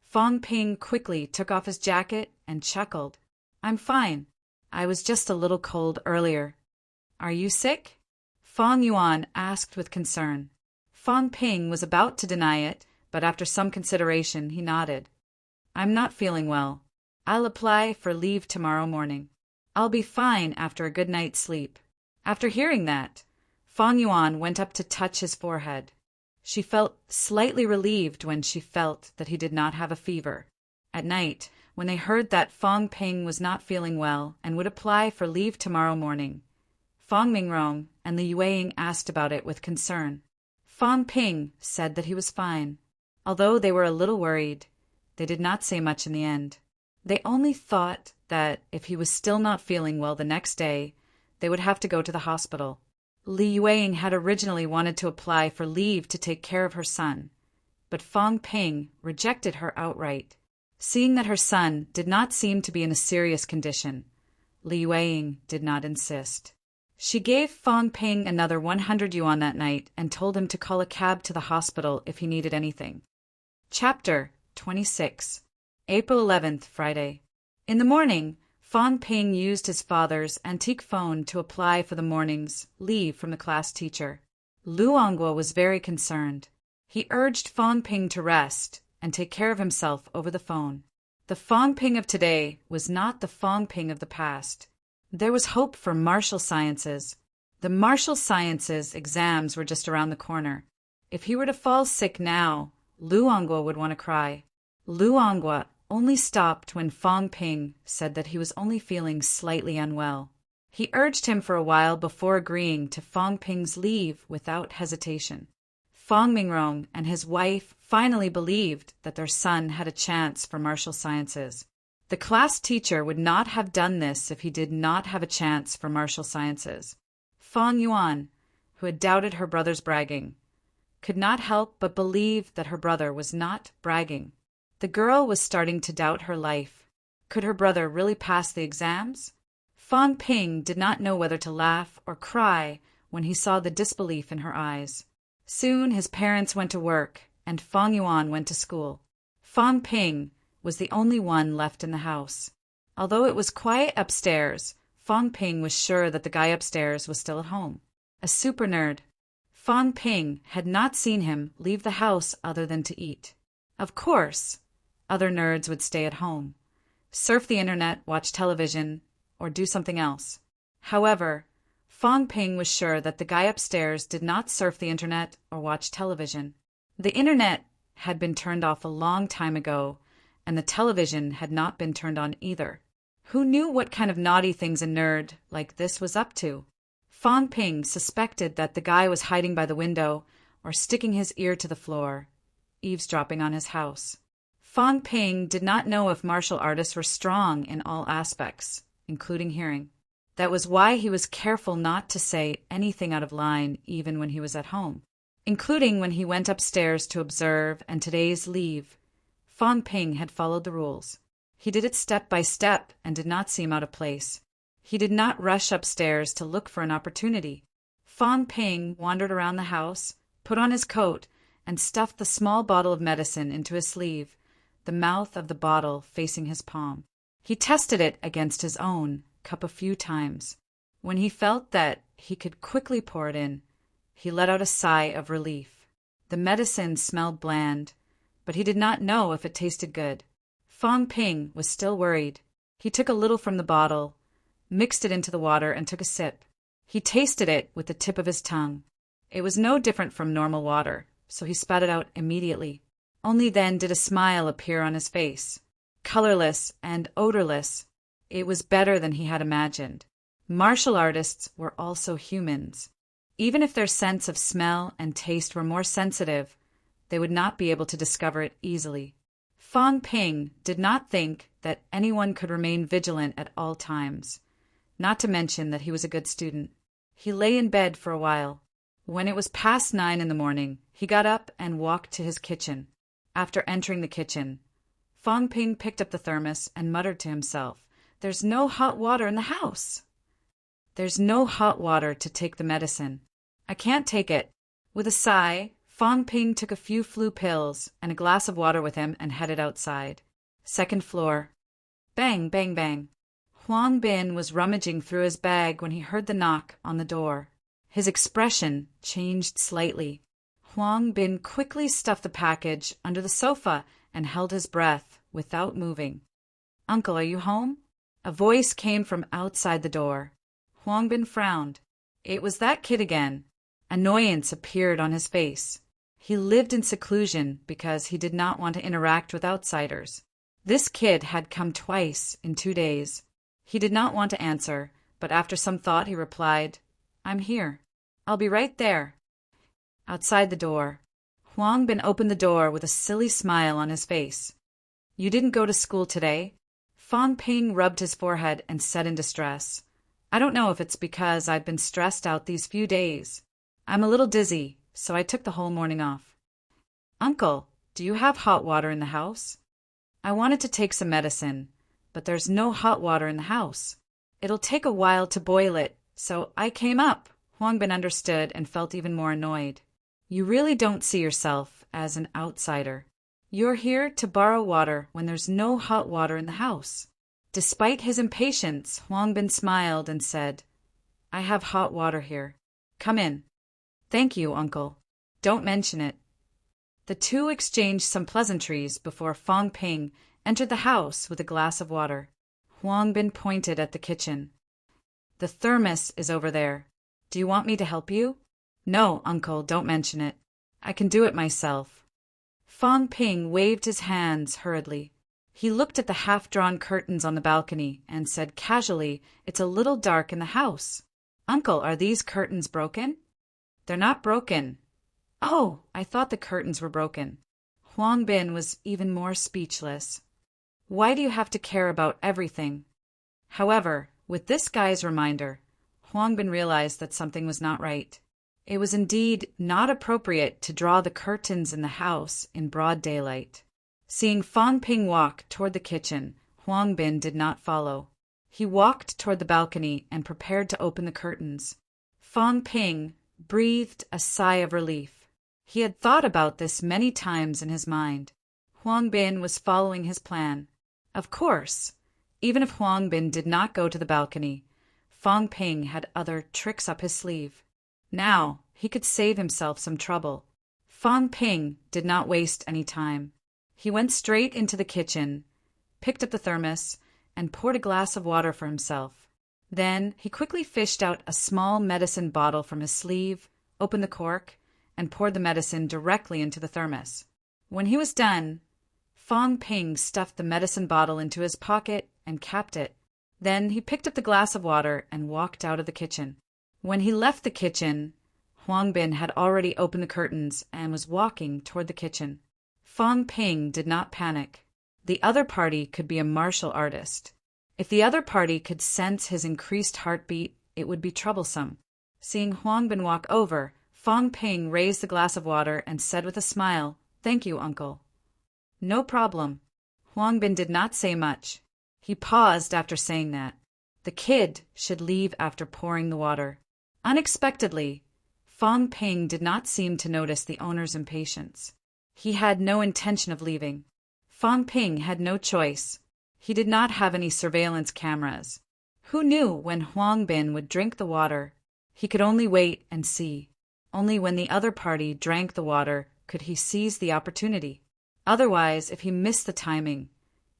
Fong Ping quickly took off his jacket and chuckled. "I'm fine. I was just a little cold earlier." "Are you sick?" Fong Yuan asked with concern. Fong Ping was about to deny it, but after some consideration he nodded. "I'm not feeling well. I'll apply for leave tomorrow morning. I'll be fine after a good night's sleep." After hearing that, Fong Yuan went up to touch his forehead. She felt slightly relieved when she felt that he did not have a fever. At night, when they heard that Fong Ping was not feeling well and would apply for leave tomorrow morning, Fong Mingrong and Li Yueying asked about it with concern. Fong Ping said that he was fine. Although they were a little worried, they did not say much in the end. They only thought that if he was still not feeling well the next day, they would have to go to the hospital. Li Yueying had originally wanted to apply for leave to take care of her son, but Fong Ping rejected her outright. Seeing that her son did not seem to be in a serious condition, Li Yueying did not insist. She gave Fong Ping another 100 yuan that night and told him to call a cab to the hospital if he needed anything. Chapter 26. April 11th, Friday. In the morning, Fong Ping used his father's antique phone to apply for the morning's leave from the class teacher. Lu Onguo was very concerned. He urged Fong Ping to rest and take care of himself over the phone. The Fong Ping of today was not the Fong Ping of the past. There was hope for martial sciences. The martial sciences exams were just around the corner. If he were to fall sick now, Lu Onguo would want to cry. Lu Onguo only stopped when Fong Ping said that he was only feeling slightly unwell. He urged him for a while before agreeing to Fong Ping's leave without hesitation. Fong Mingrong and his wife finally believed that their son had a chance for martial sciences. The class teacher would not have done this if he did not have a chance for martial sciences. Fong Yuan, who had doubted her brother's bragging, could not help but believe that her brother was not bragging. The girl was starting to doubt her life. Could her brother really pass the exams? Fong Ping did not know whether to laugh or cry when he saw the disbelief in her eyes. Soon his parents went to work, and Fong Yuan went to school. Fong Ping was the only one left in the house. Although it was quiet upstairs, Fong Ping was sure that the guy upstairs was still at home. A super nerd. Fong Ping had not seen him leave the house other than to eat. Of course, other nerds would stay at home, surf the internet, watch television, or do something else. However, Fong Ping was sure that the guy upstairs did not surf the internet or watch television. The internet had been turned off a long time ago, and the television had not been turned on either. Who knew what kind of naughty things a nerd like this was up to? Fong Ping suspected that the guy was hiding by the window or sticking his ear to the floor, eavesdropping on his house. Fong Ping did not know if martial artists were strong in all aspects, including hearing. That was why he was careful not to say anything out of line even when he was at home, including when he went upstairs to observe and today's leave. Fong Ping had followed the rules. He did it step by step and did not seem out of place. He did not rush upstairs to look for an opportunity. Fong Ping wandered around the house, put on his coat, and stuffed the small bottle of medicine into his sleeve, the mouth of the bottle facing his palm. He tested it against his own cup a few times. When he felt that he could quickly pour it in, he let out a sigh of relief. The medicine smelled bland, but he did not know if it tasted good. Fong Ping was still worried. He took a little from the bottle, mixed it into the water, and took a sip. He tasted it with the tip of his tongue. It was no different from normal water, so he spat it out immediately. Only then did a smile appear on his face. Colorless and odorless, it was better than he had imagined. Martial artists were also humans. Even if their sense of smell and taste were more sensitive, they would not be able to discover it easily. Fong Ping did not think that anyone could remain vigilant at all times, not to mention that he was a good student. He lay in bed for a while. When it was past 9 in the morning, he got up and walked to his kitchen. After entering the kitchen, Fong Ping picked up the thermos and muttered to himself, "There's no hot water in the house. There's no hot water to take the medicine. I can't take it." With a sigh, Fong Ping took a few flu pills and a glass of water with him and headed outside. Second floor. Bang, bang, bang. Huang Bin was rummaging through his bag when he heard the knock on the door. His expression changed slightly. Huang Bin quickly stuffed the package under the sofa and held his breath without moving. "Uncle, are you home?" A voice came from outside the door. Huang Bin frowned. It was that kid again. Annoyance appeared on his face. He lived in seclusion because he did not want to interact with outsiders. This kid had come twice in 2 days. He did not want to answer, but after some thought he replied, "I'm here. I'll be right there." Outside the door, Huang Bin opened the door with a silly smile on his face. "You didn't go to school today?" Fong Ping rubbed his forehead and said in distress, "I don't know if it's because I've been stressed out these few days. I'm a little dizzy, so I took the whole morning off." "Uncle, do you have hot water in the house?" "I wanted to take some medicine, but there's no hot water in the house. It'll take a while to boil it, so I came up." Huang Bin understood and felt even more annoyed. "You really don't see yourself as an outsider. You're here to borrow water when there's no hot water in the house." Despite his impatience, Huang Bin smiled and said, "I have hot water here. Come in." "Thank you, uncle. Don't mention it." The two exchanged some pleasantries before Fong Ping entered the house with a glass of water. Huang Bin pointed at the kitchen. "The thermos is over there. Do you want me to help you?" "No, uncle, don't mention it. I can do it myself." Fong Ping waved his hands hurriedly. He looked at the half-drawn curtains on the balcony and said casually, "It's a little dark in the house. Uncle, are these curtains broken?" "They're not broken." "Oh, I thought the curtains were broken." Huang Bin was even more speechless. Why do you have to care about everything? However, with this guy's reminder, Huang Bin realized that something was not right. It was indeed not appropriate to draw the curtains in the house in broad daylight. Seeing Fong Ping walk toward the kitchen, Huang Bin did not follow. He walked toward the balcony and prepared to open the curtains. Fong Ping breathed a sigh of relief. He had thought about this many times in his mind. Huang Bin was following his plan. Of course, even if Huang Bin did not go to the balcony, Fong Ping had other tricks up his sleeve. Now he could save himself some trouble. Fong Ping did not waste any time. He went straight into the kitchen, picked up the thermos, and poured a glass of water for himself. Then he quickly fished out a small medicine bottle from his sleeve, opened the cork, and poured the medicine directly into the thermos. When he was done, Fong Ping stuffed the medicine bottle into his pocket and capped it. Then he picked up the glass of water and walked out of the kitchen. When he left the kitchen, Huang Bin had already opened the curtains and was walking toward the kitchen. Fong Ping did not panic. The other party could be a martial artist. If the other party could sense his increased heartbeat, it would be troublesome. Seeing Huang Bin walk over, Fong Ping raised the glass of water and said with a smile, "Thank you, uncle." "No problem." Huang Bin did not say much. He paused after saying that. The kid should leave after pouring the water. Unexpectedly, Fong Ping did not seem to notice the owner's impatience. He had no intention of leaving. Fang Ping had no choice. He did not have any surveillance cameras. Who knew when Huang Bin would drink the water? He could only wait and see. Only when the other party drank the water could he seize the opportunity. Otherwise, if he missed the timing,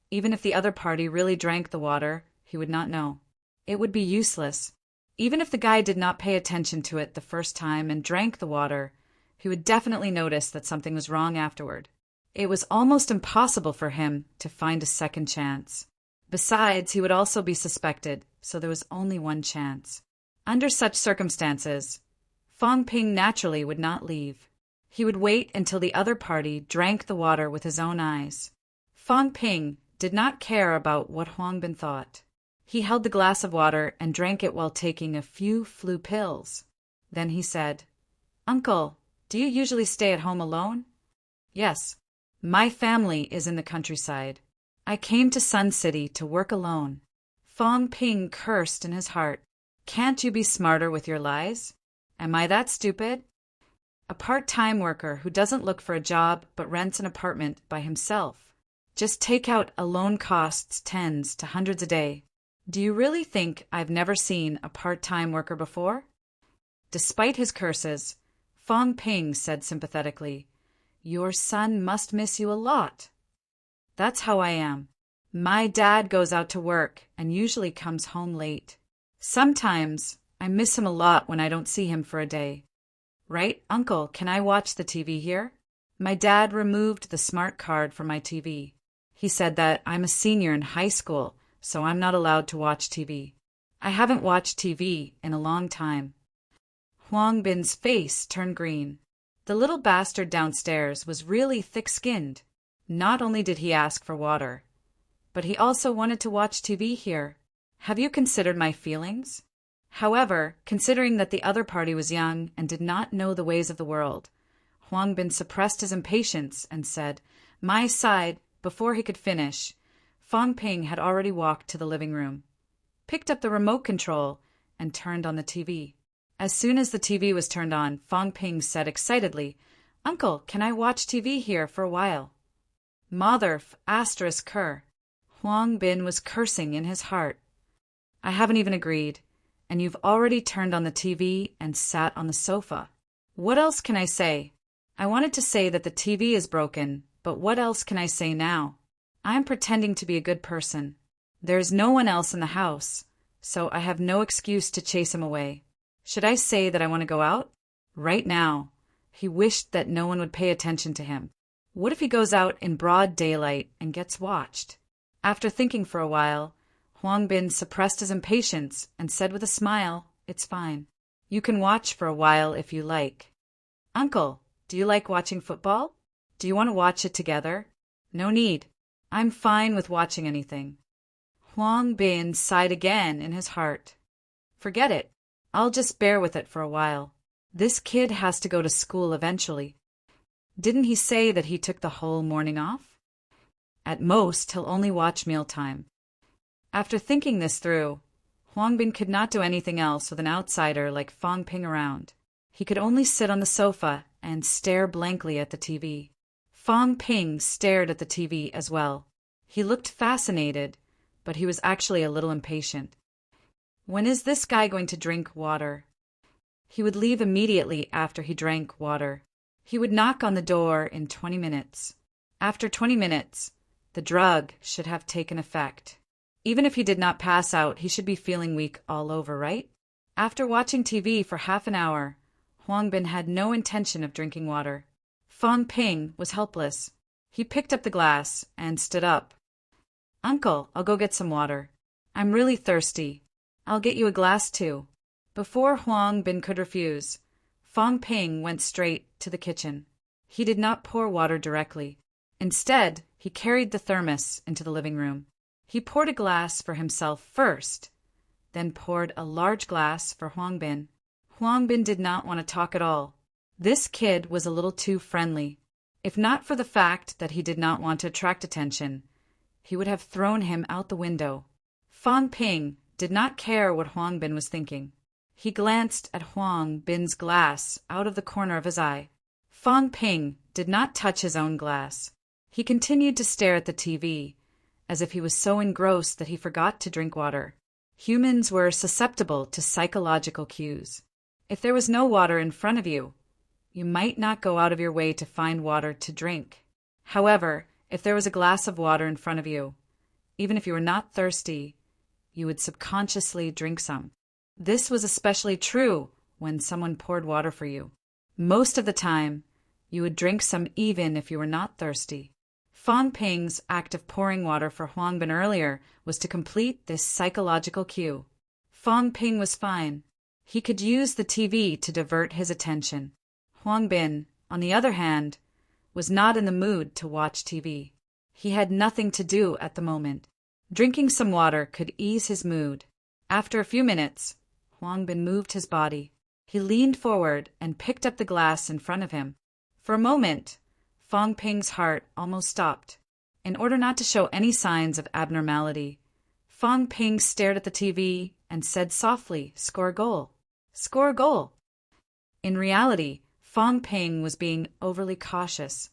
even if the other party really drank the water, he would not know. It would be useless. Even if the guy did not pay attention to it the first time and drank the water, he would definitely notice that something was wrong afterward. It was almost impossible for him to find a second chance. Besides, he would also be suspected, so there was only one chance. Under such circumstances, Fang Ping naturally would not leave. He would wait until the other party drank the water with his own eyes. Fang Ping did not care about what Huang Bin thought. He held the glass of water and drank it while taking a few flu pills. Then he said, "Uncle, do you usually stay at home alone?" "Yes. My family is in the countryside. I came to Sun City to work alone." Fang Ping cursed in his heart. "Can't you be smarter with your lies? Am I that stupid? A part-time worker who doesn't look for a job but rents an apartment by himself. Just takeout alone costs tens to hundreds a day. Do you really think I've never seen a part-time worker before?" Despite his curses, Fang Ping said sympathetically, "Your son must miss you a lot." "That's how I am. My dad goes out to work and usually comes home late. Sometimes I miss him a lot when I don't see him for a day." "Right, Uncle, can I watch the TV here?" My dad removed the smart card from my TV. He said that I'm a senior in high school, so I'm not allowed to watch TV. I haven't watched TV in a long time. Huang Bin's face turned green. The little bastard downstairs was really thick-skinned. Not only did he ask for water, but he also wanted to watch TV here. Have you considered my feelings? However, considering that the other party was young and did not know the ways of the world, Huang Bin suppressed his impatience and said, "My side," before he could finish. Fang Ping had already walked to the living room, picked up the remote control, and turned on the TV. As soon as the TV was turned on, Fang Ping said excitedly, "Uncle, can I watch TV here for a while?" Mother asterisk cur. Huang Bin was cursing in his heart. "I haven't even agreed, and you've already turned on the TV and sat on the sofa. What else can I say? I wanted to say that the TV is broken, but what else can I say now? I'm pretending to be a good person. There's no one else in the house, so I have no excuse to chase him away. Should I say that I want to go out? Right now." He wished that no one would pay attention to him. What if he goes out in broad daylight and gets watched? After thinking for a while, Huang Bin suppressed his impatience and said with a smile, "It's fine. You can watch for a while if you like." "Uncle, do you like watching football? Do you want to watch it together?" "No need. I'm fine with watching anything." Huang Bin sighed again in his heart. "Forget it. I'll just bear with it for a while. This kid has to go to school eventually. Didn't he say that he took the whole morning off? At most, he'll only watch mealtime." After thinking this through, Huang Bin could not do anything else with an outsider like Fang Ping around. He could only sit on the sofa and stare blankly at the TV. Fang Ping stared at the TV as well. He looked fascinated, but he was actually a little impatient. When is this guy going to drink water? He would leave immediately after he drank water. He would knock on the door in 20 minutes. After 20 minutes, the drug should have taken effect. Even if he did not pass out, he should be feeling weak all over, right? After watching TV for half an hour, Huang Bin had no intention of drinking water. Fang Ping was helpless. He picked up the glass and stood up. "Uncle, I'll go get some water. I'm really thirsty. I'll get you a glass too." Before Huang Bin could refuse, Fang Ping went straight to the kitchen. He did not pour water directly. Instead, he carried the thermos into the living room. He poured a glass for himself first, then poured a large glass for Huang Bin. Huang Bin did not want to talk at all. This kid was a little too friendly. If not for the fact that he did not want to attract attention, he would have thrown him out the window. Fang Ping did not care what Huang Bin was thinking. He glanced at Huang Bin's glass out of the corner of his eye. Fang Ping did not touch his own glass. He continued to stare at the TV, as if he was so engrossed that he forgot to drink water. Humans were susceptible to psychological cues. If there was no water in front of you, you might not go out of your way to find water to drink. However, if there was a glass of water in front of you, even if you were not thirsty, you would subconsciously drink some. This was especially true when someone poured water for you. Most of the time, you would drink some even if you were not thirsty. Fong Ping's act of pouring water for Huang Bin earlier was to complete this psychological cue. Fong Ping was fine. He could use the TV to divert his attention. Huang Bin, on the other hand, was not in the mood to watch TV. He had nothing to do at the moment. Drinking some water could ease his mood. After a few minutes, Huang Bin moved his body. He leaned forward and picked up the glass in front of him. For a moment, Fong Ping's heart almost stopped. In order not to show any signs of abnormality, Fong Ping stared at the TV and said softly, "Score a goal. Score a goal." In reality, Fong Ping was being overly cautious.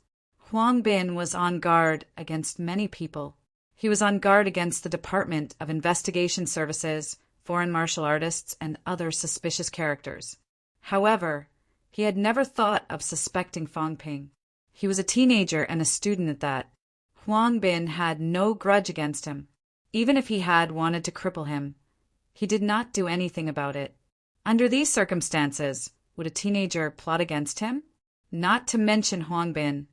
Huang Bin was on guard against many people. He was on guard against the Department of Investigation Services, foreign martial artists, and other suspicious characters. However, he had never thought of suspecting Fong Ping. He was a teenager and a student at that. Huang Bin had no grudge against him. Even if he had wanted to cripple him, he did not do anything about it. Under these circumstances, would a teenager plot against him? Not to mention Huang Bin.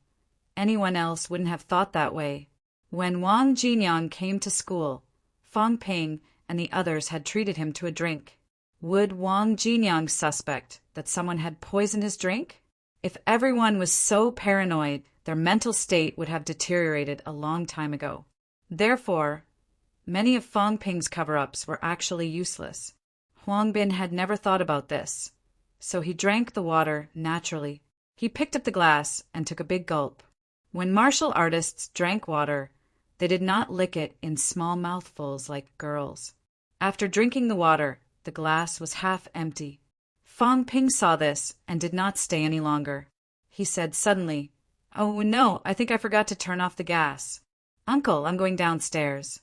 Anyone else wouldn't have thought that way. When Wang Jinyang came to school, Fong Ping and the others had treated him to a drink. Would Wang Jinyang suspect that someone had poisoned his drink? If everyone was so paranoid, their mental state would have deteriorated a long time ago. Therefore, many of Fong Ping's cover-ups were actually useless. Huang Bin had never thought about this, so he drank the water naturally. He picked up the glass and took a big gulp. When martial artists drank water, they did not lick it in small mouthfuls like girls. After drinking the water, the glass was half empty. Fong Ping saw this and did not stay any longer. He said suddenly, "Oh no, I think I forgot to turn off the gas. Uncle, I'm going downstairs."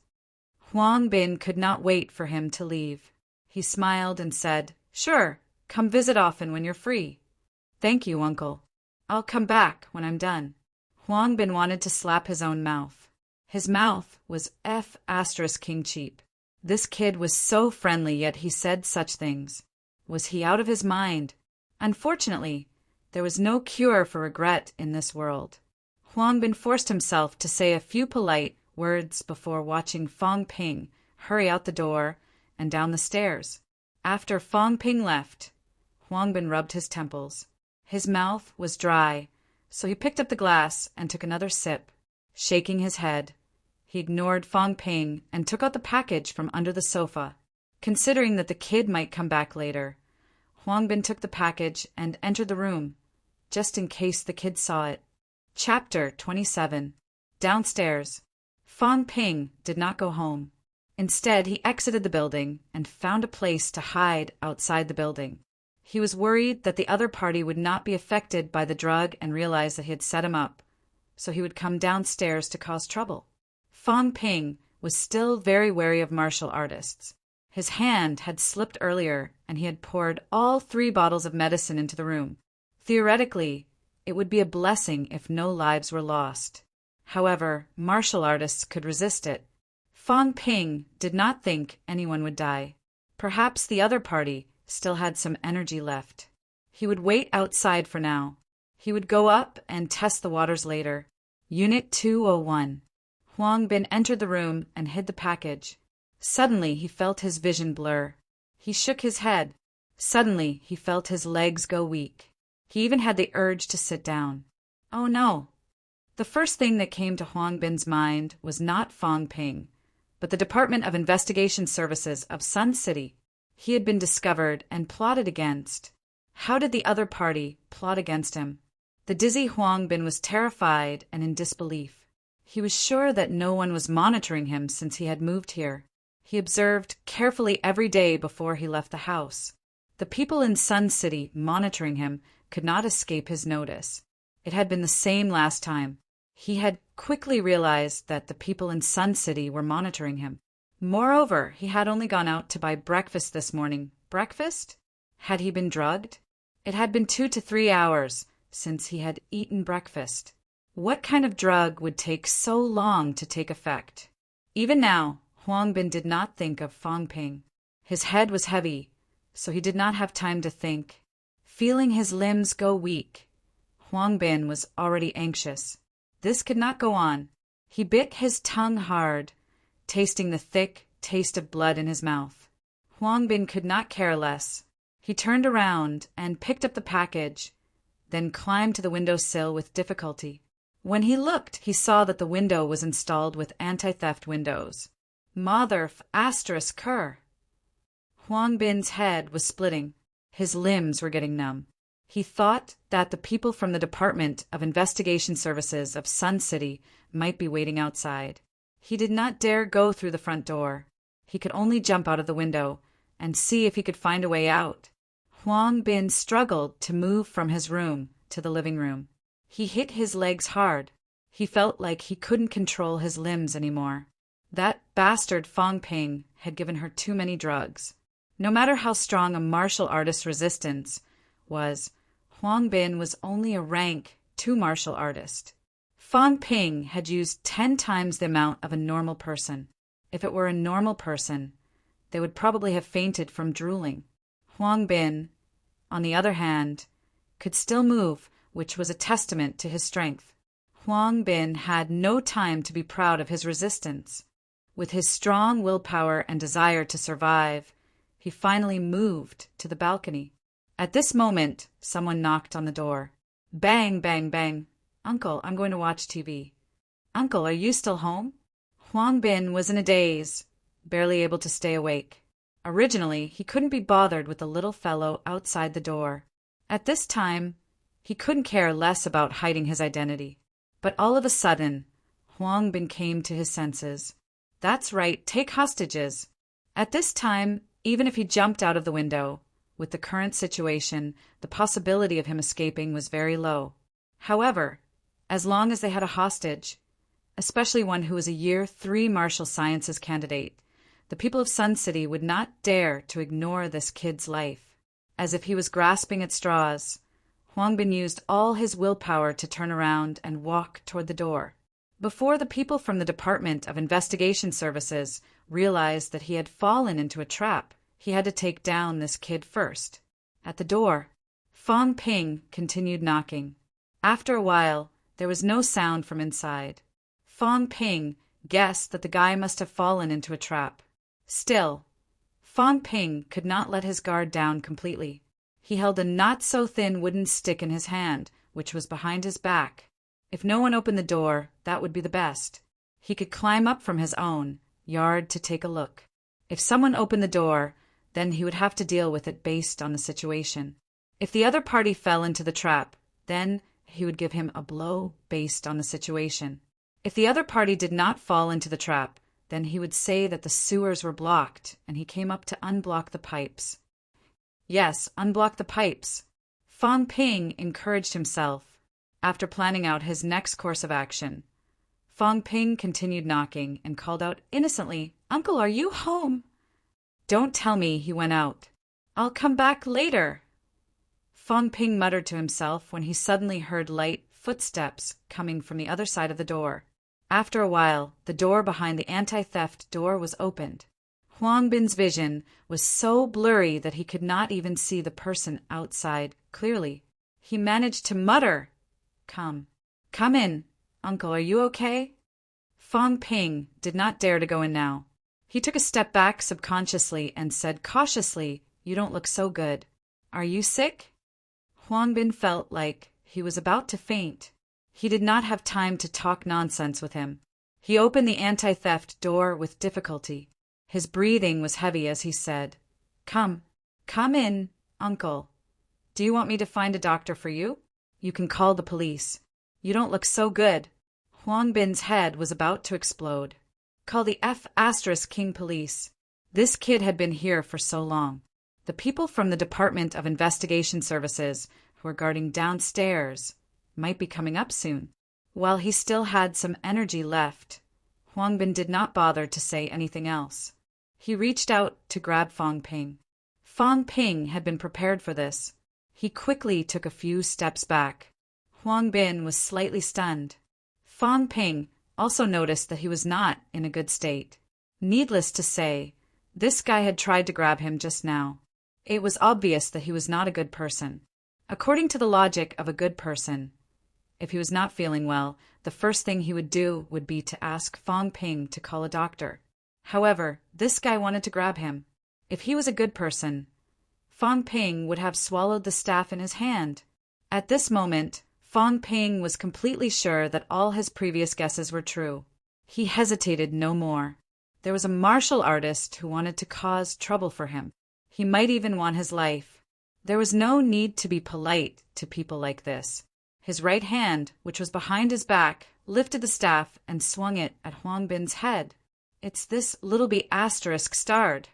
Huang Bin could not wait for him to leave. He smiled and said, "Sure, come visit often when you're free." "Thank you, Uncle. I'll come back when I'm done." Huang Bin wanted to slap his own mouth. His mouth was King cheap. This kid was so friendly, yet he said such things. Was he out of his mind? Unfortunately, there was no cure for regret in this world. Huang Bin forced himself to say a few polite words before watching Fong Ping hurry out the door and down the stairs. After Fong Ping left, Huang Bin rubbed his temples. His mouth was dry, so he picked up the glass and took another sip. Shaking his head, he ignored Fong Ping and took out the package from under the sofa. Considering that the kid might come back later, Huang Bin took the package and entered the room, just in case the kid saw it. Chapter 27. Downstairs. Fong Ping did not go home. Instead, he exited the building and found a place to hide outside the building. He was worried that the other party would not be affected by the drug and realize that he had set him up, so he would come downstairs to cause trouble. Fong Ping was still very wary of martial artists. His hand had slipped earlier, and he had poured all 3 bottles of medicine into the room. Theoretically, it would be a blessing if no lives were lost. However, martial artists could resist it. Fong Ping did not think anyone would die. Perhaps the other party still had some energy left. He would wait outside for now. He would go up and test the waters later. Unit 201. Huang Bin entered the room and hid the package. Suddenly, he felt his vision blur. He shook his head. Suddenly, he felt his legs go weak. He even had the urge to sit down. Oh no! The first thing that came to Huang Bin's mind was not Fong Ping, but the Department of Investigation Services of Sun City. He had been discovered and plotted against. How did the other party plot against him? The dizzy Huang Bin was terrified and in disbelief. He was sure that no one was monitoring him since he had moved here. He observed carefully every day before he left the house. The people in Sun City monitoring him could not escape his notice. It had been the same last time. He had quickly realized that the people in Sun City were monitoring him. Moreover, he had only gone out to buy breakfast this morning. Breakfast? Had he been drugged? It had been 2 to 3 hours since he had eaten breakfast. What kind of drug would take so long to take effect? Even now, Huang Bin did not think of Fang Ping. His head was heavy, so he did not have time to think. Feeling his limbs go weak, Huang Bin was already anxious. This could not go on. He bit his tongue hard, tasting the thick taste of blood in his mouth. Huang Bin could not care less. He turned around and picked up the package, then climbed to the windowsill with difficulty. When he looked, he saw that the window was installed with anti-theft windows. Mother asterisk cur. Huang Bin's head was splitting. His limbs were getting numb. He thought that the people from the Department of Investigation Services of Sun City might be waiting outside. He did not dare go through the front door. He could only jump out of the window and see if he could find a way out. Huang Bin struggled to move from his room to the living room. He hit his legs hard. He felt like he couldn't control his limbs anymore. That bastard Fang Ping had given her too many drugs. No matter how strong a martial artist's resistance was, Huang Bin was only a rank 2 martial artist. Fang Ping had used 10 times the amount of a normal person. If it were a normal person, they would probably have fainted from drooling. Huang Bin, on the other hand, could still move, which was a testament to his strength. Huang Bin had no time to be proud of his resistance. With his strong willpower and desire to survive, he finally moved to the balcony. At this moment, someone knocked on the door. Bang, bang, bang. Uncle, I'm going to watch TV. Uncle, are you still home? Huang Bin was in a daze, barely able to stay awake. Originally, he couldn't be bothered with the little fellow outside the door. At this time, he couldn't care less about hiding his identity. But all of a sudden, Huang Bin came to his senses. That's right, take hostages. At this time, even if he jumped out of the window, with the current situation, the possibility of him escaping was very low. However, as long as they had a hostage, especially one who was a Year 3 martial sciences candidate, the people of Sun City would not dare to ignore this kid's life. As if he was grasping at straws, Huang Bin used all his willpower to turn around and walk toward the door. Before the people from the Department of Investigation Services realized that he had fallen into a trap, he had to take down this kid first. At the door, Fang Ping continued knocking. After a while, there was no sound from inside. Fang Ping guessed that the guy must have fallen into a trap. Still, Fang Ping could not let his guard down completely. He held a not-so-thin wooden stick in his hand, which was behind his back. If no one opened the door, that would be the best. He could climb up from his own yard to take a look. If someone opened the door, then he would have to deal with it based on the situation. If the other party fell into the trap, then he would give him a blow based on the situation. If the other party did not fall into the trap, then he would say that the sewers were blocked and he came up to unblock the pipes. Yes, unblock the pipes. Fang Ping encouraged himself. After planning out his next course of action, Fang Ping continued knocking and called out innocently, "Uncle, are you home?" "Don't tell me he went out." "I'll come back later." Fang Ping muttered to himself when he suddenly heard light footsteps coming from the other side of the door. After a while, the door behind the anti-theft door was opened. Huang Bin's vision was so blurry that he could not even see the person outside clearly. He managed to mutter, Come in. Uncle, are you okay?" Fang Ping did not dare to go in now. He took a step back subconsciously and said cautiously, "You don't look so good. Are you sick?" Huang Bin felt like he was about to faint. He did not have time to talk nonsense with him. He opened the anti-theft door with difficulty. His breathing was heavy as he said, Come in, Uncle. Do you want me to find a doctor for you? You can call the police. You don't look so good." Huang Bin's head was about to explode. Call the King police. This kid had been here for so long. The people from the Department of Investigation Services who were guarding downstairs might be coming up soon. While he still had some energy left, Huang Bin did not bother to say anything else. He reached out to grab Fang Ping. Fang Ping had been prepared for this. He quickly took a few steps back. Huang Bin was slightly stunned. Fang Ping also noticed that he was not in a good state. Needless to say, this guy had tried to grab him just now. It was obvious that he was not a good person. According to the logic of a good person, if he was not feeling well, the first thing he would do would be to ask Fang Ping to call a doctor. However, this guy wanted to grab him. If he was a good person, Fang Ping would have swallowed the staff in his hand. At this moment, Fang Ping was completely sure that all his previous guesses were true. He hesitated no more. There was a martial artist who wanted to cause trouble for him. He might even want his life. There was no need to be polite to people like this. His right hand, which was behind his back, lifted the staff and swung it at Huang Bin's head. "It's this little be asterisk starred."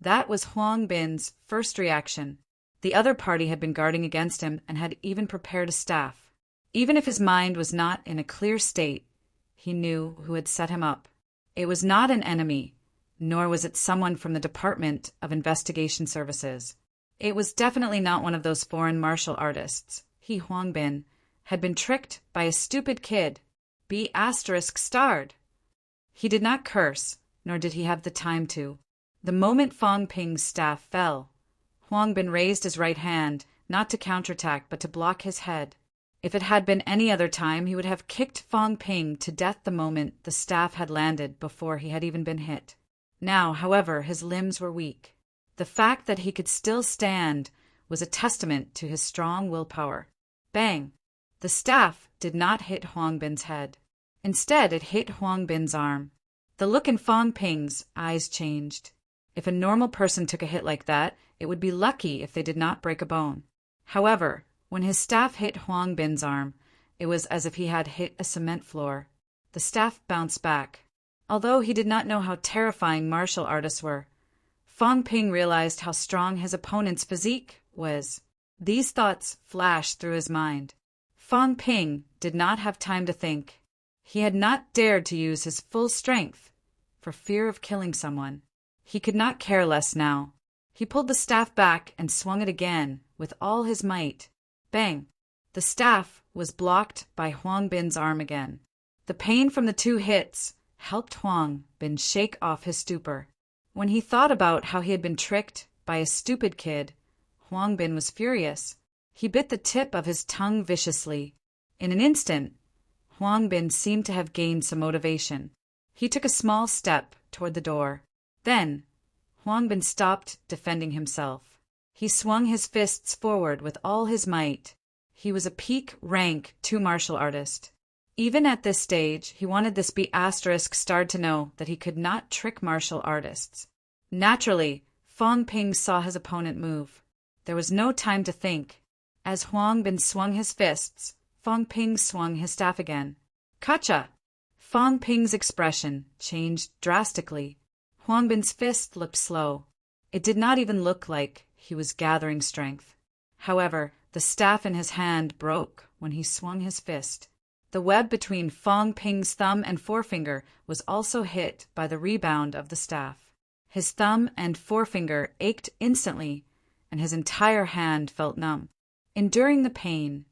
That was Huang Bin's first reaction. The other party had been guarding against him and had even prepared a staff. Even if his mind was not in a clear state, he knew who had set him up. It was not an enemy, nor was it someone from the Department of Investigation Services. It was definitely not one of those foreign martial artists. He, Huang Bin, had been tricked by a stupid kid. Be asterisk starred. He did not curse, nor did he have the time to. The moment Fang Ping's staff fell, Huang Bin raised his right hand, not to counterattack but to block his head. If it had been any other time, he would have kicked Fang Ping to death the moment the staff had landed before he had even been hit. Now, however, his limbs were weak. The fact that he could still stand was a testament to his strong willpower. Bang! The staff did not hit Huang Bin's head. Instead, it hit Huang Bin's arm. The look in Fang Ping's eyes changed. If a normal person took a hit like that, it would be lucky if they did not break a bone. However, when his staff hit Huang Bin's arm, it was as if he had hit a cement floor. The staff bounced back. Although he did not know how terrifying martial artists were, Fang Ping realized how strong his opponent's physique was. These thoughts flashed through his mind. Fang Ping did not have time to think. He had not dared to use his full strength for fear of killing someone. He could not care less now. He pulled the staff back and swung it again with all his might. Bang! The staff was blocked by Huang Bin's arm again. The pain from the two hits helped Huang Bin shake off his stupor. When he thought about how he had been tricked by a stupid kid, Huang Bin was furious. He bit the tip of his tongue viciously. In an instant, Huang Bin seemed to have gained some motivation. He took a small step toward the door. Then, Huang Bin stopped defending himself. He swung his fists forward with all his might. He was a peak rank 2 martial artist. Even at this stage, he wanted this be asterisk starred to know that he could not trick martial artists. Naturally, Fang Ping saw his opponent move. There was no time to think. As Huang Bin swung his fists, Fang Ping swung his staff again. Gotcha! Fang Ping's expression changed drastically. Huang Bin's fist looked slow. It did not even look like he was gathering strength. However, the staff in his hand broke when he swung his fist. The web between Fang Ping's thumb and forefinger was also hit by the rebound of the staff. His thumb and forefinger ached instantly, and his entire hand felt numb. Enduring the pain,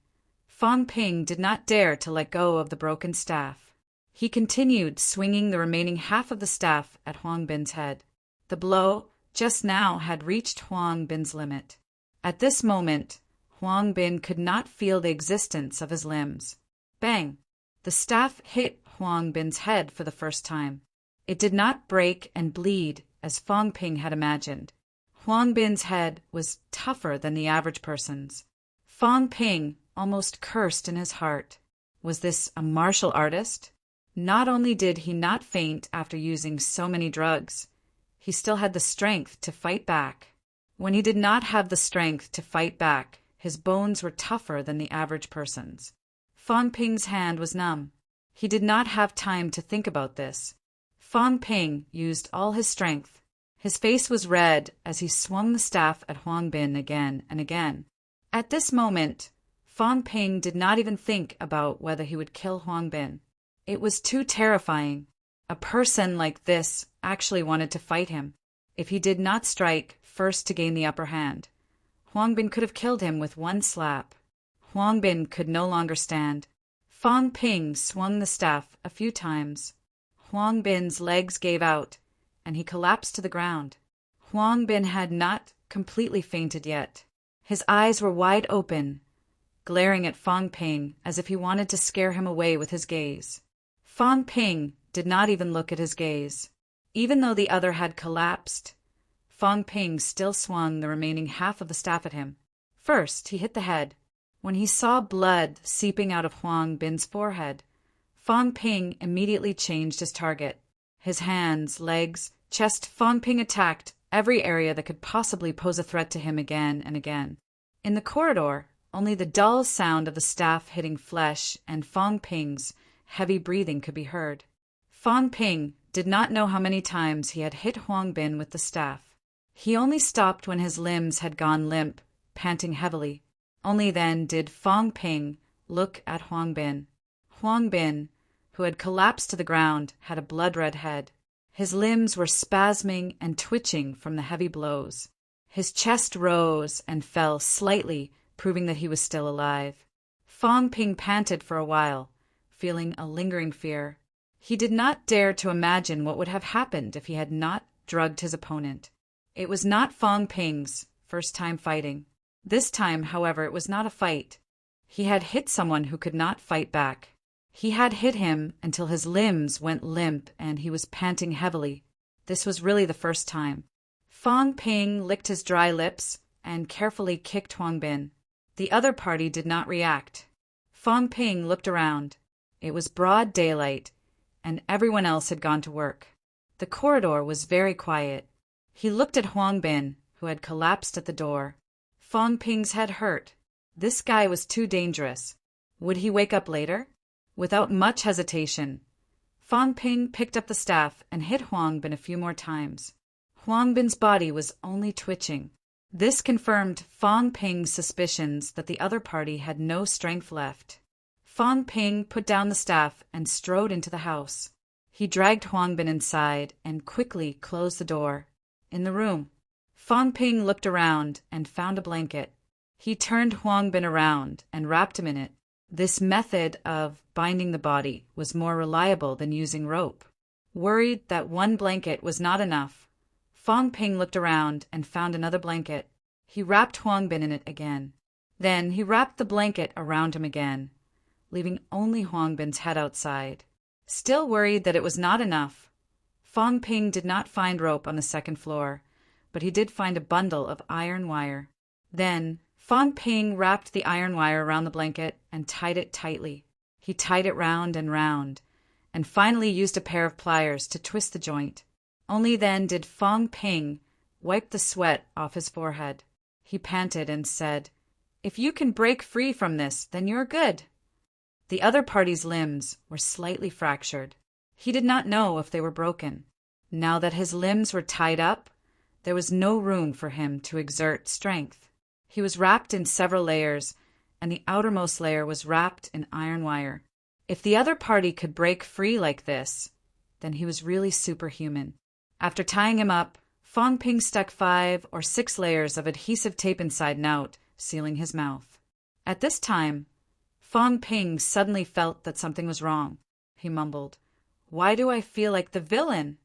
Fang Ping did not dare to let go of the broken staff. He continued swinging the remaining half of the staff at Huang Bin's head. The blow just now had reached Huang Bin's limit. At this moment, Huang Bin could not feel the existence of his limbs. Bang! The staff hit Huang Bin's head for the first time. It did not break and bleed as Fang Ping had imagined. Huang Bin's head was tougher than the average person's. Fang Ping almost cursed in his heart. Was this a martial artist? Not only did he not faint after using so many drugs, he still had the strength to fight back. When he did not have the strength to fight back, his bones were tougher than the average person's. Fang Ping's hand was numb. He did not have time to think about this. Fang Ping used all his strength. His face was red as he swung the staff at Huang Bin again and again. At this moment, Fang Ping did not even think about whether he would kill Huang Bin. It was too terrifying. A person like this actually wanted to fight him. If he did not strike first to gain the upper hand, Huang Bin could have killed him with one slap. Huang Bin could no longer stand. Fang Ping swung the staff a few times. Huang Bin's legs gave out, and he collapsed to the ground. Huang Bin had not completely fainted yet. His eyes were wide open, glaring at Fang Ping as if he wanted to scare him away with his gaze. Fang Ping did not even look at his gaze. Even though the other had collapsed, Fang Ping still swung the remaining half of the staff at him. First, he hit the head. When he saw blood seeping out of Huang Bin's forehead, Fang Ping immediately changed his target. His hands, legs, chest. Fang Ping attacked every area that could possibly pose a threat to him again and again. In the corridor, only the dull sound of the staff hitting flesh and Fang Ping's heavy breathing could be heard. Fang Ping did not know how many times he had hit Huang Bin with the staff. He only stopped when his limbs had gone limp, panting heavily. Only then did Fang Ping look at Huang Bin. Huang Bin, who had collapsed to the ground, had a blood-red head. His limbs were spasming and twitching from the heavy blows. His chest rose and fell slightly, proving that he was still alive. Fang Ping panted for a while, feeling a lingering fear. He did not dare to imagine what would have happened if he had not drugged his opponent. It was not Fang Ping's first time fighting. This time, however, it was not a fight. He had hit someone who could not fight back. He had hit him until his limbs went limp and he was panting heavily. This was really the first time. Fang Ping licked his dry lips and carefully kicked Huang Bin. The other party did not react. Fang Ping looked around. It was broad daylight, and everyone else had gone to work. The corridor was very quiet. He looked at Huang Bin, who had collapsed at the door. Fang Ping's head hurt. This guy was too dangerous. Would he wake up later? Without much hesitation, Fang Ping picked up the staff and hit Huang Bin a few more times. Huang Bin's body was only twitching. This confirmed Fang Ping's suspicions that the other party had no strength left. Fang Ping put down the staff and strode into the house. He dragged Huang Bin inside and quickly closed the door. In the room, Fang Ping looked around and found a blanket. He turned Huang Bin around and wrapped him in it. This method of binding the body was more reliable than using rope. Worried that one blanket was not enough, Fang Ping looked around and found another blanket. He wrapped Huang Bin in it again. Then he wrapped the blanket around him again, leaving only Huang Bin's head outside. Still worried that it was not enough, Fang Ping did not find rope on the second floor, but he did find a bundle of iron wire. Then Fang Ping wrapped the iron wire around the blanket and tied it tightly. He tied it round, and finally used a pair of pliers to twist the joint. Only then did Fang Ping wipe the sweat off his forehead. He panted and said, "If you can break free from this, then you're good." The other party's limbs were slightly fractured. He did not know if they were broken. Now that his limbs were tied up, there was no room for him to exert strength. He was wrapped in several layers, and the outermost layer was wrapped in iron wire. If the other party could break free like this, then he was really superhuman. After tying him up, Fang Ping stuck 5 or 6 layers of adhesive tape inside and out, sealing his mouth. At this time, Fang Ping suddenly felt that something was wrong. He mumbled, "Why do I feel like the villain?"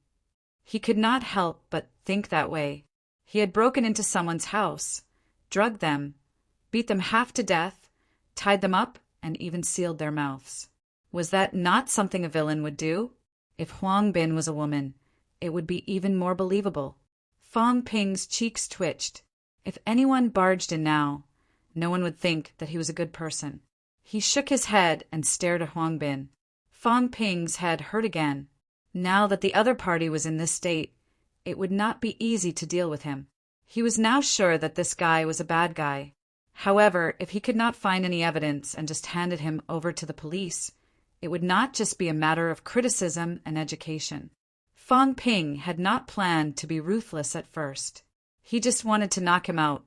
He could not help but think that way. He had broken into someone's house, drugged them, beat them half to death, tied them up, and even sealed their mouths. Was that not something a villain would do? If Huang Bin was a woman, it would be even more believable. Fang Ping's cheeks twitched. If anyone barged in now, no one would think that he was a good person. He shook his head and stared at Huang Bin. Fang Ping's head hurt again. Now that the other party was in this state, it would not be easy to deal with him. He was now sure that this guy was a bad guy. However, if he could not find any evidence and just handed him over to the police, it would not just be a matter of criticism and education. Fang Ping had not planned to be ruthless at first. He just wanted to knock him out.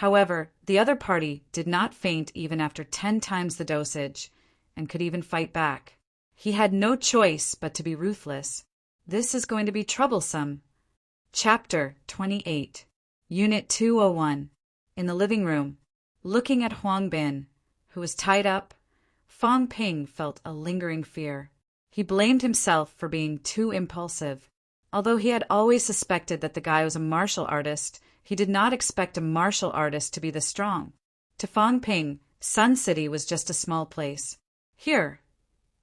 However, the other party did not faint even after 10 times the dosage, and could even fight back. He had no choice but to be ruthless. This is going to be troublesome. Chapter 28. Unit 201. In the living room, looking at Huang Bin, who was tied up, Fang Ping felt a lingering fear. He blamed himself for being too impulsive. Although he had always suspected that the guy was a martial artist, he did not expect a martial artist to be this strong. To Fang Ping, Sun City was just a small place. Here,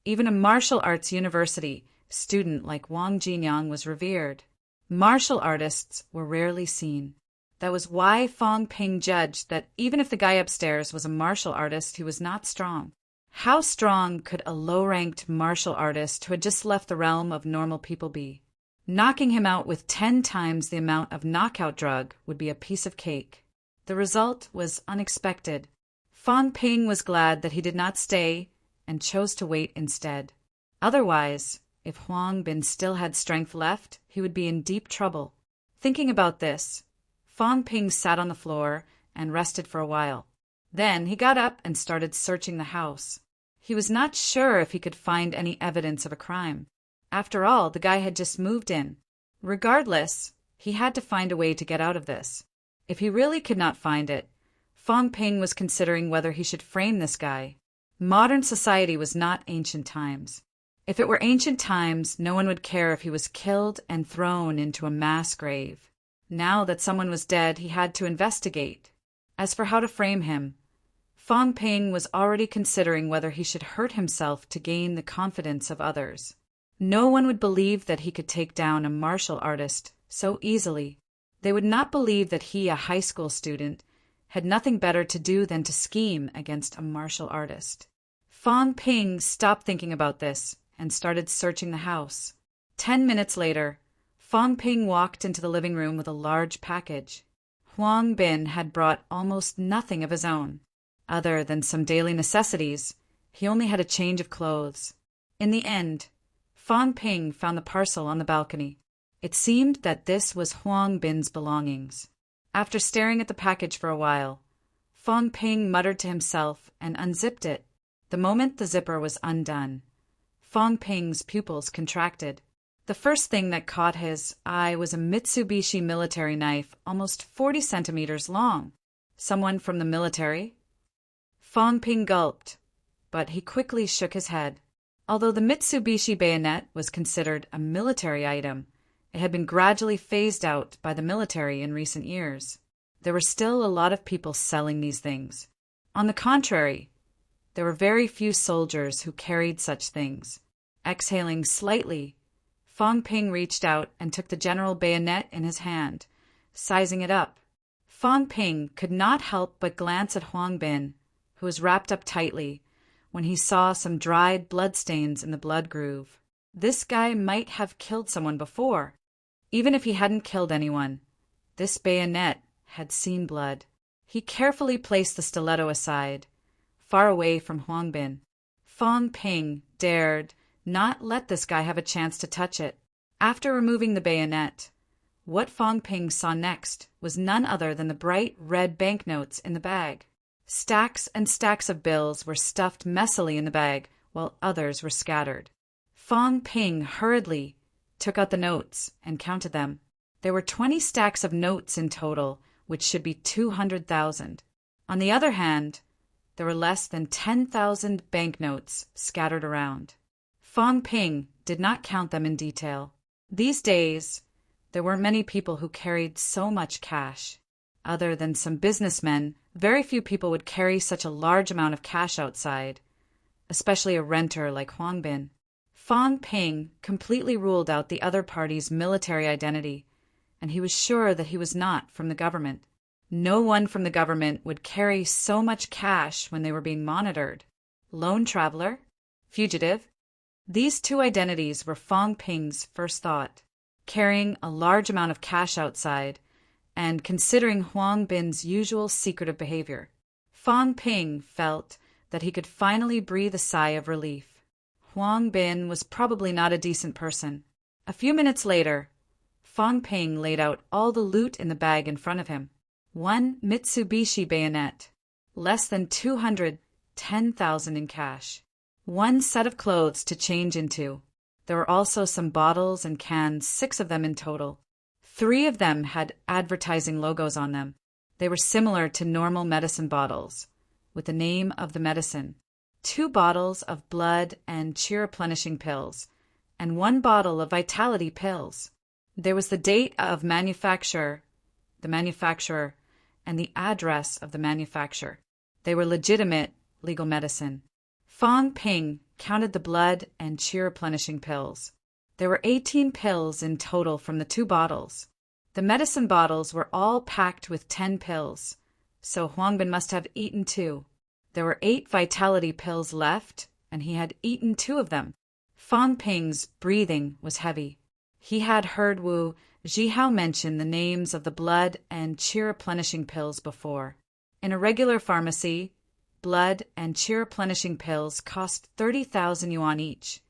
even a martial arts university student like Wang Jinyang was revered. Martial artists were rarely seen. That was why Fang Ping judged that even if the guy upstairs was a martial artist, he was not strong. How strong could a low-ranked martial artist who had just left the realm of normal people be? Knocking him out with 10 times the amount of knockout drug would be a piece of cake. The result was unexpected. Fang Ping was glad that he did not stay and chose to wait instead. Otherwise, if Huang Bin still had strength left, he would be in deep trouble. Thinking about this, Fang Ping sat on the floor and rested for a while. Then he got up and started searching the house. He was not sure if he could find any evidence of a crime. After all, the guy had just moved in. Regardless, he had to find a way to get out of this. If he really could not find it, Fang Ping was considering whether he should frame this guy. Modern society was not ancient times. If it were ancient times, no one would care if he was killed and thrown into a mass grave. Now that someone was dead, he had to investigate. As for how to frame him, Fang Ping was already considering whether he should hurt himself to gain the confidence of others. No one would believe that he could take down a martial artist so easily. They would not believe that he, a high school student, had nothing better to do than to scheme against a martial artist. Fang Ping stopped thinking about this and started searching the house. 10 minutes later, Fang Ping walked into the living room with a large package. Huang Bin had brought almost nothing of his own. Other than some daily necessities, he only had a change of clothes. In the end, Fang Ping found the parcel on the balcony. It seemed that this was Huang Bin's belongings. After staring at the package for a while, Fang Ping muttered to himself and unzipped it. The moment the zipper was undone, Fang Ping's pupils contracted. The first thing that caught his eye was a Mitsubishi military knife almost 40 centimeters long. Someone from the military? Fang Ping gulped, but he quickly shook his head. Although the Mitsubishi bayonet was considered a military item, it had been gradually phased out by the military in recent years. There were still a lot of people selling these things. On the contrary, there were very few soldiers who carried such things. Exhaling slightly, Fang Ping reached out and took the general bayonet in his hand, sizing it up. Fang Ping could not help but glance at Huang Bin, who was wrapped up tightly, when he saw some dried bloodstains in the blood groove. This guy might have killed someone before. Even if he hadn't killed anyone, this bayonet had seen blood. He carefully placed the stiletto aside, far away from Huang Bin. Fang Ping dared not let this guy have a chance to touch it. After removing the bayonet, what Fang Ping saw next was none other than the bright red banknotes in the bag. Stacks and stacks of bills were stuffed messily in the bag, while others were scattered. Fang Ping hurriedly took out the notes and counted them. There were 20 stacks of notes in total, which should be 200,000. On the other hand, there were less than 10,000 banknotes scattered around. Fang Ping did not count them in detail. These days, there weren't many people who carried so much cash. Other than some businessmen, very few people would carry such a large amount of cash outside, especially a renter like Huang Bin. Fang Ping completely ruled out the other party's military identity, and he was sure that he was not from the government. No one from the government would carry so much cash when they were being monitored. Lone traveler? Fugitive? These two identities were Fang Ping's first thought. Carrying a large amount of cash outside, and considering Huang Bin's usual secretive behavior, Fang Ping felt that he could finally breathe a sigh of relief. Huang Bin was probably not a decent person. A few minutes later, Fang Ping laid out all the loot in the bag in front of him. one Mitsubishi bayonet, less than 210,000 in cash, one set of clothes to change into. There were also some bottles and cans, 6 of them in total. 3 of them had advertising logos on them. They were similar to normal medicine bottles, with the name of the medicine. 2 bottles of blood and cheer-replenishing pills, and 1 bottle of vitality pills. There was the date of manufacture, the manufacturer, and the address of the manufacturer. They were legitimate legal medicine. Fong Ping counted the blood and cheer-replenishing pills. There were 18 pills in total from the 2 bottles. The medicine bottles were all packed with 10 pills, so Huangbin must have eaten 2. There were 8 vitality pills left, and he had eaten 2 of them. Fong Ping's breathing was heavy. He had heard Wu Zhihao mention the names of the blood and cheer-replenishing pills before. In a regular pharmacy, blood and cheer-replenishing pills cost 30,000 yuan each,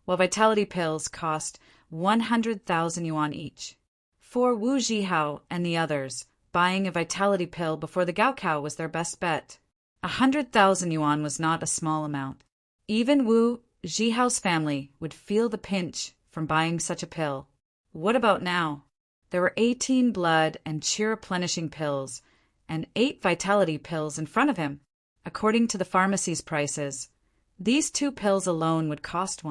while vitality pills cost 100,000 yuan each. For Wu Zhihao and the others, buying a vitality pill before the Gaokao was their best bet. 100,000 yuan was not a small amount. Even Wu Zhihao's family would feel the pinch from buying such a pill. What about now? There were 18 blood and cheer-replenishing pills and 8 vitality pills in front of him. According to the pharmacy's prices, these 2 pills alone would cost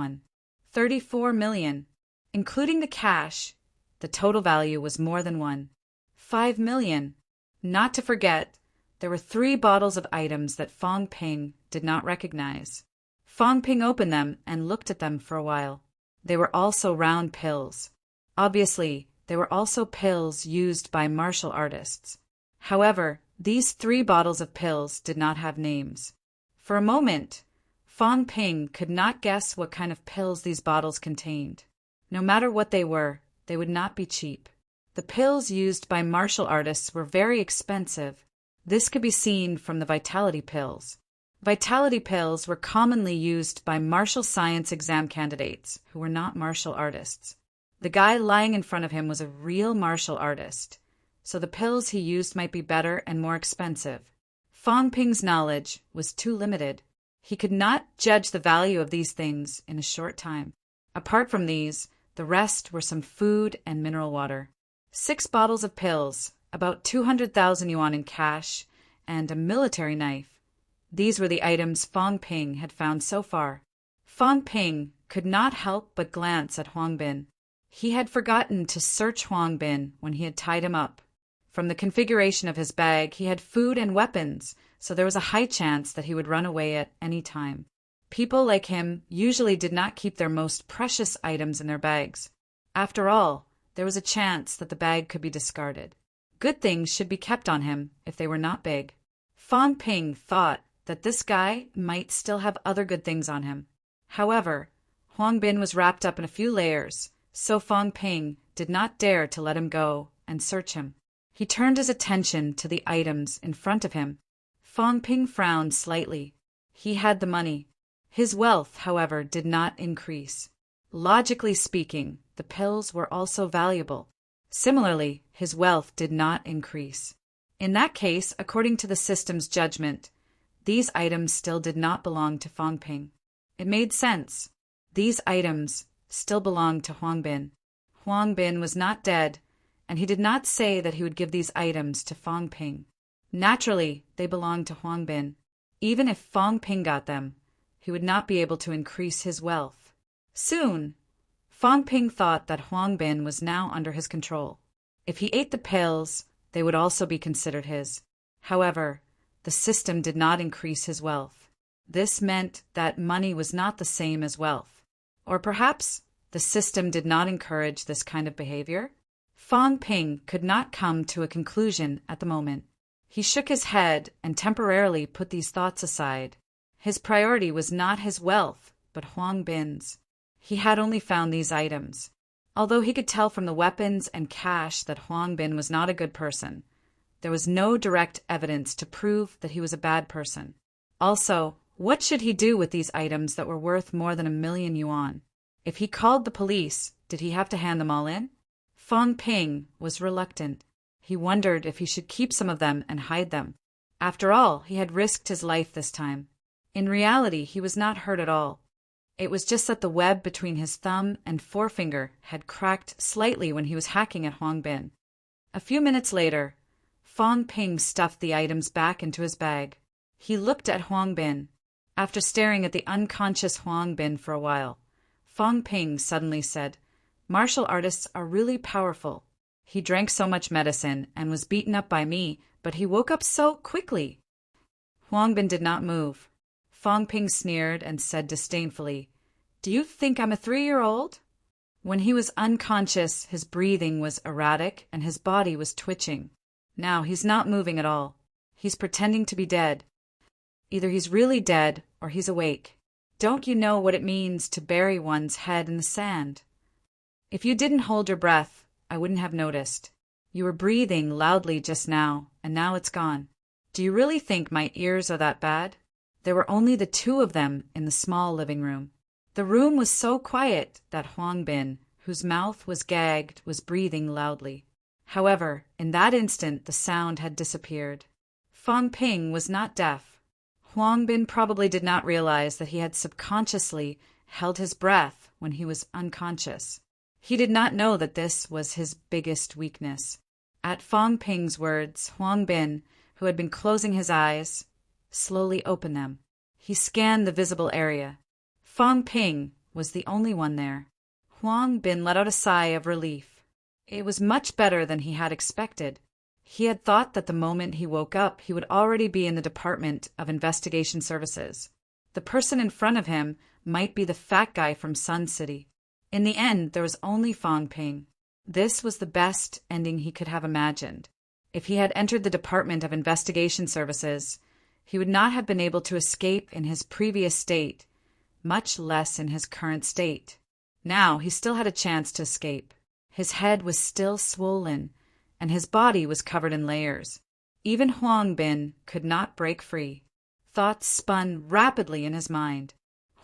34 million. Including the cash, the total value was more than 5 million. Not to forget, there were 3 bottles of items that Fong Ping did not recognize. Fong Ping opened them and looked at them for a while. They were also round pills. Obviously, they were also pills used by martial artists. However, these 3 bottles of pills did not have names. For a moment, Fong Ping could not guess what kind of pills these bottles contained. No matter what they were, they would not be cheap. The pills used by martial artists were very expensive. This could be seen from the vitality pills. Vitality pills were commonly used by martial science exam candidates who were not martial artists. The guy lying in front of him was a real martial artist, so the pills he used might be better and more expensive. Fong Ping's knowledge was too limited. He could not judge the value of these things in a short time. Apart from these, the rest were some food and mineral water. 6 bottles of pills, about 200,000 yuan in cash, and a military knife. These were the items Fong Ping had found so far. Fong Ping could not help but glance at Huangbin. He had forgotten to search Huangbin when he had tied him up. From the configuration of his bag, he had food and weapons, so there was a high chance that he would run away at any time. People like him usually did not keep their most precious items in their bags. After all, there was a chance that the bag could be discarded. Good things should be kept on him if they were not big. Fong Ping thought that this guy might still have other good things on him. However, Huangbin was wrapped up in a few layers, so Fong Ping did not dare to let him go and search him. He turned his attention to the items in front of him. Fong Ping frowned slightly. He had the money. His wealth, however, did not increase. Logically speaking, the pills were also valuable. Similarly, his wealth did not increase. In that case, according to the system's judgment, these items still did not belong to Fong Ping. It made sense. These items still belonged to Huangbin. Huangbin was not dead, and he did not say that he would give these items to Fong Ping. Naturally, they belonged to Huangbin. Even if Fong Ping got them, he would not be able to increase his wealth. Soon, Fong Ping thought that Huangbin was now under his control. If he ate the pills, they would also be considered his. However, the system did not increase his wealth. This meant that money was not the same as wealth. Or perhaps the system did not encourage this kind of behavior? Fong Ping could not come to a conclusion at the moment. He shook his head and temporarily put these thoughts aside. His priority was not his wealth, but Huangbin's. He had only found these items. Although he could tell from the weapons and cash that Huangbin was not a good person, there was no direct evidence to prove that he was a bad person. Also, what should he do with these items that were worth more than 1 million yuan? If he called the police, did he have to hand them all in? Fong Ping was reluctant. He wondered if he should keep some of them and hide them. After all, he had risked his life this time. In reality, he was not hurt at all. It was just that the web between his thumb and forefinger had cracked slightly when he was hacking at Huang Bin. A few minutes later, Fang Ping stuffed the items back into his bag. He looked at Huang Bin. After staring at the unconscious Huang Bin for a while, Fang Ping suddenly said, "Martial artists are really powerful. He drank so much medicine and was beaten up by me, but he woke up so quickly." Huang Bin did not move. Fang Ping sneered and said disdainfully, "Do you think I'm a 3-year-old?" When he was unconscious, his breathing was erratic and his body was twitching. Now he's not moving at all. He's pretending to be dead. Either he's really dead or he's awake. Don't you know what it means to bury one's head in the sand? If you didn't hold your breath, I wouldn't have noticed. You were breathing loudly just now, and now it's gone. Do you really think my ears are that bad? There were only the two of them in the small living room. The room was so quiet that Huang Bin, whose mouth was gagged, was breathing loudly. However, in that instant the sound had disappeared. Fang Ping was not deaf. Huang Bin probably did not realize that he had subconsciously held his breath when he was unconscious. He did not know that this was his biggest weakness. At Fang Ping's words, Huang Bin, who had been closing his eyes, slowly opened them. He scanned the visible area. Fang Ping was the only one there. Huang Bin let out a sigh of relief. It was much better than he had expected. He had thought that the moment he woke up, he would already be in the Department of Investigation Services. The person in front of him might be the fat guy from Sun City. In the end, there was only Fang Ping. This was the best ending he could have imagined. If he had entered the Department of Investigation Services, he would not have been able to escape in his previous state, much less in his current state. Now he still had a chance to escape. His head was still swollen, and his body was covered in layers. Even Huang Bin could not break free. Thoughts spun rapidly in his mind.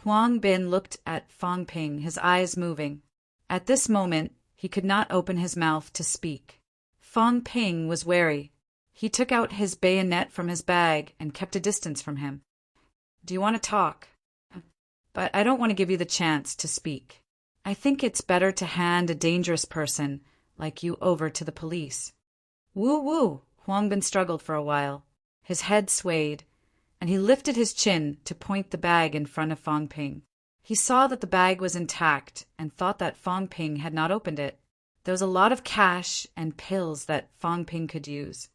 Huang Bin looked at Fang Ping, his eyes moving. At this moment, he could not open his mouth to speak. Fang Ping was wary. He took out his bayonet from his bag and kept a distance from him. "Do you want to talk? But I don't want to give you the chance to speak. I think it's better to hand a dangerous person like you over to the police." "Woo-woo!" Huang Bin struggled for a while. His head swayed, and he lifted his chin to point the bag in front of Fang Ping. He saw that the bag was intact and thought that Fang Ping had not opened it. There was a lot of cash and pills that Fang Ping could use.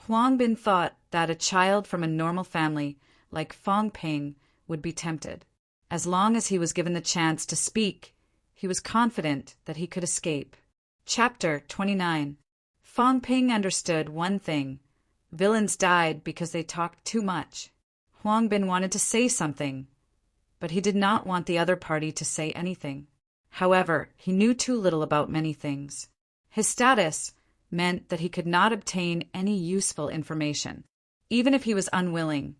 Huang Bin thought that a child from a normal family like Fang Ping would be tempted. As long as he was given the chance to speak, he was confident that he could escape. Chapter 29. Fang Ping understood one thing. Villains died because they talked too much. Huang Bin wanted to say something, but he did not want the other party to say anything. However, he knew too little about many things. His status meant that he could not obtain any useful information. Even if he was unwilling,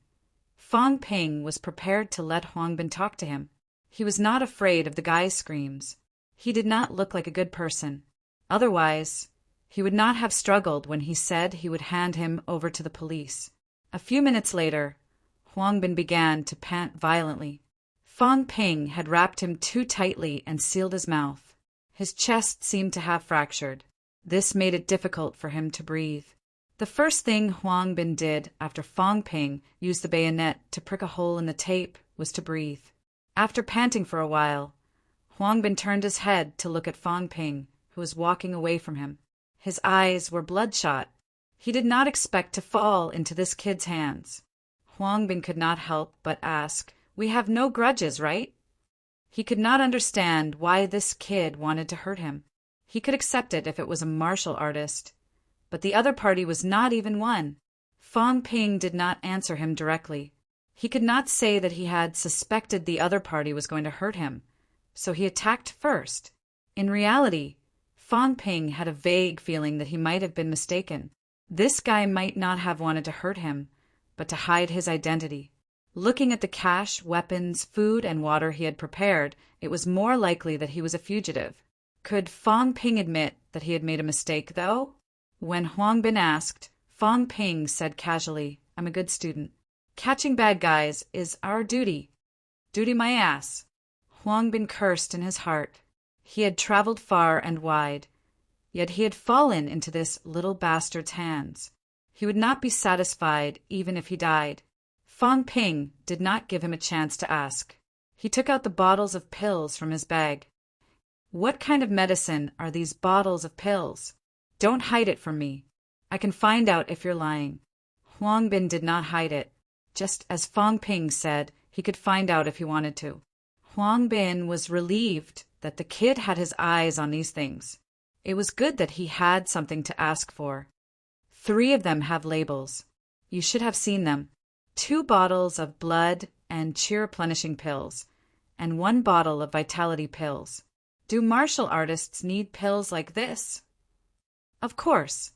Fang Ping was prepared to let Huang Bin talk to him. He was not afraid of the guy's screams. He did not look like a good person. Otherwise, he would not have struggled when he said he would hand him over to the police. A few minutes later, Huang Bin began to pant violently. Fang Ping had wrapped him too tightly and sealed his mouth. His chest seemed to have fractured. This made it difficult for him to breathe. The first thing Huang Bin did after Fang Ping used the bayonet to prick a hole in the tape was to breathe. After panting for a while, Huang Bin turned his head to look at Fang Ping, who was walking away from him. His eyes were bloodshot. He did not expect to fall into this kid's hands. Huang Bin could not help but ask, "We have no grudges, right?" He could not understand why this kid wanted to hurt him. He could accept it if it was a martial artist, but the other party was not even one. Fang Ping did not answer him directly. He could not say that he had suspected the other party was going to hurt him, so he attacked first. In reality, Fang Ping had a vague feeling that he might have been mistaken. This guy might not have wanted to hurt him, but to hide his identity. Looking at the cash, weapons, food, and water he had prepared, it was more likely that he was a fugitive. Could Fang Ping admit that he had made a mistake, though? When Huang Bin asked, Fong Ping said casually, I'm a good student. Catching bad guys is our duty. Duty my ass. Huang Bin cursed in his heart. He had traveled far and wide, yet he had fallen into this little bastard's hands. He would not be satisfied even if he died. Fong Ping did not give him a chance to ask. He took out the bottles of pills from his bag. What kind of medicine are these bottles of pills? Don't hide it from me. I can find out if you're lying. Huang Bin did not hide it. Just as Fong Ping said, he could find out if he wanted to. Huang Bin was relieved that the kid had his eyes on these things. It was good that he had something to ask for. 3 of them have labels. You should have seen them. 2 bottles of blood and chi-replenishing pills, and 1 bottle of vitality pills. Do martial artists need pills like this? Of course.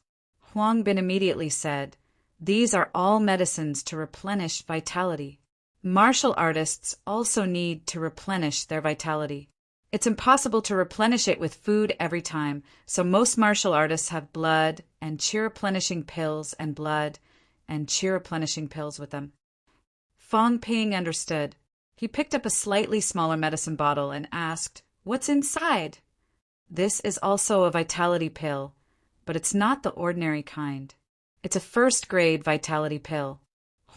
Huang Bin immediately said, these are all medicines to replenish vitality. Martial artists also need to replenish their vitality. It's impossible to replenish it with food every time, so most martial artists have blood and chi-replenishing pills and blood and chi-replenishing pills with them. Fong Ping understood. He picked up a slightly smaller medicine bottle and asked, What's inside? This is also a vitality pill, but it's not the ordinary kind. It's a first-grade vitality pill.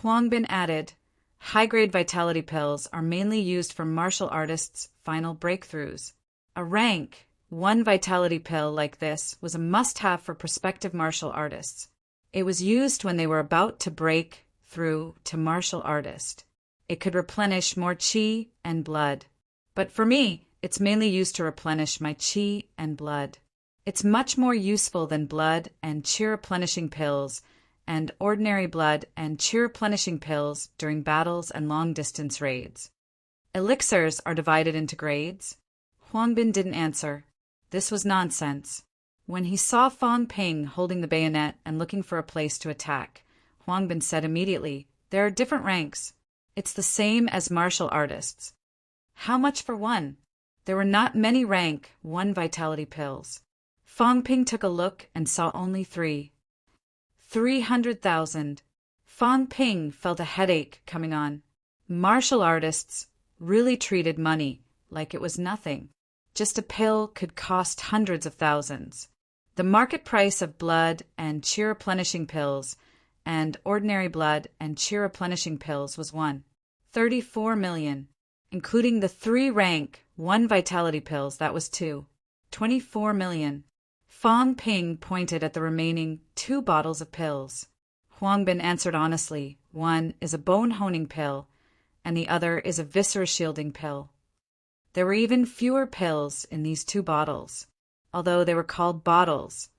Huang Bin added, high-grade vitality pills are mainly used for martial artists' final breakthroughs. A rank 1 vitality pill like this was a must-have for prospective martial artists. It was used when they were about to break through to martial artist. It could replenish more chi and blood. But for me, it's mainly used to replenish my chi and blood. It's much more useful than blood and chi-replenishing pills and ordinary blood and chi-replenishing pills during battles and long-distance raids. Elixirs are divided into grades. Huang Bin didn't answer. This was nonsense. When he saw Fong Ping holding the bayonet and looking for a place to attack, Huang Bin said immediately, there are different ranks. It's the same as martial artists. How much for one? There were not many rank 1 vitality pills. Fong Ping took a look and saw only 3. 300,000. Fong Ping felt a headache coming on. Martial artists really treated money like it was nothing. Just a pill could cost hundreds of thousands. The market price of blood and chi-replenishing pills and ordinary blood and chi-replenishing pills was 34 million. Including the 3 rank 1 vitality pills, that was 24 million. Fong Ping pointed at the remaining 2 bottles of pills. Huang Bin answered honestly, one is a bone-honing pill, and the other is a viscera-shielding pill. There were even fewer pills in these 2 bottles. Although they were called bottles,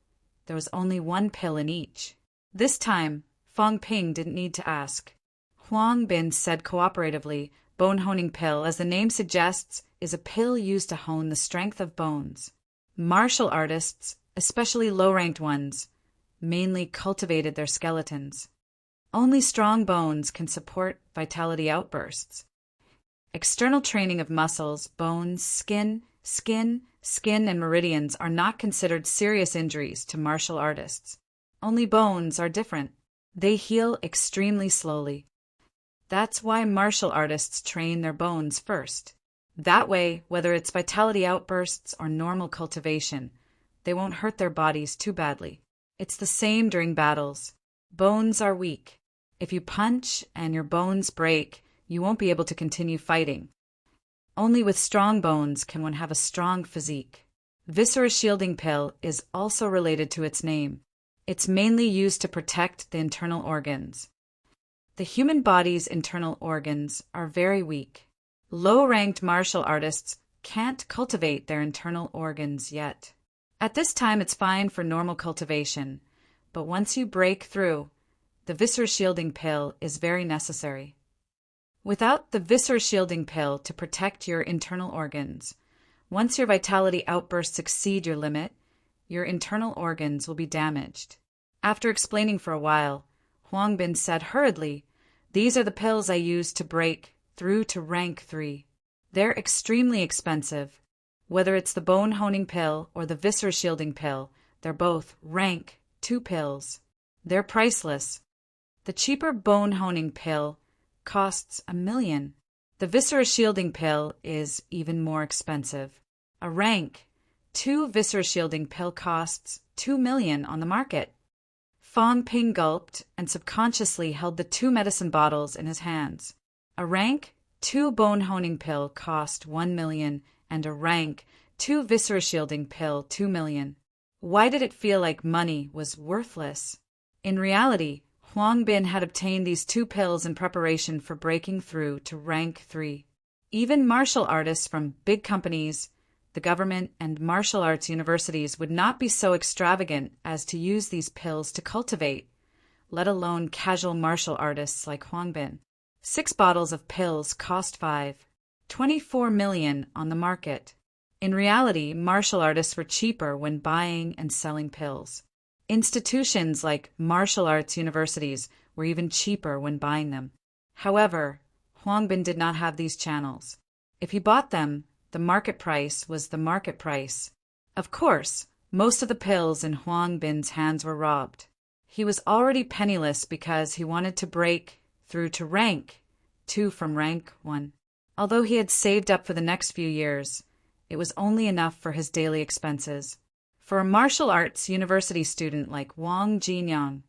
there was only 1 pill in each. This time, Fong Ping didn't need to ask. Huang Bin said cooperatively, bone-honing pill, as the name suggests, is a pill used to hone the strength of bones. Martial artists, especially low-ranked ones, mainly cultivated their skeletons. Only strong bones can support vitality outbursts. External training of muscles, bones, skin, and meridians are not considered serious injuries to martial artists. Only bones are different. They heal extremely slowly. That's why martial artists train their bones first. That way, whether it's vitality outbursts or normal cultivation, they won't hurt their bodies too badly. It's the same during battles. Bones are weak. If you punch and your bones break, you won't be able to continue fighting. Only with strong bones can one have a strong physique. Viscera shielding pill is also related to its name. It's mainly used to protect the internal organs. The human body's internal organs are very weak. Low-ranked martial artists can't cultivate their internal organs yet. At this time, it's fine for normal cultivation, but once you break through, the viscera shielding pill is very necessary. Without the viscera shielding pill to protect your internal organs, once your vitality outbursts exceed your limit, your internal organs will be damaged. After explaining for a while, Huang Bin said hurriedly, "These are the pills I use to break through to rank 3. They're extremely expensive. Whether it's the bone-honing pill or the viscera shielding pill, they're both rank 2 pills. They're priceless. The cheaper bone honing pill costs $1 million. The viscera shielding pill is even more expensive. A rank 2 viscera shielding pill costs $2 million on the market. Fong Ping gulped and subconsciously held the 2 medicine bottles in his hands. A rank 2 bone honing pill cost $1 million and a rank 2 viscera shielding pill $2 million. Why did it feel like money was worthless? In reality, Huang Bin had obtained these 2 pills in preparation for breaking through to rank 3. Even martial artists from big companies, the government, and martial arts universities would not be so extravagant as to use these pills to cultivate, let alone casual martial artists like Huang Bin. 6 bottles of pills cost $24 million on the market. In reality, martial artists were cheaper when buying and selling pills. Institutions like martial arts universities were even cheaper when buying them. However, Huang Bin did not have these channels. If he bought them, the market price was the market price. Of course, most of the pills in Huang Bin's hands were robbed. He was already penniless because he wanted to break through to rank 2 from rank 1. Although he had saved up for the next few years, it was only enough for his daily expenses. For a martial arts university student like Wang Jinyang,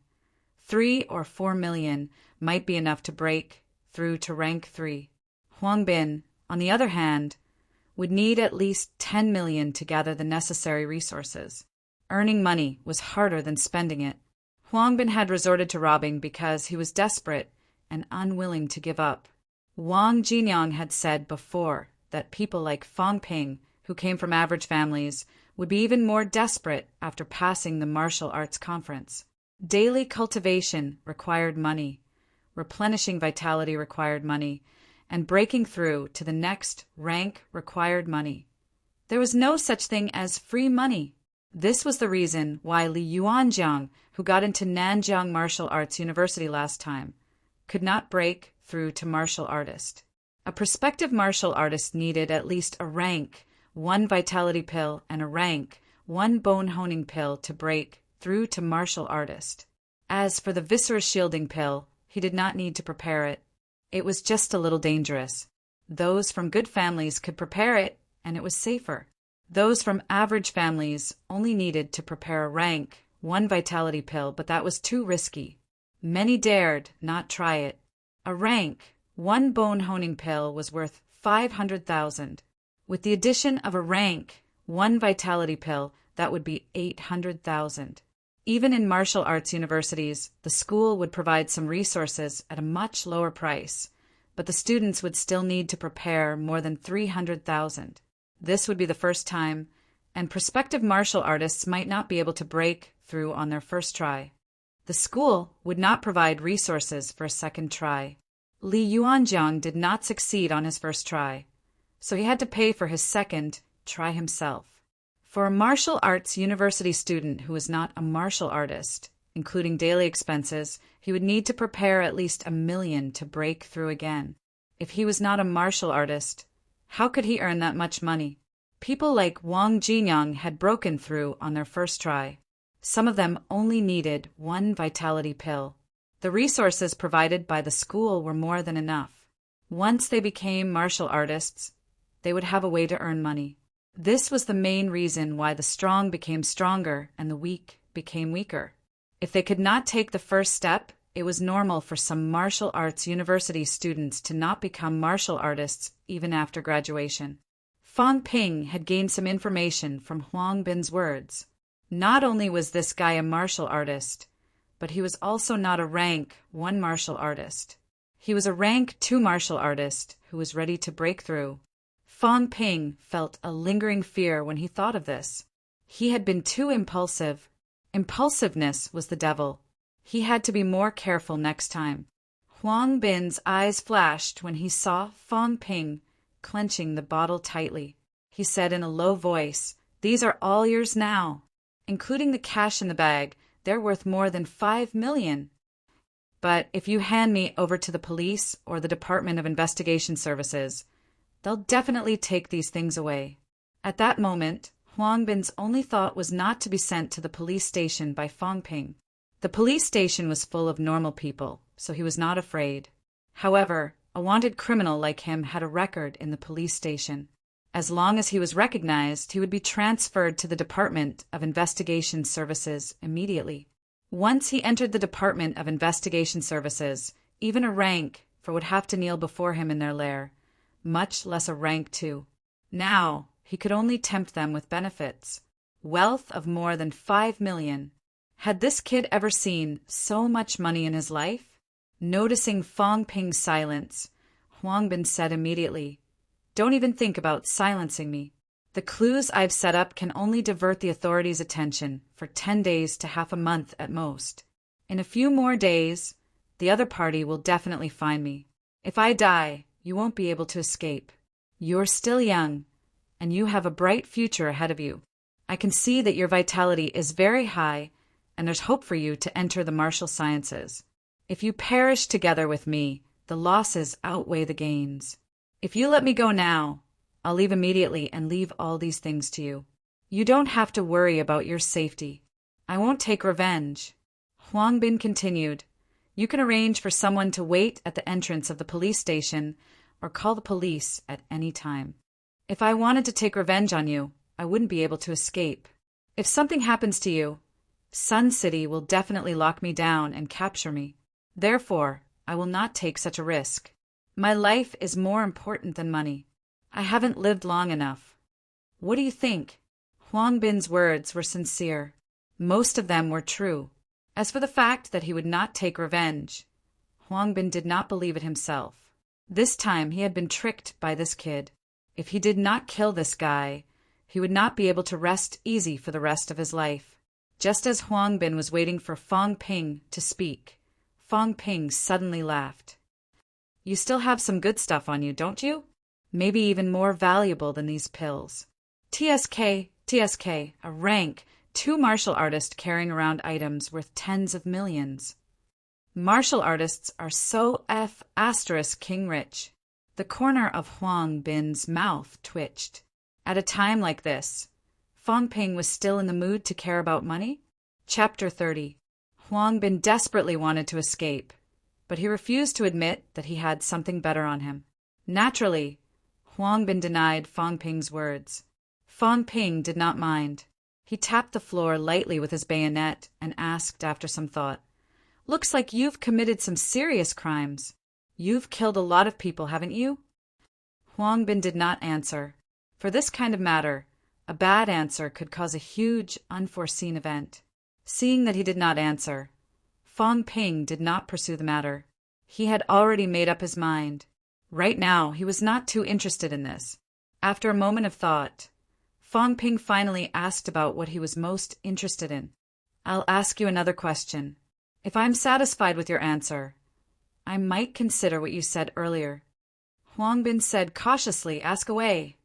3 or 4 million might be enough to break through to rank 3. Huang Bin, on the other hand, would need at least 10 million to gather the necessary resources. Earning money was harder than spending it. Huang Bin had resorted to robbing because he was desperate and unwilling to give up. Wang Jinyang had said before that people like Fong Ping, who came from average families, would be even more desperate after passing the martial arts conference. Daily cultivation required money, replenishing vitality required money, and breaking through to the next rank required money. There was no such thing as free money. This was the reason why Li Yuanjiang, who got into Nanjiang Martial Arts University last time, could not break through to martial artist. A prospective martial artist needed at least a rank 1 vitality pill and a rank 1 bone honing pill to break through to martial artist. As for the viscera shielding pill, he did not need to prepare it. It was just a little dangerous. Those from good families could prepare it, and it was safer. Those from average families only needed to prepare a rank 1 vitality pill, but that was too risky. Many dared not try it. A rank 1 bone honing pill was worth 500,000. With the addition of a rank 1 vitality pill, that would be 800,000. Even in martial arts universities, the school would provide some resources at a much lower price, but the students would still need to prepare more than 300,000. This would be the first time, and prospective martial artists might not be able to break through on their first try. The school would not provide resources for a second try. Li Yuanjiang did not succeed on his first try, so he had to pay for his second try himself. For a martial arts university student who was not a martial artist, including daily expenses, he would need to prepare at least $1 million to break through again. If he was not a martial artist, how could he earn that much money? People like Wang Jinyang had broken through on their first try. Some of them only needed 1 vitality pill. The resources provided by the school were more than enough. Once they became martial artists, they would have a way to earn money. This was the main reason why the strong became stronger and the weak became weaker. If they could not take the first step, it was normal for some martial arts university students to not become martial artists even after graduation. Fong Ping had gained some information from Huang Bin's words. Not only was this guy a martial artist, but he was also not a rank 1 martial artist. He was a rank 2 martial artist who was ready to break through. Fong Ping felt a lingering fear when he thought of this. He had been too impulsive. Impulsiveness was the devil. He had to be more careful next time. Huang Bin's eyes flashed when he saw Fong Ping clenching the bottle tightly. He said in a low voice, "These are all yours now. Including the cash in the bag, they're worth more than 5 million. But if you hand me over to the police or the Department of Investigation Services, they'll definitely take these things away." At that moment, Huang Bin's only thought was not to be sent to the police station by Fang Ping. The police station was full of normal people, so he was not afraid. However, a wanted criminal like him had a record in the police station. As long as he was recognized, he would be transferred to the Department of Investigation Services immediately. Once he entered the Department of Investigation Services, even a rank 4 would have to kneel before him in their lair, much less a rank 2. Now, he could only tempt them with benefits. Wealth of more than 5 million. Had this kid ever seen so much money in his life? Noticing Fang Ping's silence, Huang Bin said immediately, "Don't even think about silencing me. The clues I've set up can only divert the authorities' attention for 10 days to half a month at most. In a few more days, the other party will definitely find me. If I die, you won't be able to escape. You're still young, and you have a bright future ahead of you. I can see that your vitality is very high, and there's hope for you to enter the martial sciences. If you perish together with me, the losses outweigh the gains. If you let me go now, I'll leave immediately and leave all these things to you. You don't have to worry about your safety. I won't take revenge." Huang Bin continued, "You can arrange for someone to wait at the entrance of the police station or call the police at any time. If I wanted to take revenge on you, I wouldn't be able to escape. If something happens to you, Sun City will definitely lock me down and capture me. Therefore, I will not take such a risk. My life is more important than money. I haven't lived long enough. What do you think?" Huang Bin's words were sincere. Most of them were true. As for the fact that he would not take revenge, Huang Bin did not believe it himself. This time he had been tricked by this kid. If he did not kill this guy, he would not be able to rest easy for the rest of his life. Just as Huang Bin was waiting for Fang Ping to speak, Fang Ping suddenly laughed. "You still have some good stuff on you, don't you? Maybe even more valuable than these pills. TSK, a rank 2 martial artist carrying around items worth tens of millions. Martial artists are so *king rich." The corner of Huang Bin's mouth twitched. At a time like this, Fang Ping was still in the mood to care about money? Chapter 30. Huang Bin desperately wanted to escape, but he refused to admit that he had something better on him. Naturally, Huang Bin denied Fang Ping's words. Fang Ping did not mind. He tapped the floor lightly with his bayonet and asked after some thought, "Looks like you've committed some serious crimes. You've killed a lot of people, haven't you?" Huang Bin did not answer. For this kind of matter, a bad answer could cause a huge, unforeseen event. Seeing that he did not answer, Fang Ping did not pursue the matter. He had already made up his mind. Right now, he was not too interested in this. After a moment of thought, Fang Ping finally asked about what he was most interested in. "I'll ask you another question. If I'm satisfied with your answer, I might consider what you said earlier." Huang Bin said cautiously, "Ask away."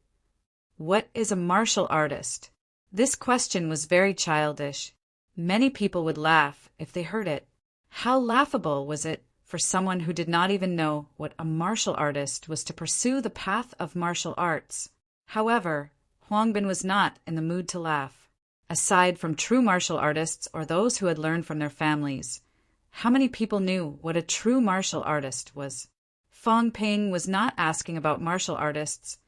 "What is a martial artist?" This question was very childish. Many people would laugh if they heard it. How laughable was it for someone who did not even know what a martial artist was to pursue the path of martial arts? However, Huang Bin was not in the mood to laugh. Aside from true martial artists or those who had learned from their families, how many people knew what a true martial artist was? Fang Ping was not asking about martial artists,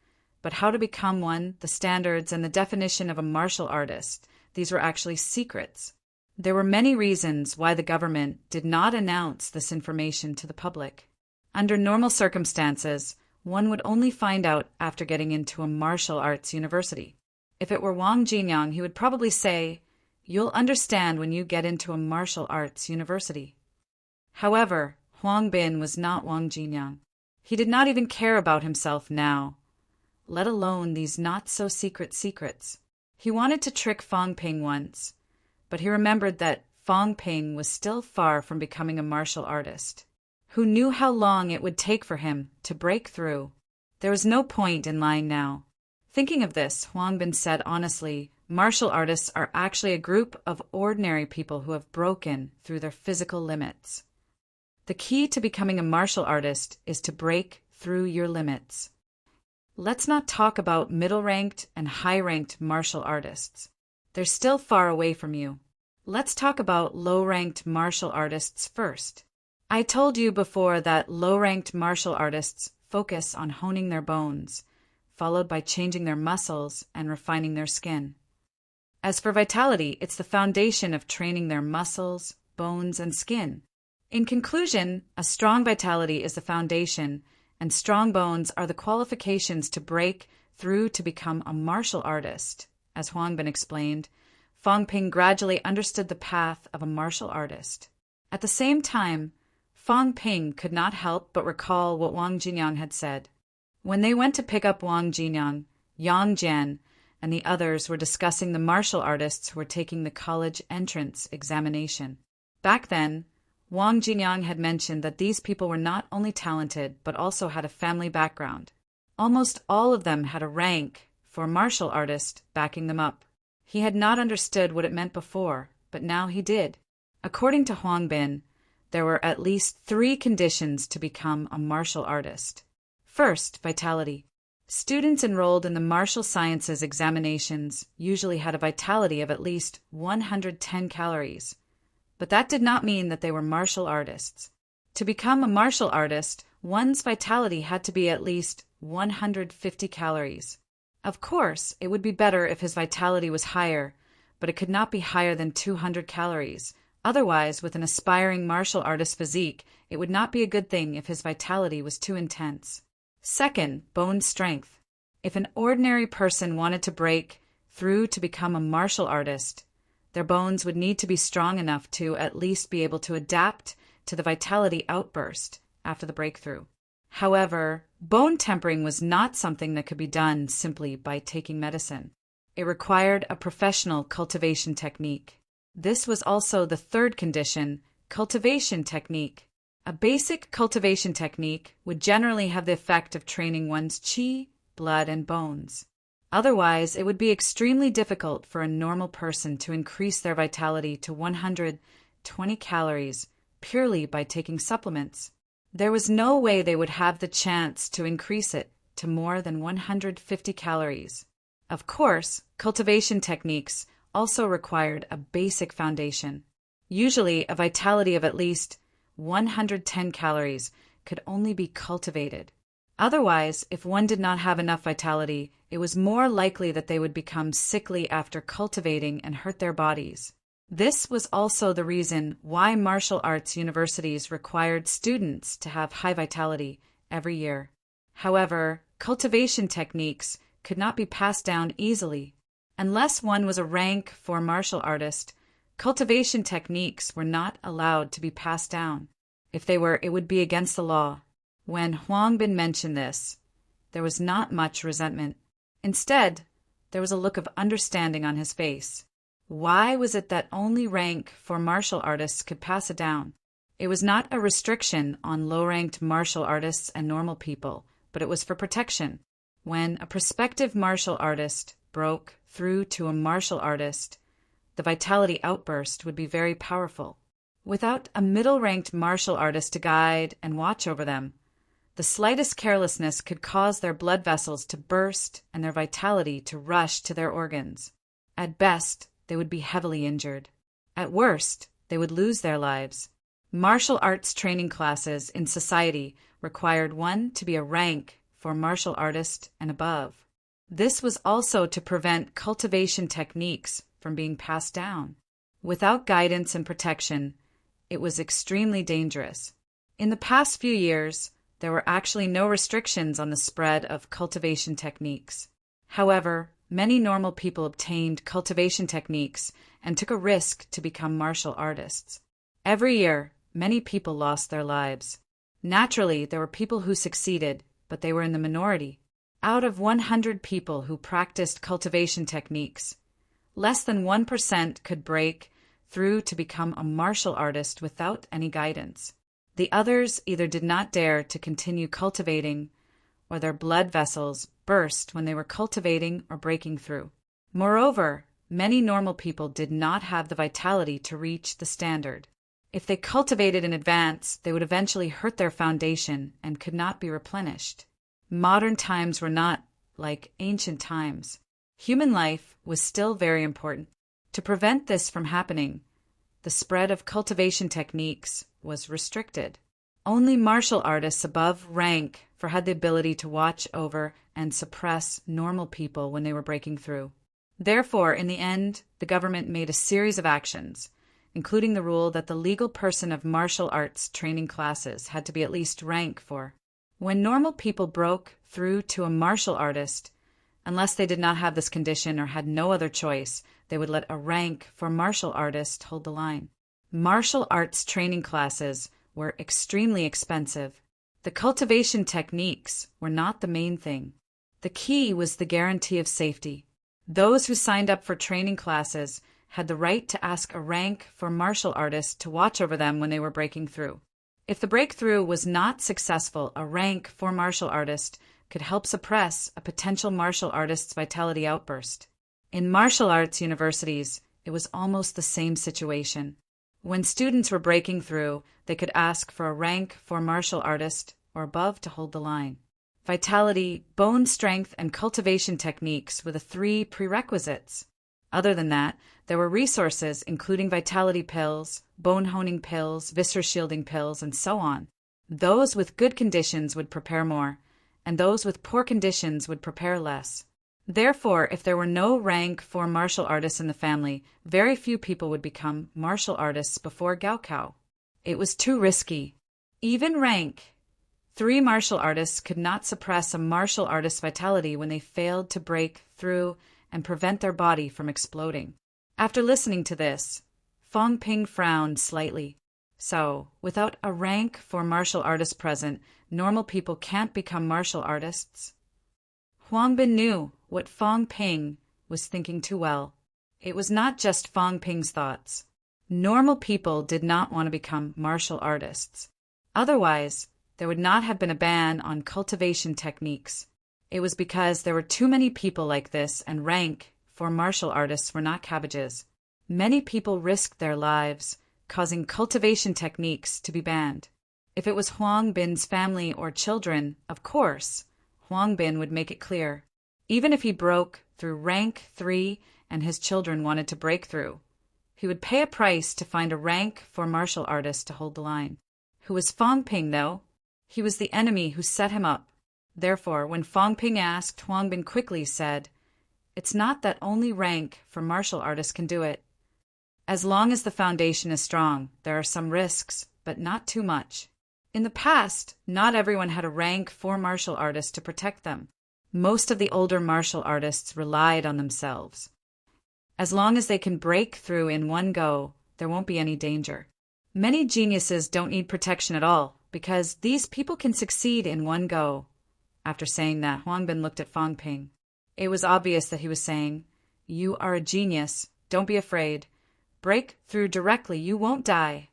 but how to become one, the standards, and the definition of a martial artist. These were actually secrets. There were many reasons why the government did not announce this information to the public. Under normal circumstances, one would only find out after getting into a martial arts university. If it were Wang Jinyang, he would probably say, "You'll understand when you get into a martial arts university." However, Huang Bin was not Wang Jinyang. He did not even care about himself now, let alone these not-so-secret secrets. He wanted to trick Fang Ping once, but he remembered that Fang Ping was still far from becoming a martial artist. Who knew how long it would take for him to break through? There was no point in lying now. Thinking of this, Huang Bin said honestly, "Martial artists are actually a group of ordinary people who have broken through their physical limits. The key to becoming a martial artist is to break through your limits." Let's not talk about middle-ranked and high-ranked martial artists. They're still far away from you. Let's talk about low-ranked martial artists first. I told you before that low-ranked martial artists focus on honing their bones, followed by changing their muscles and refining their skin. As for vitality, it's the foundation of training their muscles, bones, and skin. In conclusion, a strong vitality is the foundation, and strong bones are the qualifications to break through to become a martial artist. As Huang Bin explained, Fang Ping gradually understood the path of a martial artist. At the same time, Fang Ping could not help but recall what Wang Jinyang had said. When they went to pick up Wang Jinyang, Yang Jian and the others were discussing the martial artists who were taking the college entrance examination. Back then, Wang Jinyang had mentioned that these people were not only talented but also had a family background. Almost all of them had a rank for martial artist backing them up. He had not understood what it meant before, but now he did. According to Huang Bin, there were at least 3 conditions to become a martial artist. First, vitality. Students enrolled in the martial sciences examinations usually had a vitality of at least 110 calories. But that did not mean that they were martial artists. To become a martial artist, one's vitality had to be at least 150 calories. Of course, it would be better if his vitality was higher, but it could not be higher than 200 calories. Otherwise, with an aspiring martial artist physique, it would not be a good thing if his vitality was too intense. Second, bone strength. If an ordinary person wanted to break through to become a martial artist, their bones would need to be strong enough to at least be able to adapt to the vitality outburst after the breakthrough. However, bone tempering was not something that could be done simply by taking medicine. It required a professional cultivation technique. This was also the third condition, cultivation technique. A basic cultivation technique would generally have the effect of training one's qi, blood, and bones. Otherwise, it would be extremely difficult for a normal person to increase their vitality to 120 calories purely by taking supplements. There was no way they would have the chance to increase it to more than 150 calories. Of course, cultivation techniques also required a basic foundation. Usually, a vitality of at least 110 calories could only be cultivated. Otherwise, if one did not have enough vitality, it was more likely that they would become sickly after cultivating and hurt their bodies. This was also the reason why martial arts universities required students to have high vitality every year. However, cultivation techniques could not be passed down easily. Unless one was a rank for martial artist, cultivation techniques were not allowed to be passed down. If they were, it would be against the law. When Huang Bin mentioned this, there was not much resentment. Instead, there was a look of understanding on his face. Why was it that only rank for martial artists could pass it down? It was not a restriction on low-ranked martial artists and normal people, but it was for protection. When a prospective martial artist broke through to a martial artist, the vitality outburst would be very powerful. Without a middle-ranked martial artist to guide and watch over them, the slightest carelessness could cause their blood vessels to burst and their vitality to rush to their organs. At best, they would be heavily injured. At worst, they would lose their lives. Martial arts training classes in society required one to be a rank for martial artist and above. This was also to prevent cultivation techniques from being passed down. Without guidance and protection, it was extremely dangerous. In the past few years, there were actually no restrictions on the spread of cultivation techniques. However, many normal people obtained cultivation techniques and took a risk to become martial artists. Every year, many people lost their lives. Naturally, there were people who succeeded, but they were in the minority. Out of 100 people who practiced cultivation techniques, less than 1% could break through to become a martial artist without any guidance. The others either did not dare to continue cultivating, or their blood vessels burst when they were cultivating or breaking through. Moreover, many normal people did not have the vitality to reach the standard. If they cultivated in advance, they would eventually hurt their foundation and could not be replenished. Modern times were not like ancient times. Human life was still very important. To prevent this from happening, the spread of cultivation techniques was restricted. Only martial artists above rank had the ability to watch over and suppress normal people when they were breaking through. Therefore, in the end, the government made a series of actions, including the rule that the legal person of martial arts training classes had to be at least rank 4. When normal people broke through to a martial artist, unless they did not have this condition or had no other choice, they would let a rank 4 martial artist hold the line. Martial arts training classes were extremely expensive. The cultivation techniques were not the main thing. The key was the guarantee of safety. Those who signed up for training classes had the right to ask a rank 4 martial artist to watch over them when they were breaking through. If the breakthrough was not successful, a rank 4 martial artist could help suppress a potential martial artist's vitality outburst. In martial arts universities, it was almost the same situation. When students were breaking through, they could ask for a rank 4 martial artist or above to hold the line. Vitality, bone strength, and cultivation techniques were the 3 prerequisites. Other than that, there were resources including vitality pills, bone-honing pills, viscer-shielding pills, and so on. Those with good conditions would prepare more, and those with poor conditions would prepare less. Therefore, if there were no rank 4 martial artists in the family, very few people would become martial artists before Gaokao. It was too risky. Even rank 3 martial artists could not suppress a martial artist's vitality when they failed to break through and prevent their body from exploding. After listening to this, Fong Ping frowned slightly. So, without a rank 4 martial artist present, normal people can't become martial artists? Huang Bin knew what Fong Ping was thinking too well. It was not just Fong Ping's thoughts. Normal people did not want to become martial artists. Otherwise, there would not have been a ban on cultivation techniques. It was because there were too many people like this, and rank 4 martial artists were not cabbages. Many people risked their lives, causing cultivation techniques to be banned. If it was Huang Bin's family or children, of course, Huang Bin would make it clear. Even if he broke through rank 3 and his children wanted to break through, he would pay a price to find a rank 4 martial artist to hold the line. Who was Fong Ping, though? He was the enemy who set him up. Therefore, when Fong Ping asked, Huang Bin quickly said, "It's not that only rank 4 martial artists can do it. As long as the foundation is strong, there are some risks, but not too much." In the past, not everyone had a rank 4 martial artist to protect them. Most of the older martial artists relied on themselves. As long as they can break through in one go, there won't be any danger. Many geniuses don't need protection at all, because these people can succeed in one go. After saying that, Huang Bin looked at Fong Ping. It was obvious that he was saying, "You are a genius. Don't be afraid. Break through directly. You won't die."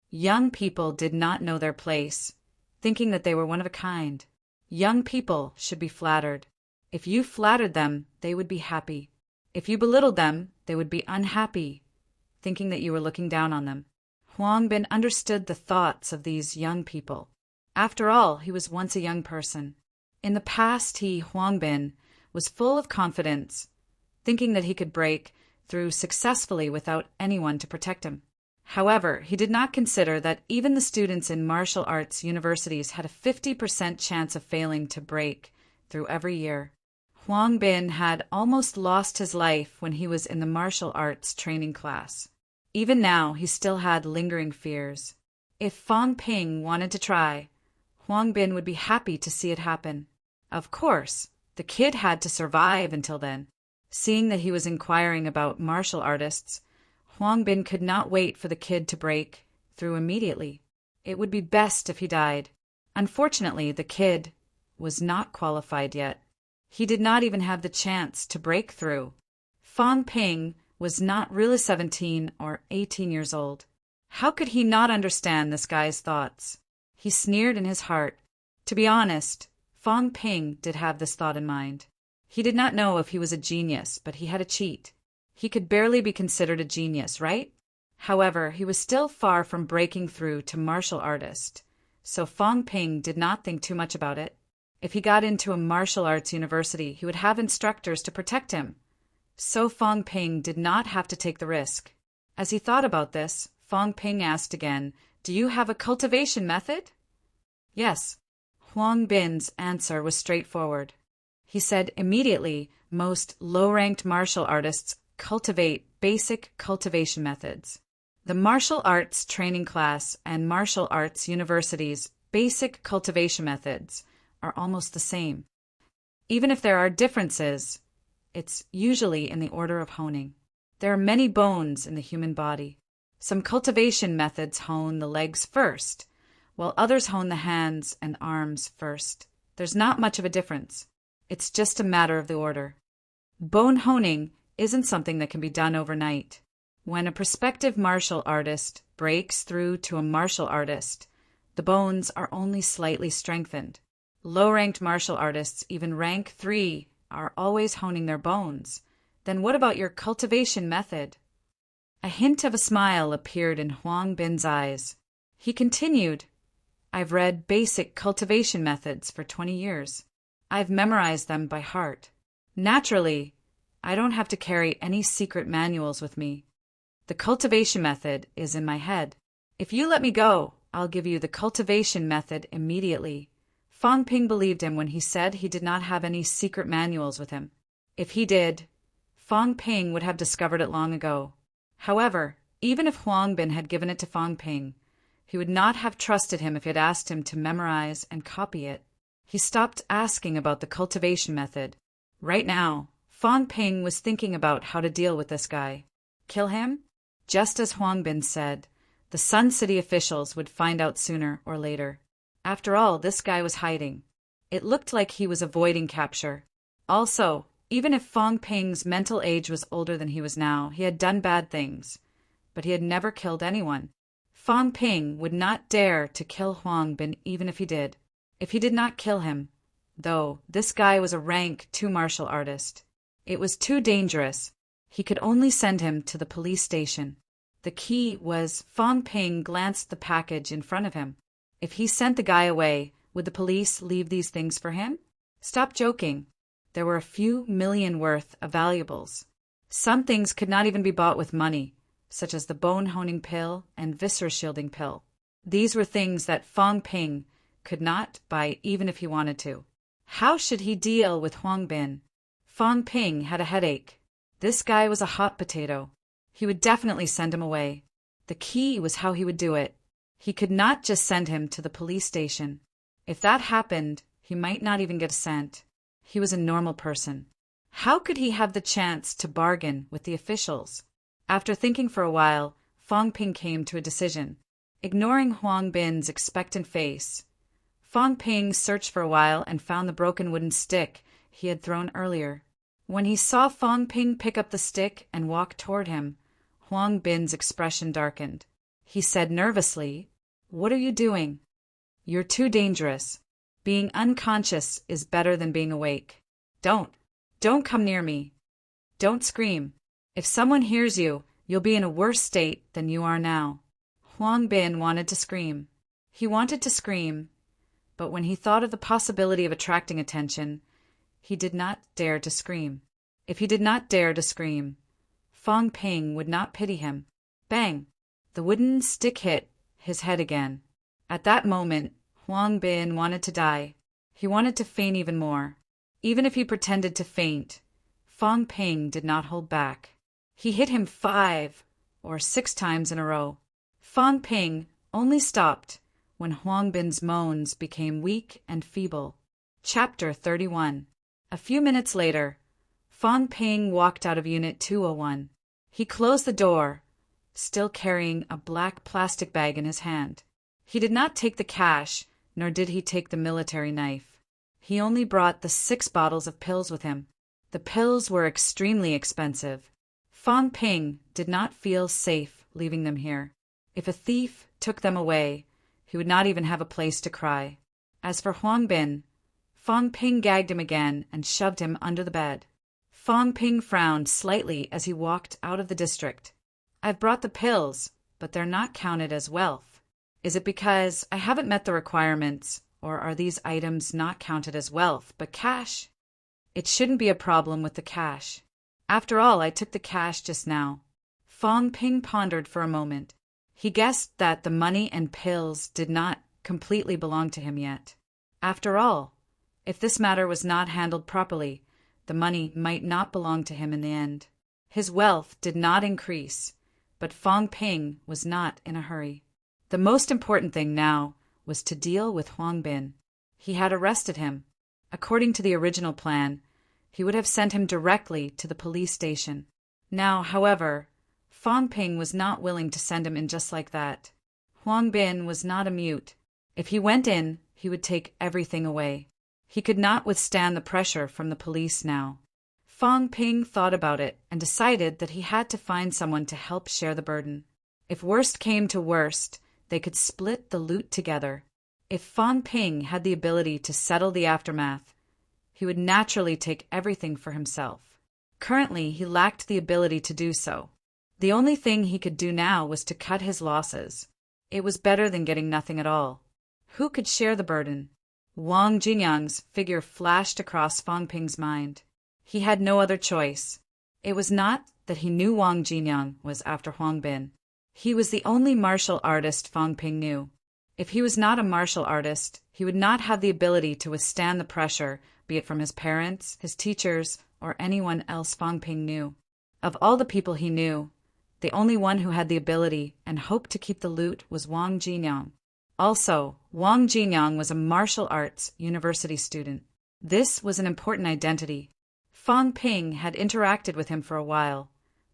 Young people did not know their place, thinking that they were one of a kind. Young people should be flattered. If you flattered them, they would be happy. If you belittled them, they would be unhappy, thinking that you were looking down on them. Huang Bin understood the thoughts of these young people. After all, he was once a young person. In the past, Huang Bin, was full of confidence, thinking that he could break through successfully without anyone to protect him. However, he did not consider that even the students in martial arts universities had a 50% chance of failing to break through every year. Huang Bin had almost lost his life when he was in the martial arts training class. Even now, he still had lingering fears. If Fong Ping wanted to try, Huang Bin would be happy to see it happen. Of course, the kid had to survive until then. Seeing that he was inquiring about martial artists, Huang Bin could not wait for the kid to break through immediately. It would be best if he died. Unfortunately, the kid was not qualified yet. He did not even have the chance to break through. Fong Ping was not really 17 or 18 years old. How could he not understand this guy's thoughts? He sneered in his heart. To be honest, Fong Ping did have this thought in mind. He did not know if he was a genius, but he had a cheat. He could barely be considered a genius, right? However, he was still far from breaking through to martial artist, so Fong Ping did not think too much about it. If he got into a martial arts university, he would have instructors to protect him. So Fong Ping did not have to take the risk. As he thought about this, Fong Ping asked again, "Do you have a cultivation method?" "Yes." Huang Bin's answer was straightforward. He said immediately, most low-ranked martial artists cultivate basic cultivation methods. The martial arts training class and martial arts university's basic cultivation methods are almost the same. Even if there are differences, it's usually in the order of honing. There are many bones in the human body. Some cultivation methods hone the legs first, while others hone the hands and arms first. There's not much of a difference. It's just a matter of the order. Bone honing isn't something that can be done overnight. When a prospective martial artist breaks through to a martial artist, the bones are only slightly strengthened. Low-ranked martial artists, even rank 3, are always honing their bones. Then what about your cultivation method? A hint of a smile appeared in Huang Bin's eyes. He continued, "I've read basic cultivation methods for 20 years. I've memorized them by heart. Naturally, I don't have to carry any secret manuals with me. The cultivation method is in my head. If you let me go, I'll give you the cultivation method immediately." Fong Ping believed him when he said he did not have any secret manuals with him. If he did, Fong Ping would have discovered it long ago. However, even if Huang Bin had given it to Fong Ping, he would not have trusted him if he had asked him to memorize and copy it. He stopped asking about the cultivation method. Right now, Fong Ping was thinking about how to deal with this guy. Kill him? Just as Huang Bin said, the Sun City officials would find out sooner or later. After all, this guy was hiding. It looked like he was avoiding capture. Also, even if Fong Ping's mental age was older than he was now, he had done bad things, but he had never killed anyone. Fong Ping would not dare to kill Huang Bin even if he did. If he did not kill him, though, this guy was a rank 2 martial artist. It was too dangerous. He could only send him to the police station. The key was Fong Ping glanced the package in front of him. If he sent the guy away, would the police leave these things for him? Stop joking. There were a few million worth of valuables. Some things could not even be bought with money, such as the bone-honing pill and viscera-shielding pill. These were things that Fong Ping could not buy even if he wanted to. How should he deal with Huang Bin? Fong Ping had a headache. This guy was a hot potato. He would definitely send him away. The key was how he would do it. He could not just send him to the police station. If that happened, he might not even get a cent. He was a normal person. How could he have the chance to bargain with the officials? After thinking for a while, Fong Ping came to a decision. Ignoring Huang Bin's expectant face, Fong Ping searched for a while and found the broken wooden stick he had thrown earlier. When he saw Fong Ping pick up the stick and walk toward him, Huang Bin's expression darkened. He said nervously, "What are you doing? You're too dangerous. Being unconscious is better than being awake. Don't come near me. Don't scream. If someone hears you, you'll be in a worse state than you are now." Huang Bin wanted to scream. He wanted to scream, but when he thought of the possibility of attracting attention, he did not dare to scream. If he did not dare to scream, Fong Ping would not pity him. Bang! The wooden stick hit his head again. At that moment, Huang Bin wanted to die. He wanted to faint even more. Even if he pretended to faint, Fong Ping did not hold back. He hit him 5 or 6 times in a row. Fong Ping only stopped when Huang Bin's moans became weak and feeble. Chapter 31. A few minutes later, Fong Ping walked out of Unit 201. He closed the door, still carrying a black plastic bag in his hand. He did not take the cash, nor did he take the military knife. He only brought the 6 bottles of pills with him. The pills were extremely expensive. Fong Ping did not feel safe leaving them here. If a thief took them away, he would not even have a place to cry. As for Huang Bin, Fong Ping gagged him again and shoved him under the bed. Fong Ping frowned slightly as he walked out of the district. "I've brought the pills, but they're not counted as wealth. Is it because I haven't met the requirements, Or are these items not counted as wealth, but cash? It shouldn't be a problem with the cash. After all, I took the cash just now. Fong Ping pondered for a moment. He guessed that the money and pills did not completely belong to him yet. After all, if this matter was not handled properly, the money might not belong to him in the end. His wealth did not increase, but Fong Ping was not in a hurry. The most important thing now was to deal with Huang Bin. He had arrested him. According to the original plan, he would have sent him directly to the police station. Now, however, Fong Ping was not willing to send him in just like that. Huang Bin was not a mute. If he went in, he would take everything away. He could not withstand the pressure from the police now. Fong Ping thought about it and decided that he had to find someone to help share the burden. If worst came to worst, they could split the loot together. If Fong Ping had the ability to settle the aftermath, he would naturally take everything for himself. Currently, he lacked the ability to do so. The only thing he could do now was to cut his losses. It was better than getting nothing at all. Who could share the burden? Wang Jinyang's figure flashed across Fong Ping's mind. He had no other choice. It was not that he knew Wang Jinyang was after Huang Bin. He was the only martial artist Fong Ping knew. If he was not a martial artist, he would not have the ability to withstand the pressure, be it from his parents, his teachers, or anyone else Fong Ping knew. Of all the people he knew, the only one who had the ability and hoped to keep the loot was Wang Jinyang. Also, Wang Jinyang was a martial arts university student. This was an important identity. Fong Ping had interacted with him for a while,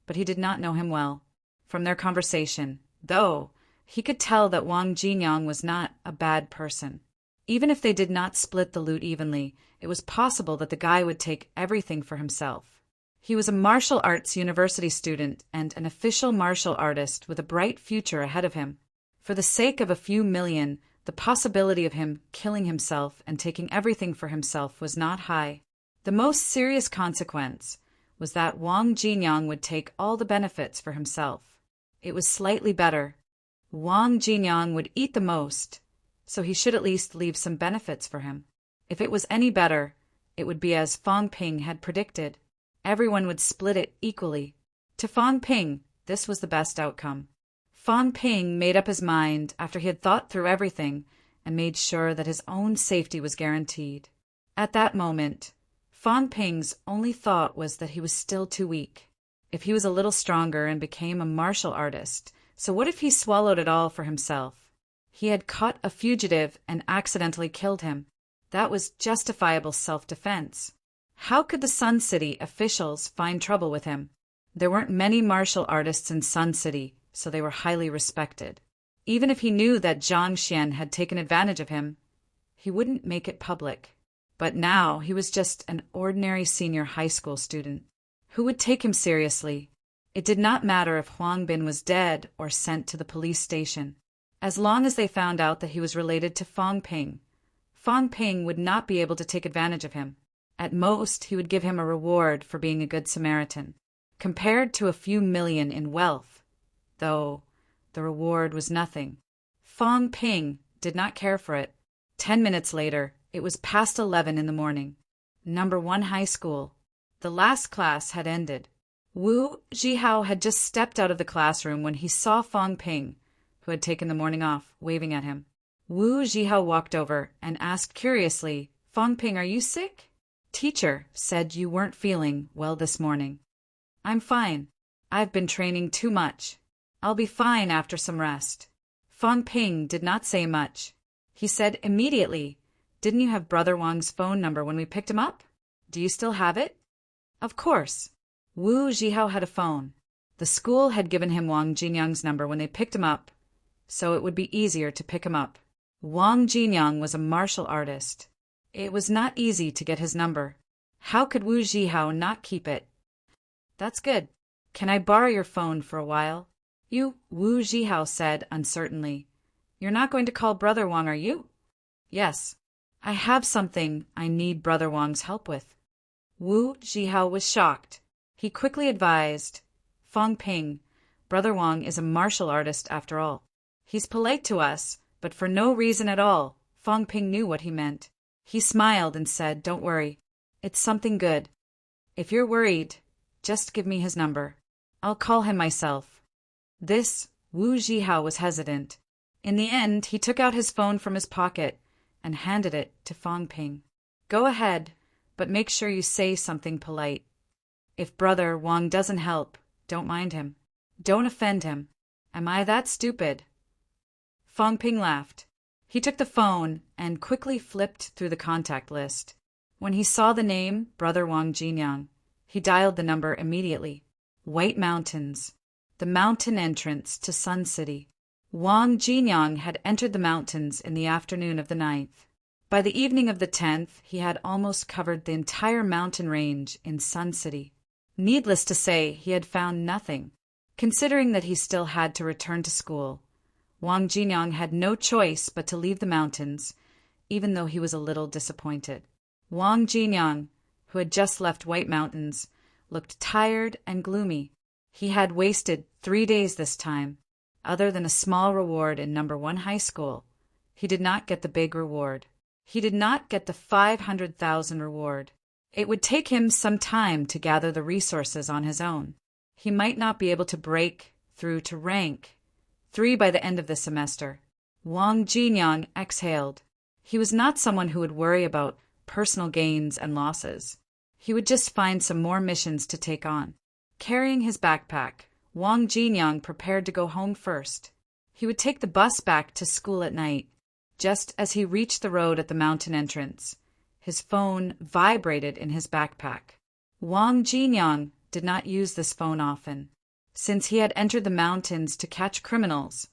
but he did not know him well. From their conversation, though, he could tell that Wang Jinyang was not a bad person. Even if they did not split the loot evenly, it was possible that the guy would take everything for himself. He was a martial arts university student and an official martial artist with a bright future ahead of him. For the sake of a few million, the possibility of him killing himself and taking everything for himself was not high. The most serious consequence was that Wang Jinyang would take all the benefits for himself. It was slightly better. Wang Jinyang would eat the most, so he should at least leave some benefits for him. If it was any better, it would be as Fong Ping had predicted. Everyone would split it equally. To Fong Ping, this was the best outcome. Fong Ping made up his mind after he had thought through everything and made sure that his own safety was guaranteed. At that moment, Fong Ping's only thought was that he was still too weak. If he was a little stronger and became a martial artist, so what if he swallowed it all for himself? He had caught a fugitive and accidentally killed him. That was justifiable self-defense. How could the Sun City officials find trouble with him? There weren't many martial artists in Sun City, so they were highly respected. Even if he knew that Zhang Xian had taken advantage of him, he wouldn't make it public. But now he was just an ordinary senior high school student. Who would take him seriously? It did not matter if Huang Bin was dead or sent to the police station. As long as they found out that he was related to Fong Ping would not be able to take advantage of him. At most, he would give him a reward for being a good Samaritan. Compared to a few million in wealth, though, the reward was nothing. Fong Ping did not care for it. 10 minutes later, it was past 11 in the morning. Number 1 high school. The last class had ended. Wu Zhihao had just stepped out of the classroom when he saw Fong Ping, who had taken the morning off, waving at him. Wu Zhihao walked over and asked curiously, "Fong Ping, are you sick?" "Teacher said you weren't feeling well this morning." "I'm fine. I've been training too much. I'll be fine after some rest." Fong Ping did not say much. He said immediately, "Didn't you have Brother Wang's phone number when we picked him up? Do you still have it?" "Of course." Wu Zhihao had a phone. The school had given him Wang Jinyang's number when they picked him up, so it would be easier to pick him up. Wang Jinyang was a martial artist. It was not easy to get his number. How could Wu Zhihao not keep it? "That's good. Can I borrow your phone for a while?" "You," Wu Zhihao said uncertainly. "You're not going to call Brother Wang, are you?" "Yes. I have something I need Brother Wang's help with." Wu Zhihao was shocked. He quickly advised, "Fong Ping, Brother Wang is a martial artist after all. He's polite to us, but for no reason at all. Fong Ping knew what he meant. He smiled and said, "Don't worry. It's something good. If you're worried, just give me his number. I'll call him myself." Wu Zhihao was hesitant. In the end, he took out his phone from his pocket and handed it to Fong Ping. "Go ahead, but make sure you say something polite. If Brother Wang doesn't help, don't mind him. Don't offend him. Am I that stupid?" Fong Ping laughed. He took the phone and quickly flipped through the contact list. When he saw the name Brother Wang Jinyang, he dialed the number immediately. White Mountains, the mountain entrance to Sun City. Wang Jinyang had entered the mountains in the afternoon of the 9th. By the evening of the 10th, he had almost covered the entire mountain range in Sun City. Needless to say, he had found nothing. Considering that he still had to return to school, Wang Jinyang had no choice but to leave the mountains, even though he was a little disappointed. Wang Jinyang, who had just left White Mountains, looked tired and gloomy. He had wasted 3 days this time. Other than a small reward in No. 1 high school, he did not get the big reward. He did not get the 500,000 reward. It would take him some time to gather the resources on his own. He might not be able to break through to rank 3 by the end of the semester. Wang Jinyang exhaled. He was not someone who would worry about personal gains and losses. He would just find some more missions to take on. Carrying his backpack, Wang Jinyang prepared to go home first. He would take the bus back to school at night. Just as he reached the road at the mountain entrance, his phone vibrated in his backpack. Wang Jinyang did not use this phone often. Since he had entered the mountains to catch criminals,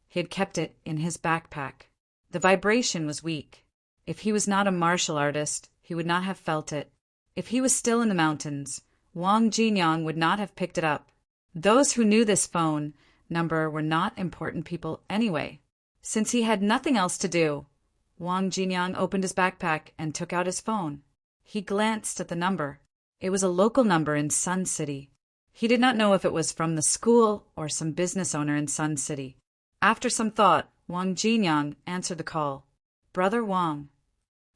he had kept it in his backpack. The vibration was weak. If he was not a martial artist, he would not have felt it. If he was still in the mountains, Wang Jinyang would not have picked it up. Those who knew this phone number were not important people anyway. Since he had nothing else to do, Wang Jinyang opened his backpack and took out his phone. He glanced at the number. It was a local number in Sun City. He did not know if it was from the school or some business owner in Sun City. After some thought, Wang Jinyang answered the call. "Brother Wang."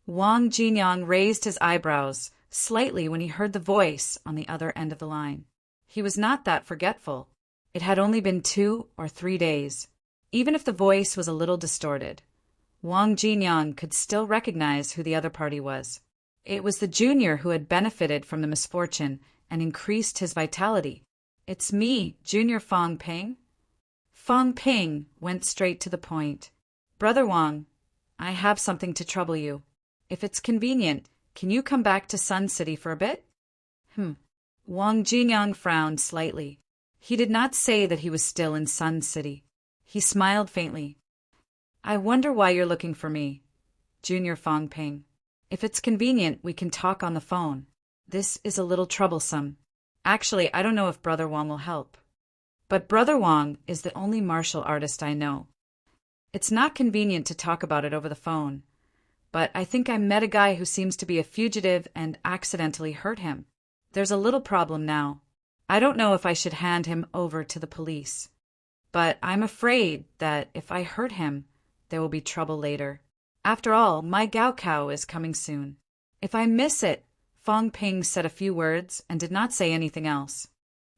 Wang Jinyang raised his eyebrows slightly when he heard the voice on the other end of the line. He was not that forgetful. It had only been 2 or 3 days. Even if the voice was a little distorted, Wang Jinyang could still recognize who the other party was. It was the junior who had benefited from the misfortune and increased his vitality. "It's me, Junior Fong Ping." Fong Ping went straight to the point. "Brother Wang, I have something to trouble you. If it's convenient, can you come back to Sun City for a bit?" Wang Jinyang frowned slightly. He did not say that he was still in Sun City. He smiled faintly. "I wonder why you're looking for me, Junior Fong Ping. If it's convenient, we can talk on the phone. This is a little troublesome. Actually, I don't know if Brother Wang will help. But Brother Wang is the only martial artist I know. It's not convenient to talk about it over the phone, but I think I met a guy who seems to be a fugitive and accidentally hurt him. There's a little problem now. I don't know if I should hand him over to the police. But I'm afraid that if I hurt him, there will be trouble later. After all, my Gaokao is coming soon. If I miss it," Fong Ping said a few words and did not say anything else.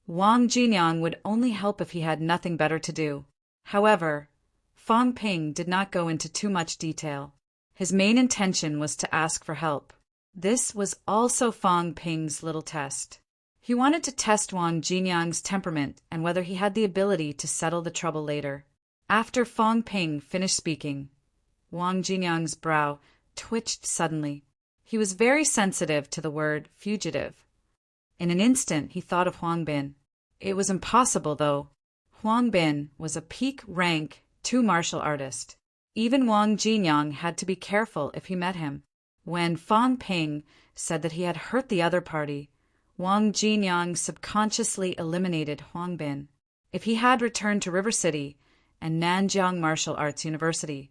Wang Jinyang would only help if he had nothing better to do. However, Fong Ping did not go into too much detail. His main intention was to ask for help. This was also Fong Ping's little test. He wanted to test Wang Jinyang's temperament and whether he had the ability to settle the trouble later. After Fong Ping finished speaking, Wang Jinyang's brow twitched suddenly. He was very sensitive to the word fugitive. In an instant, he thought of Huang Bin. It was impossible, though. Huang Bin was a peak rank 2 martial artist. Even Wang Jinyang had to be careful if he met him. When Fong Ping said that he had hurt the other party, Wang Jinyang subconsciously eliminated Huang Bin. If he had returned to River City and Nanjiang Martial Arts University,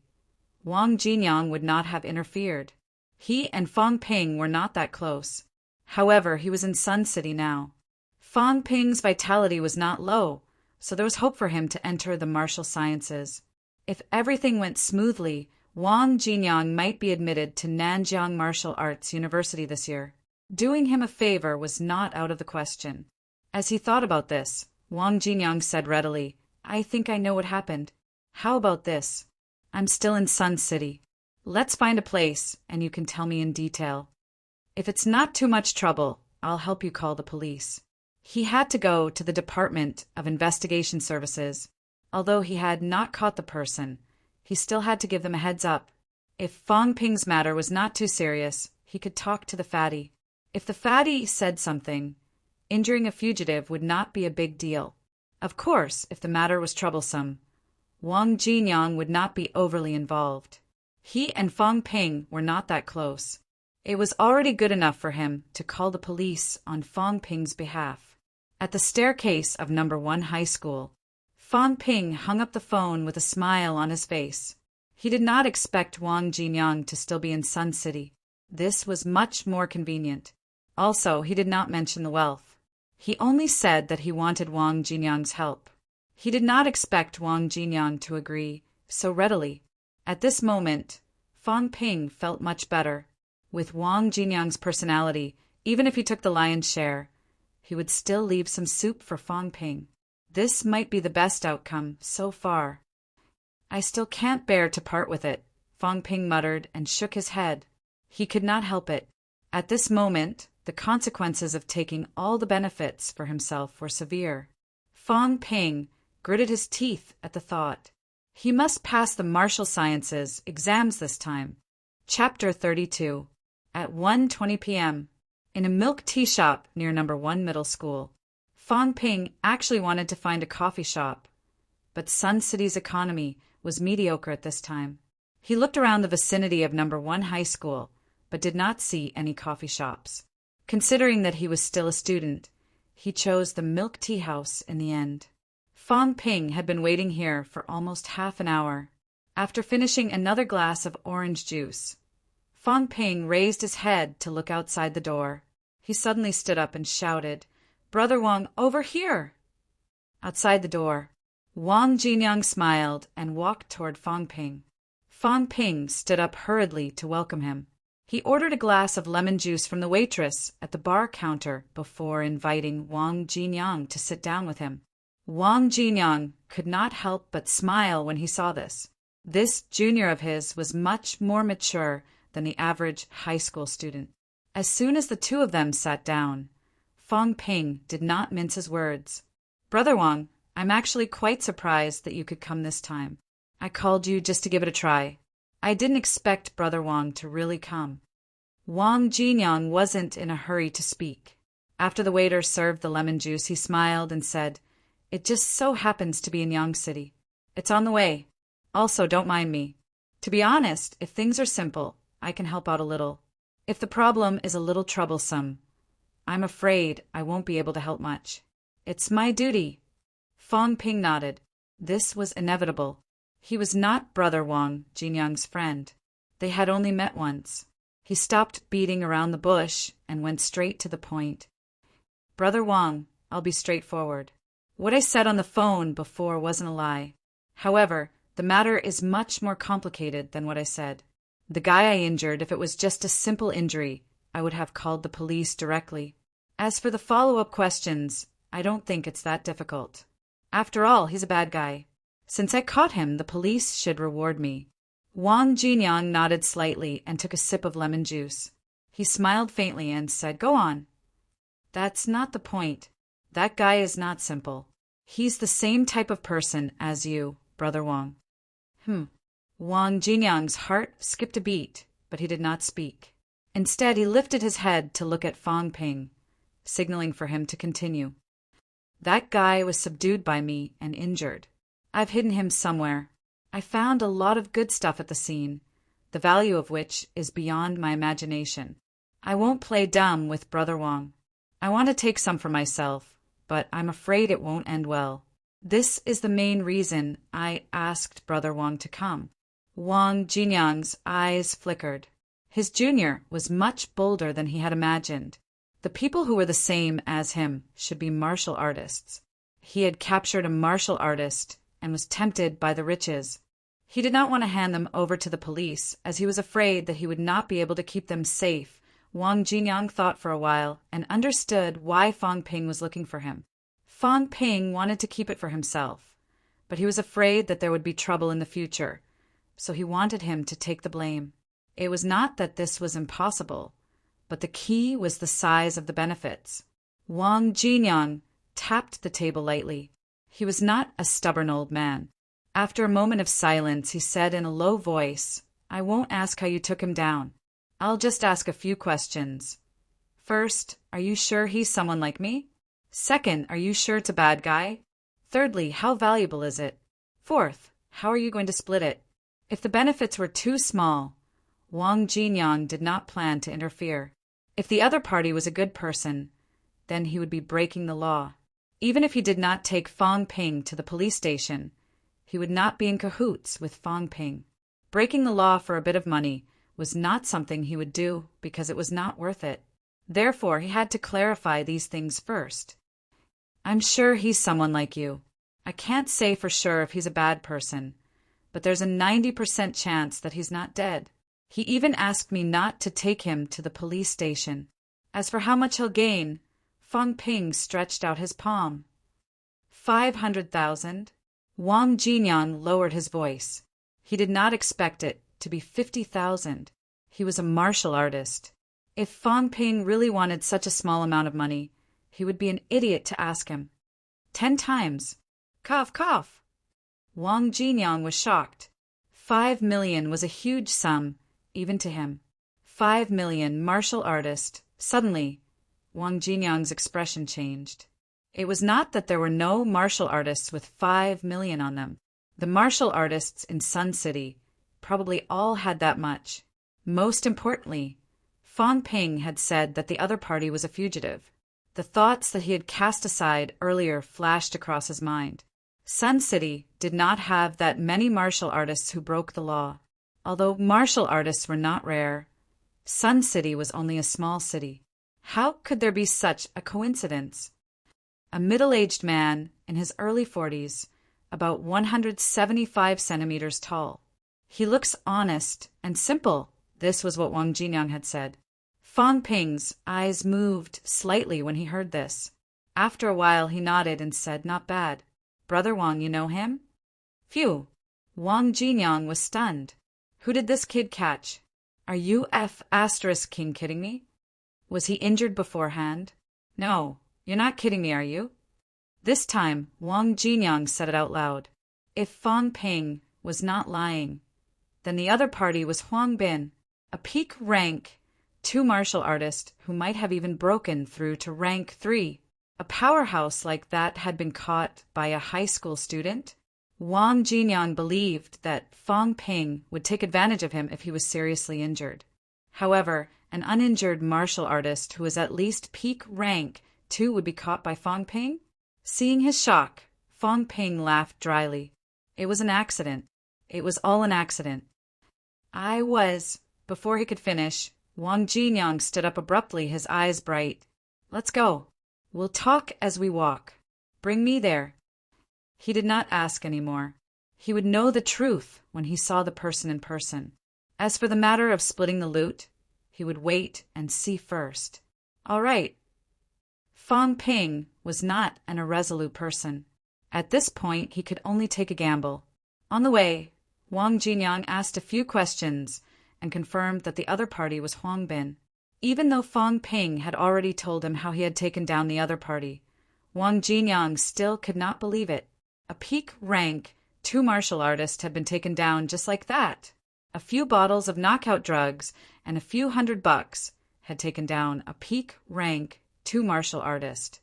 Wang Jinyang would not have interfered. He and Fong Ping were not that close. However, he was in Sun City now. Fong Ping's vitality was not low, so there was hope for him to enter the martial sciences. If everything went smoothly, Wang Jinyang might be admitted to Nanjiang Martial Arts University this year. Doing him a favor was not out of the question. As he thought about this, Wang Jinyang said readily, I think I know what happened. How about this? I'm still in Sun City. Let's find a place, and you can tell me in detail. If it's not too much trouble, I'll help you call the police. He had to go to the Department of Investigation Services. Although he had not caught the person, he still had to give them a heads up. If Fong Ping's matter was not too serious, he could talk to the fatty. If the fatty said something, injuring a fugitive would not be a big deal. Of course, if the matter was troublesome, Wang Jinyang would not be overly involved. He and Fong Ping were not that close. It was already good enough for him to call the police on Fong Ping's behalf. At the staircase of No. 1 High School, Fong Ping hung up the phone with a smile on his face. He did not expect Wang Jinyang to still be in Sun City. This was much more convenient. Also, he did not mention the wealth. He only said that he wanted Wang Jinyang's help. He did not expect Wang Jinyang to agree so readily. At this moment, Fong Ping felt much better. With Wang Jinyang's personality, even if he took the lion's share, he would still leave some soup for Fong Ping. This might be the best outcome so far. I still can't bear to part with it, Fong Ping muttered and shook his head. He could not help it. At this moment, the consequences of taking all the benefits for himself were severe. Fong Ping gritted his teeth at the thought. He must pass the martial sciences exams this time. Chapter 32. At 1:20 p.m. In a milk tea shop near No. 1 Middle School. Fong Ping actually wanted to find a coffee shop, but Sun City's economy was mediocre at this time. He looked around the vicinity of No. 1 High School, but did not see any coffee shops. Considering that he was still a student, he chose the milk tea house in the end. Fong Ping had been waiting here for almost half an hour. After finishing another glass of orange juice, Fong Ping raised his head to look outside the door. He suddenly stood up and shouted, Brother Wang, over here! Outside the door, Wang Jinyang smiled and walked toward Fong Ping. Fong Ping stood up hurriedly to welcome him. He ordered a glass of lemon juice from the waitress at the bar counter before inviting Wang Jinyang to sit down with him. Wang Jinyang could not help but smile when he saw this. This junior of his was much more mature than the average high school student. As soon as the two of them sat down, Fong Ping did not mince his words. Brother Wang, I'm actually quite surprised that you could come this time. I called you just to give it a try. I didn't expect Brother Wang to really come. Wang Jinyang wasn't in a hurry to speak. After the waiter served the lemon juice, he smiled and said, It just so happens to be in Yang City. It's on the way. Also, don't mind me. To be honest, if things are simple, I can help out a little. If the problem is a little troublesome, I'm afraid I won't be able to help much. It's my duty. Fong Ping nodded. This was inevitable. He was not Brother Wang Jinyang's friend. They had only met once. He stopped beating around the bush and went straight to the point. Brother Wang, I'll be straightforward. What I said on the phone before wasn't a lie. However, the matter is much more complicated than what I said. The guy I injured, if it was just a simple injury, I would have called the police directly. As for the follow-up questions, I don't think it's that difficult. After all, he's a bad guy. Since I caught him, the police should reward me. Wang Jinyang nodded slightly and took a sip of lemon juice. He smiled faintly and said, Go on. That's not the point. That guy is not simple. He's the same type of person as you, Brother Wang. Wang Jinyang's heart skipped a beat, but he did not speak. Instead, he lifted his head to look at Fong Ping, signaling for him to continue. That guy was subdued by me and injured. I've hidden him somewhere. I found a lot of good stuff at the scene, the value of which is beyond my imagination. I won't play dumb with Brother Wang. I want to take some for myself, but I'm afraid it won't end well. This is the main reason I asked Brother Wang to come. Wang Jinyang's eyes flickered. His junior was much bolder than he had imagined. The people who were the same as him should be martial artists. He had captured a martial artist and was tempted by the riches. He did not want to hand them over to the police, as he was afraid that he would not be able to keep them safe. Wang Jinyang thought for a while and understood why Fang Ping was looking for him. Fang Ping wanted to keep it for himself, but he was afraid that there would be trouble in the future, so he wanted him to take the blame. It was not that this was impossible, but the key was the size of the benefits. Wang Jinyang tapped the table lightly. He was not a stubborn old man. After a moment of silence, he said in a low voice, "I won't ask how you took him down. I'll just ask a few questions. First, are you sure he's someone like me? Second, are you sure it's a bad guy? Thirdly, how valuable is it? Fourth, how are you going to split it?" If the benefits were too small, Wang Jinyang did not plan to interfere. If the other party was a good person, then he would be breaking the law. Even if he did not take Fang Ping to the police station, he would not be in cahoots with Fang Ping. Breaking the law for a bit of money was not something he would do because it was not worth it. Therefore, he had to clarify these things first. "I'm sure he's someone like you. I can't say for sure if he's a bad person, but there's a 90% chance that he's not dead. He even asked me not to take him to the police station. As for how much he'll gain," Fang Ping stretched out his palm. 500,000. Wang Jinyang lowered his voice. He did not expect it to be 50,000. He was a martial artist. If Fang Ping really wanted such a small amount of money, he would be an idiot to ask him. 10 times. Cough, cough. Wang Jinyang was shocked. 5 million was a huge sum, even to him. 5 million, martial artist. Suddenly, Wang Jinyang's expression changed. It was not that there were no martial artists with 5 million on them. The martial artists in Sun City probably all had that much. Most importantly, Fang Ping had said that the other party was a fugitive. The thoughts that he had cast aside earlier flashed across his mind. Sun City did not have that many martial artists who broke the law. Although martial artists were not rare, Sun City was only a small city. How could there be such a coincidence? A middle-aged man in his early 40s, about 175 centimeters tall. He looks honest and simple. This was what Wang Jinyang had said. Fang Ping's eyes moved slightly when he heard this. After a while he nodded and said, "Not bad. Brother Wang, you know him?" "Phew." Wang Jinyang was stunned. "Who did this kid catch? Are you *king kidding me? Was he injured beforehand?" "No. You're not kidding me, are you?" This time, Wang Jinyang said it out loud. If Fang Ping was not lying, then the other party was Huang Bin, a peak rank 2 martial artist who might have even broken through to rank 3. A powerhouse like that had been caught by a high school student. Wang Jinyang believed that Fang Ping would take advantage of him if he was seriously injured. However, an uninjured martial artist who was at least peak rank 2 would be caught by Fang Ping? Seeing his shock, Fang Ping laughed dryly. It was an accident. It was all an accident. Before he could finish, Wang Jinyang stood up abruptly, his eyes bright. "Let's go. We'll talk as we walk. Bring me there." He did not ask any more. He would know the truth when he saw the person in person. As for the matter of splitting the loot, he would wait and see first. All right. Fang Ping was not an irresolute person. At this point, he could only take a gamble. On the way, Wang Jinyang asked a few questions and confirmed that the other party was Huang Bin. Even though Fang Ping had already told him how he had taken down the other party, Wang Jinyang still could not believe it. A peak rank 2 martial artist had been taken down just like that. A few bottles of knockout drugs and a few $100 had taken down a peak rank 2 martial artist.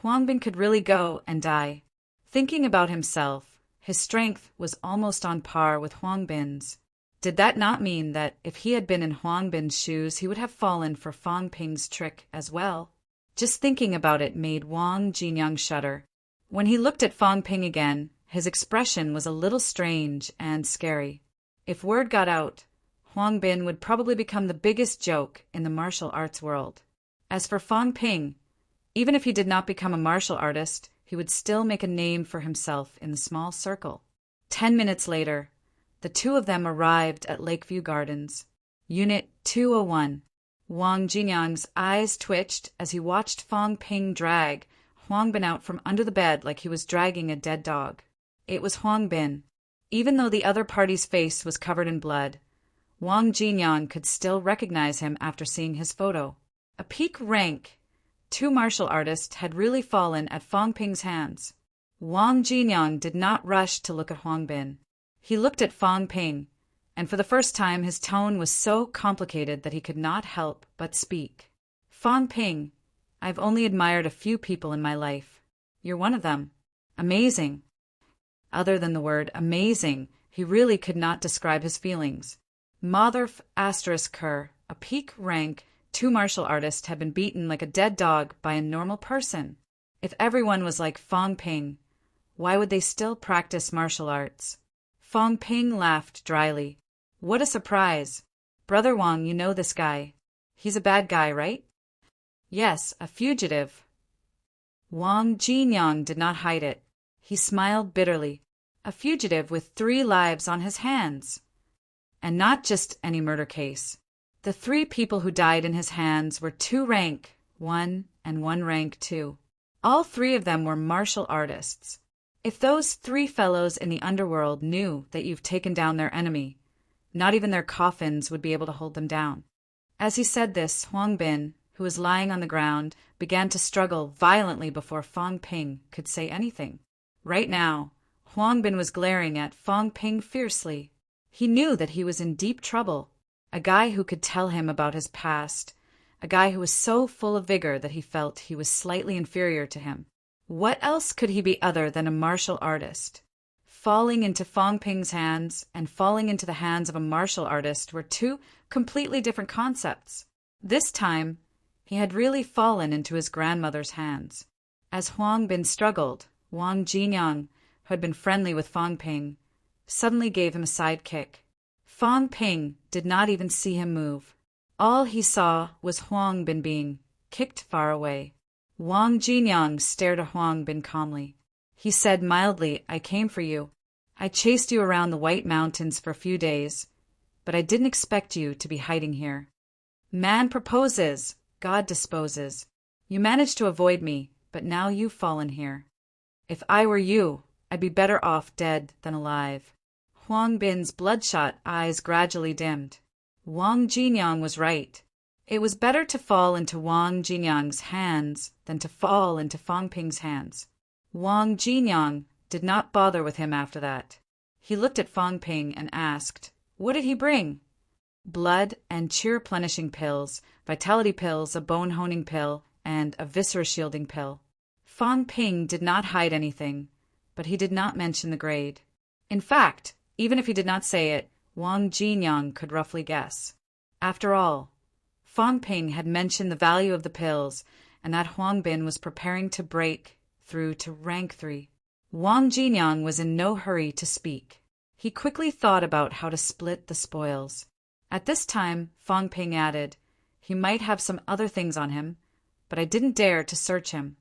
Huang Bin could really go and die. Thinking about himself, his strength was almost on par with Huang Bin's. Did that not mean that if he had been in Huang Bin's shoes, he would have fallen for Fang Ping's trick as well? Just thinking about it made Wang Jinyang shudder. When he looked at Fang Ping again, his expression was a little strange and scary. If word got out, Huang Bin would probably become the biggest joke in the martial arts world. As for Fang Ping, even if he did not become a martial artist, he would still make a name for himself in the small circle. 10 minutes later, The two of them arrived at Lakeview Gardens. Unit 201. Wang Jinyang's eyes twitched as he watched Fong Ping drag Huang Bin out from under the bed like he was dragging a dead dog. It was Huang Bin. Even though the other party's face was covered in blood, Wang Jinyang could still recognize him after seeing his photo. A peak rank 2 martial artist had really fallen at Fong Ping's hands. Wang Jinyang did not rush to look at Huang Bin. He looked at Fong Ping, and for the first time his tone was so complicated that he could not help but speak. Fong Ping, I've only admired a few people in my life. You're one of them. Amazing. Other than the word amazing, he really could not describe his feelings. Motherf *Ker, a peak rank 2 martial artist, had been beaten like a dead dog by a normal person. If everyone was like Fong Ping, why would they still practice martial arts? Fong Ping laughed dryly. What a surprise. Brother Wang, you know this guy. He's a bad guy, right? Yes, a fugitive. Wang Jinyang did not hide it. He smiled bitterly. A fugitive with 3 lives on his hands. And not just any murder case. The 3 people who died in his hands were 2 rank 1 and 1 rank 2. All 3 of them were martial artists. If those 3 fellows in the underworld knew that you've taken down their enemy, not even their coffins would be able to hold them down. As he said this, Huang Bin, who was lying on the ground, began to struggle violently before Fong Ping could say anything. Right now, Huang Bin was glaring at Fong Ping fiercely. He knew that he was in deep trouble. A guy who could tell him about his past. A guy who was so full of vigor that he felt he was slightly inferior to him. What else could he be other than a martial artist? Falling into Fong Ping's hands and falling into the hands of a martial artist were 2 completely different concepts. This time, he had really fallen into his grandmother's hands. As Huang Bin struggled, Wang Jinyang, who had been friendly with Fong Ping, suddenly gave him a side kick. Fong Ping did not even see him move. All he saw was Huang Bin being kicked far away. Wang Jinyang stared at Huang Bin calmly. He said mildly, I came for you. I chased you around the White Mountains for a few days, but I didn't expect you to be hiding here. Man proposes, God disposes. You managed to avoid me, but now you've fallen here. If I were you, I'd be better off dead than alive. Huang Bin's bloodshot eyes gradually dimmed. Wang Jinyang was right. It was better to fall into Wang Jinyang's hands than to fall into Fong Ping's hands. Wang Jinyang did not bother with him after that. He looked at Fong Ping and asked, what did he bring? Blood and cheer-replenishing pills, vitality pills, a bone-honing pill, and a viscera-shielding pill. Fong Ping did not hide anything, but he did not mention the grade. In fact, even if he did not say it, Wang Jinyang could roughly guess. After all, Fong Ping had mentioned the value of the pills and that Huang Bin was preparing to break through to rank 3. Wang Jinyang was in no hurry to speak. He quickly thought about how to split the spoils. At this time, Fong Ping added, he might have some other things on him, but I didn't dare to search him.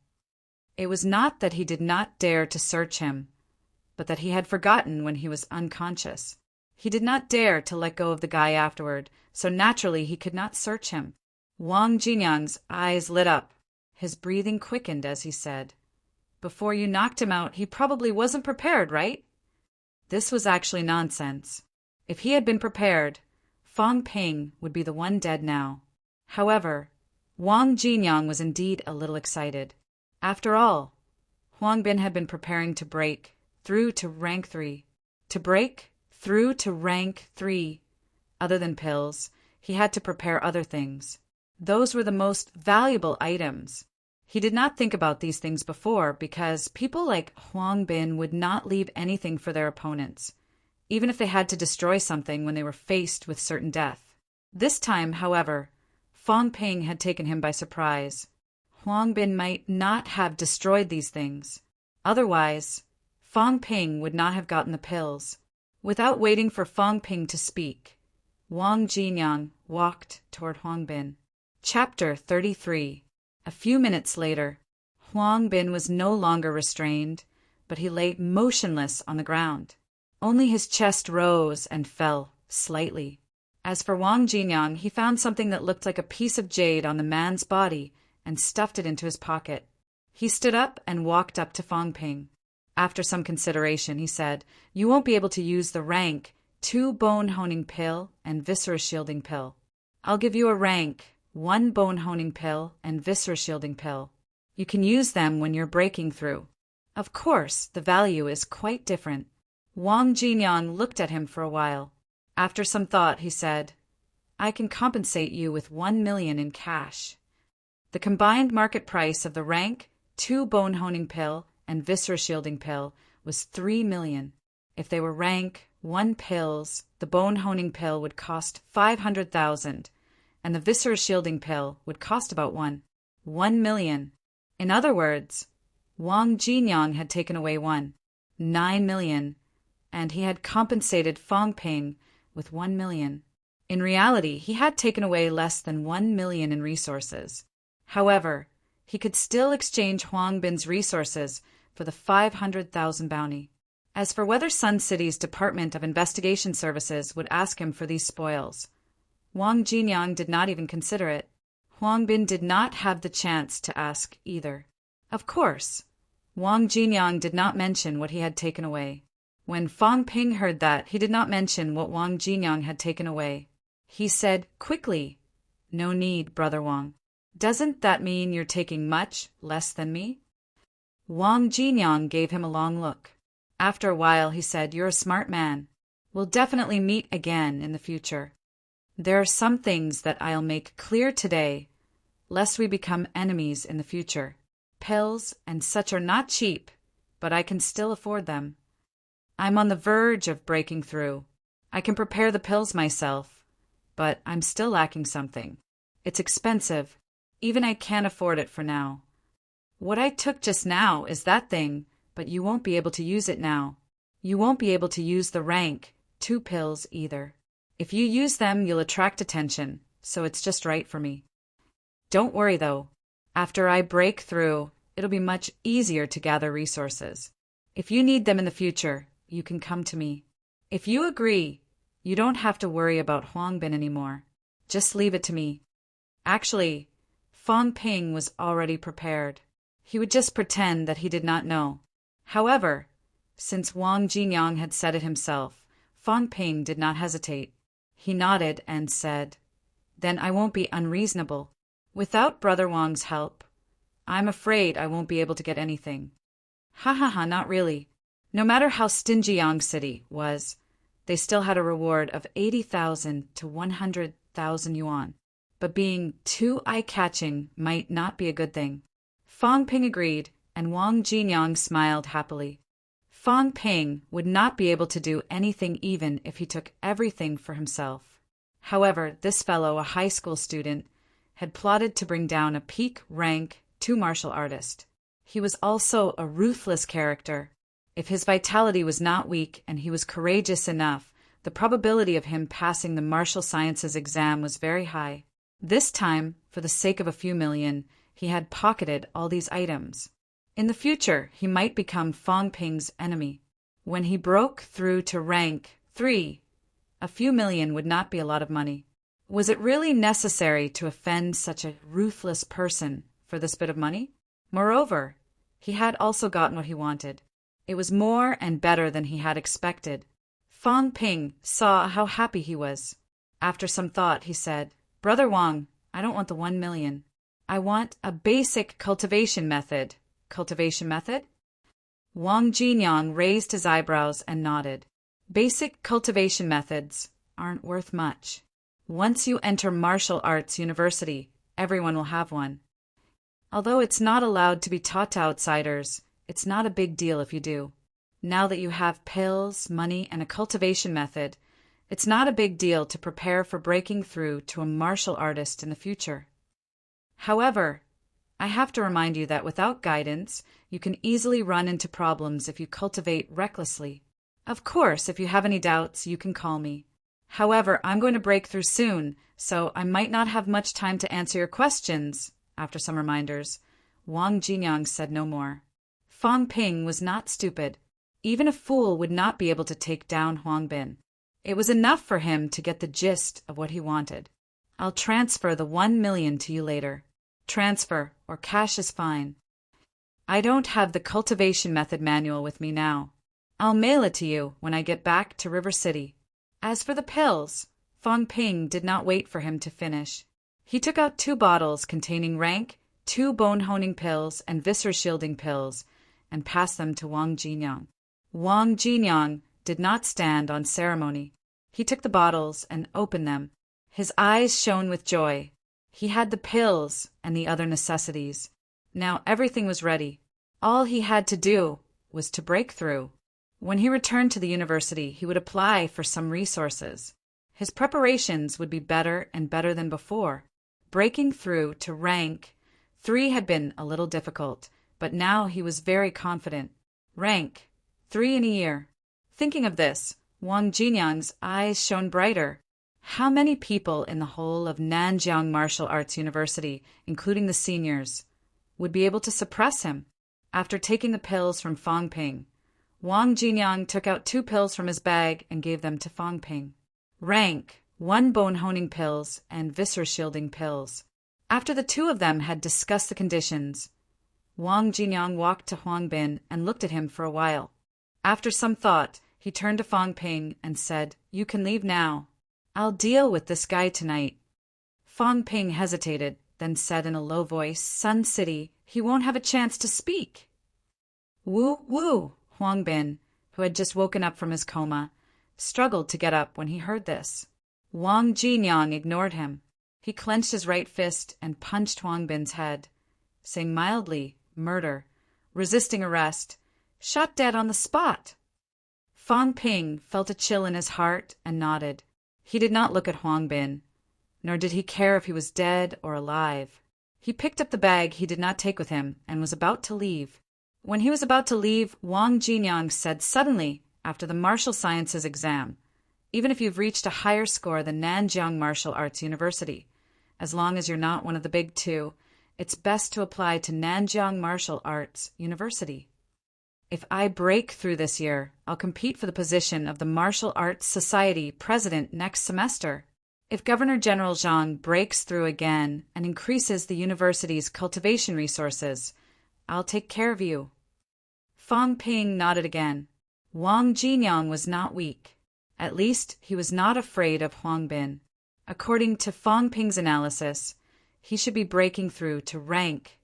It was not that he did not dare to search him, but that he had forgotten when he was unconscious. He did not dare to let go of the guy afterward, so naturally he could not search him. Wang Jinyang's eyes lit up. His breathing quickened as he said, before you knocked him out, he probably wasn't prepared, right? This was actually nonsense. If he had been prepared, Fong Ping would be the one dead now. However, Wang Jinyang was indeed a little excited. After all, Huang Bin had been preparing to break through to rank 3. To break through to rank 3, other than pills, he had to prepare other things. Those were the most valuable items. He did not think about these things before because people like Huang Bin would not leave anything for their opponents, even if they had to destroy something when they were faced with certain death. This time, however, Fong Ping had taken him by surprise. Huang Bin might not have destroyed these things. Otherwise, Fong Ping would not have gotten the pills. Without waiting for Fong Ping to speak, Wang Jinyang walked toward Huang Bin. Chapter 33. A few minutes later, Huang Bin was no longer restrained, but he lay motionless on the ground. Only his chest rose and fell slightly. As for Wang Jinyang, he found something that looked like a piece of jade on the man's body and stuffed it into his pocket. He stood up and walked up to Fang Ping. After some consideration, he said, "You won't be able to use the rank 2 bone-honing pill and viscera-shielding pill. I'll give you a rank 1 bone-honing pill and viscera-shielding pill. You can use them when you're breaking through. Of course, the value is quite different." Wang Jinyang looked at him for a while. After some thought, he said, "I can compensate you with 1 million in cash." The combined market price of the rank 2 bone-honing pill and viscera-shielding pill was 3 million. If they were rank 1 pills, the bone-honing pill would cost 500,000, and the viscera-shielding pill would cost about 1 million. In other words, Wang Jinyang had taken away 9 million, and he had compensated Fang Ping with 1 million. In reality, he had taken away less than 1 million in resources. However, he could still exchange Huang Bin's resources for the 500,000 bounty. As for whether Sun City's Department of Investigation Services would ask him for these spoils, Wang Jinyang did not even consider it. Huang Bin did not have the chance to ask either. Of course, Wang Jinyang did not mention what he had taken away. When Fang Ping heard that, he did not mention what Wang Jinyang had taken away. He said quickly, "No need, Brother Wang. Doesn't that mean you're taking much less than me?" Wang Jinyang gave him a long look. After a while, he said, "You're a smart man. We'll definitely meet again in the future. There are some things that I'll make clear today, lest we become enemies in the future. Pills and such are not cheap, but I can still afford them. I'm on the verge of breaking through. I can prepare the pills myself, but I'm still lacking something. It's expensive. Even I can't afford it for now. What I took just now is that thing, but you won't be able to use it now. You won't be able to use the rank 2 pills either. If you use them, you'll attract attention, so it's just right for me. Don't worry, though. After I break through, it'll be much easier to gather resources. If you need them in the future, you can come to me. If you agree, you don't have to worry about Huang Bin anymore. Just leave it to me." Actually, Fang Ping was already prepared. He would just pretend that he did not know. However, since Wang Jinyang had said it himself, Fang Ping did not hesitate. He nodded and said, "Then I won't be unreasonable. Without Brother Wang's help, I'm afraid I won't be able to get anything." "Ha ha ha, not really. No matter how stingy Yang City was, they still had a reward of 80,000 to 100,000 yuan. But being too eye-catching might not be a good thing." Fang Ping agreed, and Wang Jinyang smiled happily. Fang Ping would not be able to do anything even if he took everything for himself. However, this fellow, a high school student, had plotted to bring down a peak rank 2 martial artist. He was also a ruthless character. If his vitality was not weak and he was courageous enough, the probability of him passing the martial sciences exam was very high. This time, for the sake of a few million, he had pocketed all these items. In the future, he might become Fang Ping's enemy. When he broke through to rank 3, a few million would not be a lot of money. Was it really necessary to offend such a ruthless person for this bit of money? Moreover, he had also gotten what he wanted. It was more and better than he had expected. Fang Ping saw how happy he was. After some thought, he said, "Brother Wang, I don't want the 1 million. I want a basic cultivation method." "Cultivation method?" Wang Jinyang raised his eyebrows and nodded. "Basic cultivation methods aren't worth much. Once you enter martial arts university, everyone will have one. Although it's not allowed to be taught to outsiders, it's not a big deal if you do. Now that you have pills, money, and a cultivation method, it's not a big deal to prepare for breaking through to a martial artist in the future. However, I have to remind you that without guidance, you can easily run into problems if you cultivate recklessly. Of course, if you have any doubts, you can call me. However, I'm going to break through soon, so I might not have much time to answer your questions." After some reminders, Wang Jinyang said no more. Fang Ping was not stupid. Even a fool would not be able to take down Huang Bin. It was enough for him to get the gist of what he wanted. I'll transfer the 1 million to you later. Transfer, or cash is fine. I don't have the cultivation method manual with me now. I'll mail it to you when I get back to River City. As for the pills, Fong Ping did not wait for him to finish. He took out 2 bottles containing rank, 2 bone-honing pills and viscer-shielding pills, and passed them to Wang Jinyang. Wang Jinyang did not stand on ceremony. He took the bottles and opened them. His eyes shone with joy. He had the pills and the other necessities. Now everything was ready. All he had to do was to break through. When he returned to the university, he would apply for some resources. His preparations would be better and better than before. Breaking through to rank 3 had been a little difficult, but now he was very confident. Rank 3 in a year. Thinking of this, Wang Jinyang's eyes shone brighter. How many people in the whole of Nanjiang Martial Arts University, including the seniors, would be able to suppress him? After taking the pills from Fong Ping, Wang Jinyang took out 2 pills from his bag and gave them to Fong Ping. Rank 1 bone-honing pills and viscer-shielding pills. After the 2 of them had discussed the conditions, Wang Jinyang walked to Huang Bin and looked at him for a while. After some thought, he turned to Fong Ping and said, "You can leave now. I'll deal with this guy tonight." Fong Ping hesitated, then said in a low voice, "Sun City, he won't have a chance to speak." "Woo, woo!" Huang Bin, who had just woken up from his coma, struggled to get up when he heard this. Wang Jinyang ignored him. He clenched his right fist and punched Huang Bin's head, saying mildly, "Murder, resisting arrest, shot dead on the spot." Fong Ping felt a chill in his heart and nodded. He did not look at Huang Bin, nor did he care if he was dead or alive. He picked up the bag he did not take with him and was about to leave. When he was about to leave, Wang Jinyang said suddenly, after the martial sciences exam, "Even if you've reached a higher score than Nanjiang Martial Arts University, as long as you're not one of the big 2, it's best to apply to Nanjiang Martial Arts University. If I break through this year, I'll compete for the position of the Martial Arts Society president next semester. If Governor General Zhang breaks through again and increases the university's cultivation resources, I'll take care of you." Fong Ping nodded again. Wang Jinyang was not weak. At least he was not afraid of Huang Bin. According to Fong Ping's analysis, he should be breaking through to rank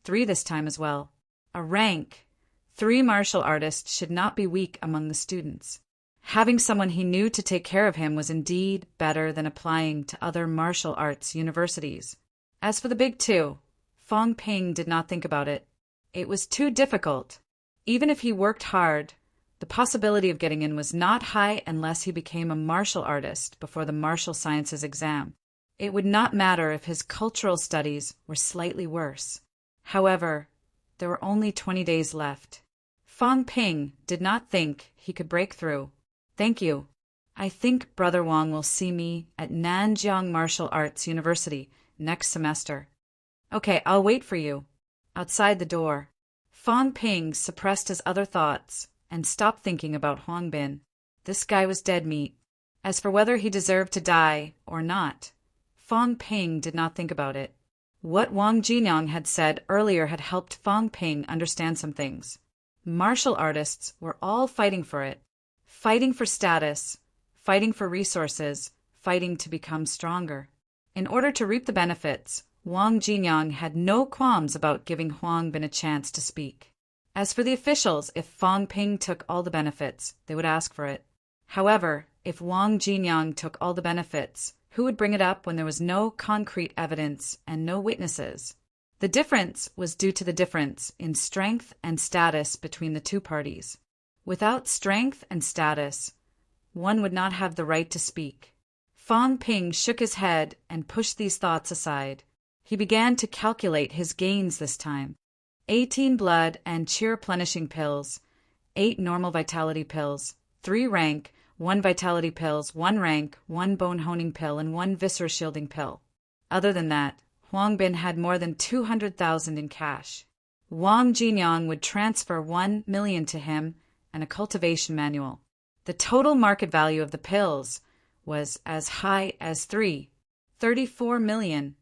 3 this time as well. A rank 3 martial artist should not be weak among the students. Having someone he knew to take care of him was indeed better than applying to other martial arts universities. As for the big 2, Fong Ping did not think about it. It was too difficult. Even if he worked hard, the possibility of getting in was not high unless he became a martial artist before the martial sciences exam. It would not matter if his cultural studies were slightly worse. However, there were only 20 days left. Fong Ping did not think he could break through. "Thank you. I think Brother Wang will see me at Nanjiang Martial Arts University next semester. Okay, I'll wait for you." Outside the door, Fong Ping suppressed his other thoughts and stopped thinking about Huang Bin. This guy was dead meat. As for whether he deserved to die or not, Fong Ping did not think about it. What Wang Jinyang had said earlier had helped Fong Ping understand some things. Martial artists were all fighting for it. Fighting for status, fighting for resources, fighting to become stronger. In order to reap the benefits, Wang Jinyang had no qualms about giving Huang Bin a chance to speak. As for the officials, if Fong Ping took all the benefits, they would ask for it. However, if Wang Jinyang took all the benefits, who would bring it up when there was no concrete evidence and no witnesses? The difference was due to the difference in strength and status between the 2 parties. Without strength and status, one would not have the right to speak. Fong Ping shook his head and pushed these thoughts aside. He began to calculate his gains this time. 18 blood and chi replenishing pills, 8 normal vitality pills, 3 rank, 1 vitality pills, 1 rank, 1 bone honing pill, and 1 viscer shielding pill. Other than that, Huang Bin had more than 200,000 in cash. Wang Jinyang would transfer 1 million to him and a cultivation manual. The total market value of the pills was as high as 34 million.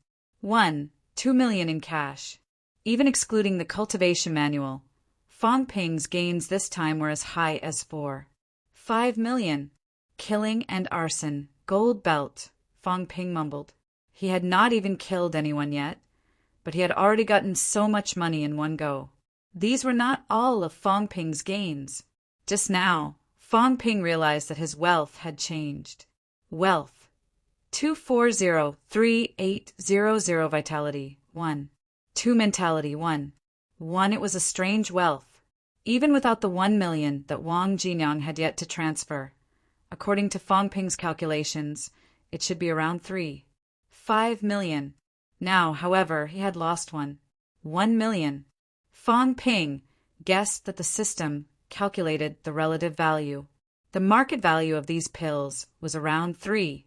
2 million in cash. Even excluding the cultivation manual, Fong Ping's gains this time were as high as 5 million. Killing and arson, gold belt, Fong Ping mumbled. He had not even killed anyone yet, but he had already gotten so much money in one go. These were not all of Fong Ping's gains. Just now, Fong Ping realized that his wealth had changed. Wealth. 2403800 vitality, 1. 2 mentality, 1. It was a strange wealth. Even without the 1 million that Wang Jinyang had yet to transfer, according to Fong Ping's calculations, it should be around 5 million. Now, however, he had lost 1 million. Fong Ping guessed that the system calculated the relative value. The market value of these pills was around 3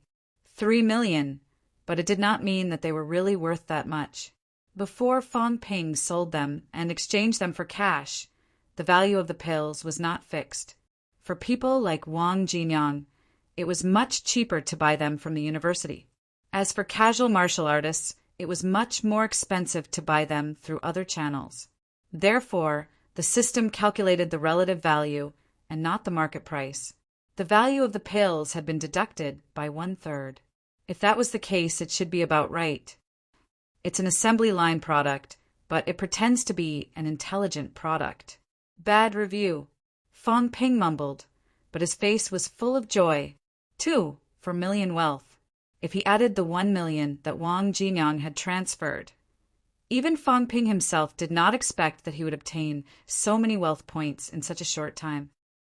million, but it did not mean that they were really worth that much. Before Fong Ping sold them and exchanged them for cash, the value of the pills was not fixed. For people like Wang Jinyang, it was much cheaper to buy them from the university. As for casual martial artists, it was much more expensive to buy them through other channels. Therefore, the system calculated the relative value and not the market price. The value of the pills had been deducted by 1/3. If that was the case, it should be about right. It's an assembly line product, but it pretends to be an intelligent product. Bad review. Fong Ping mumbled, but his face was full of joy. 2 for million wealth. If he added the 1 million that Wang Jinyang had transferred. Even Fong Ping himself did not expect that he would obtain so many wealth points in such a short time.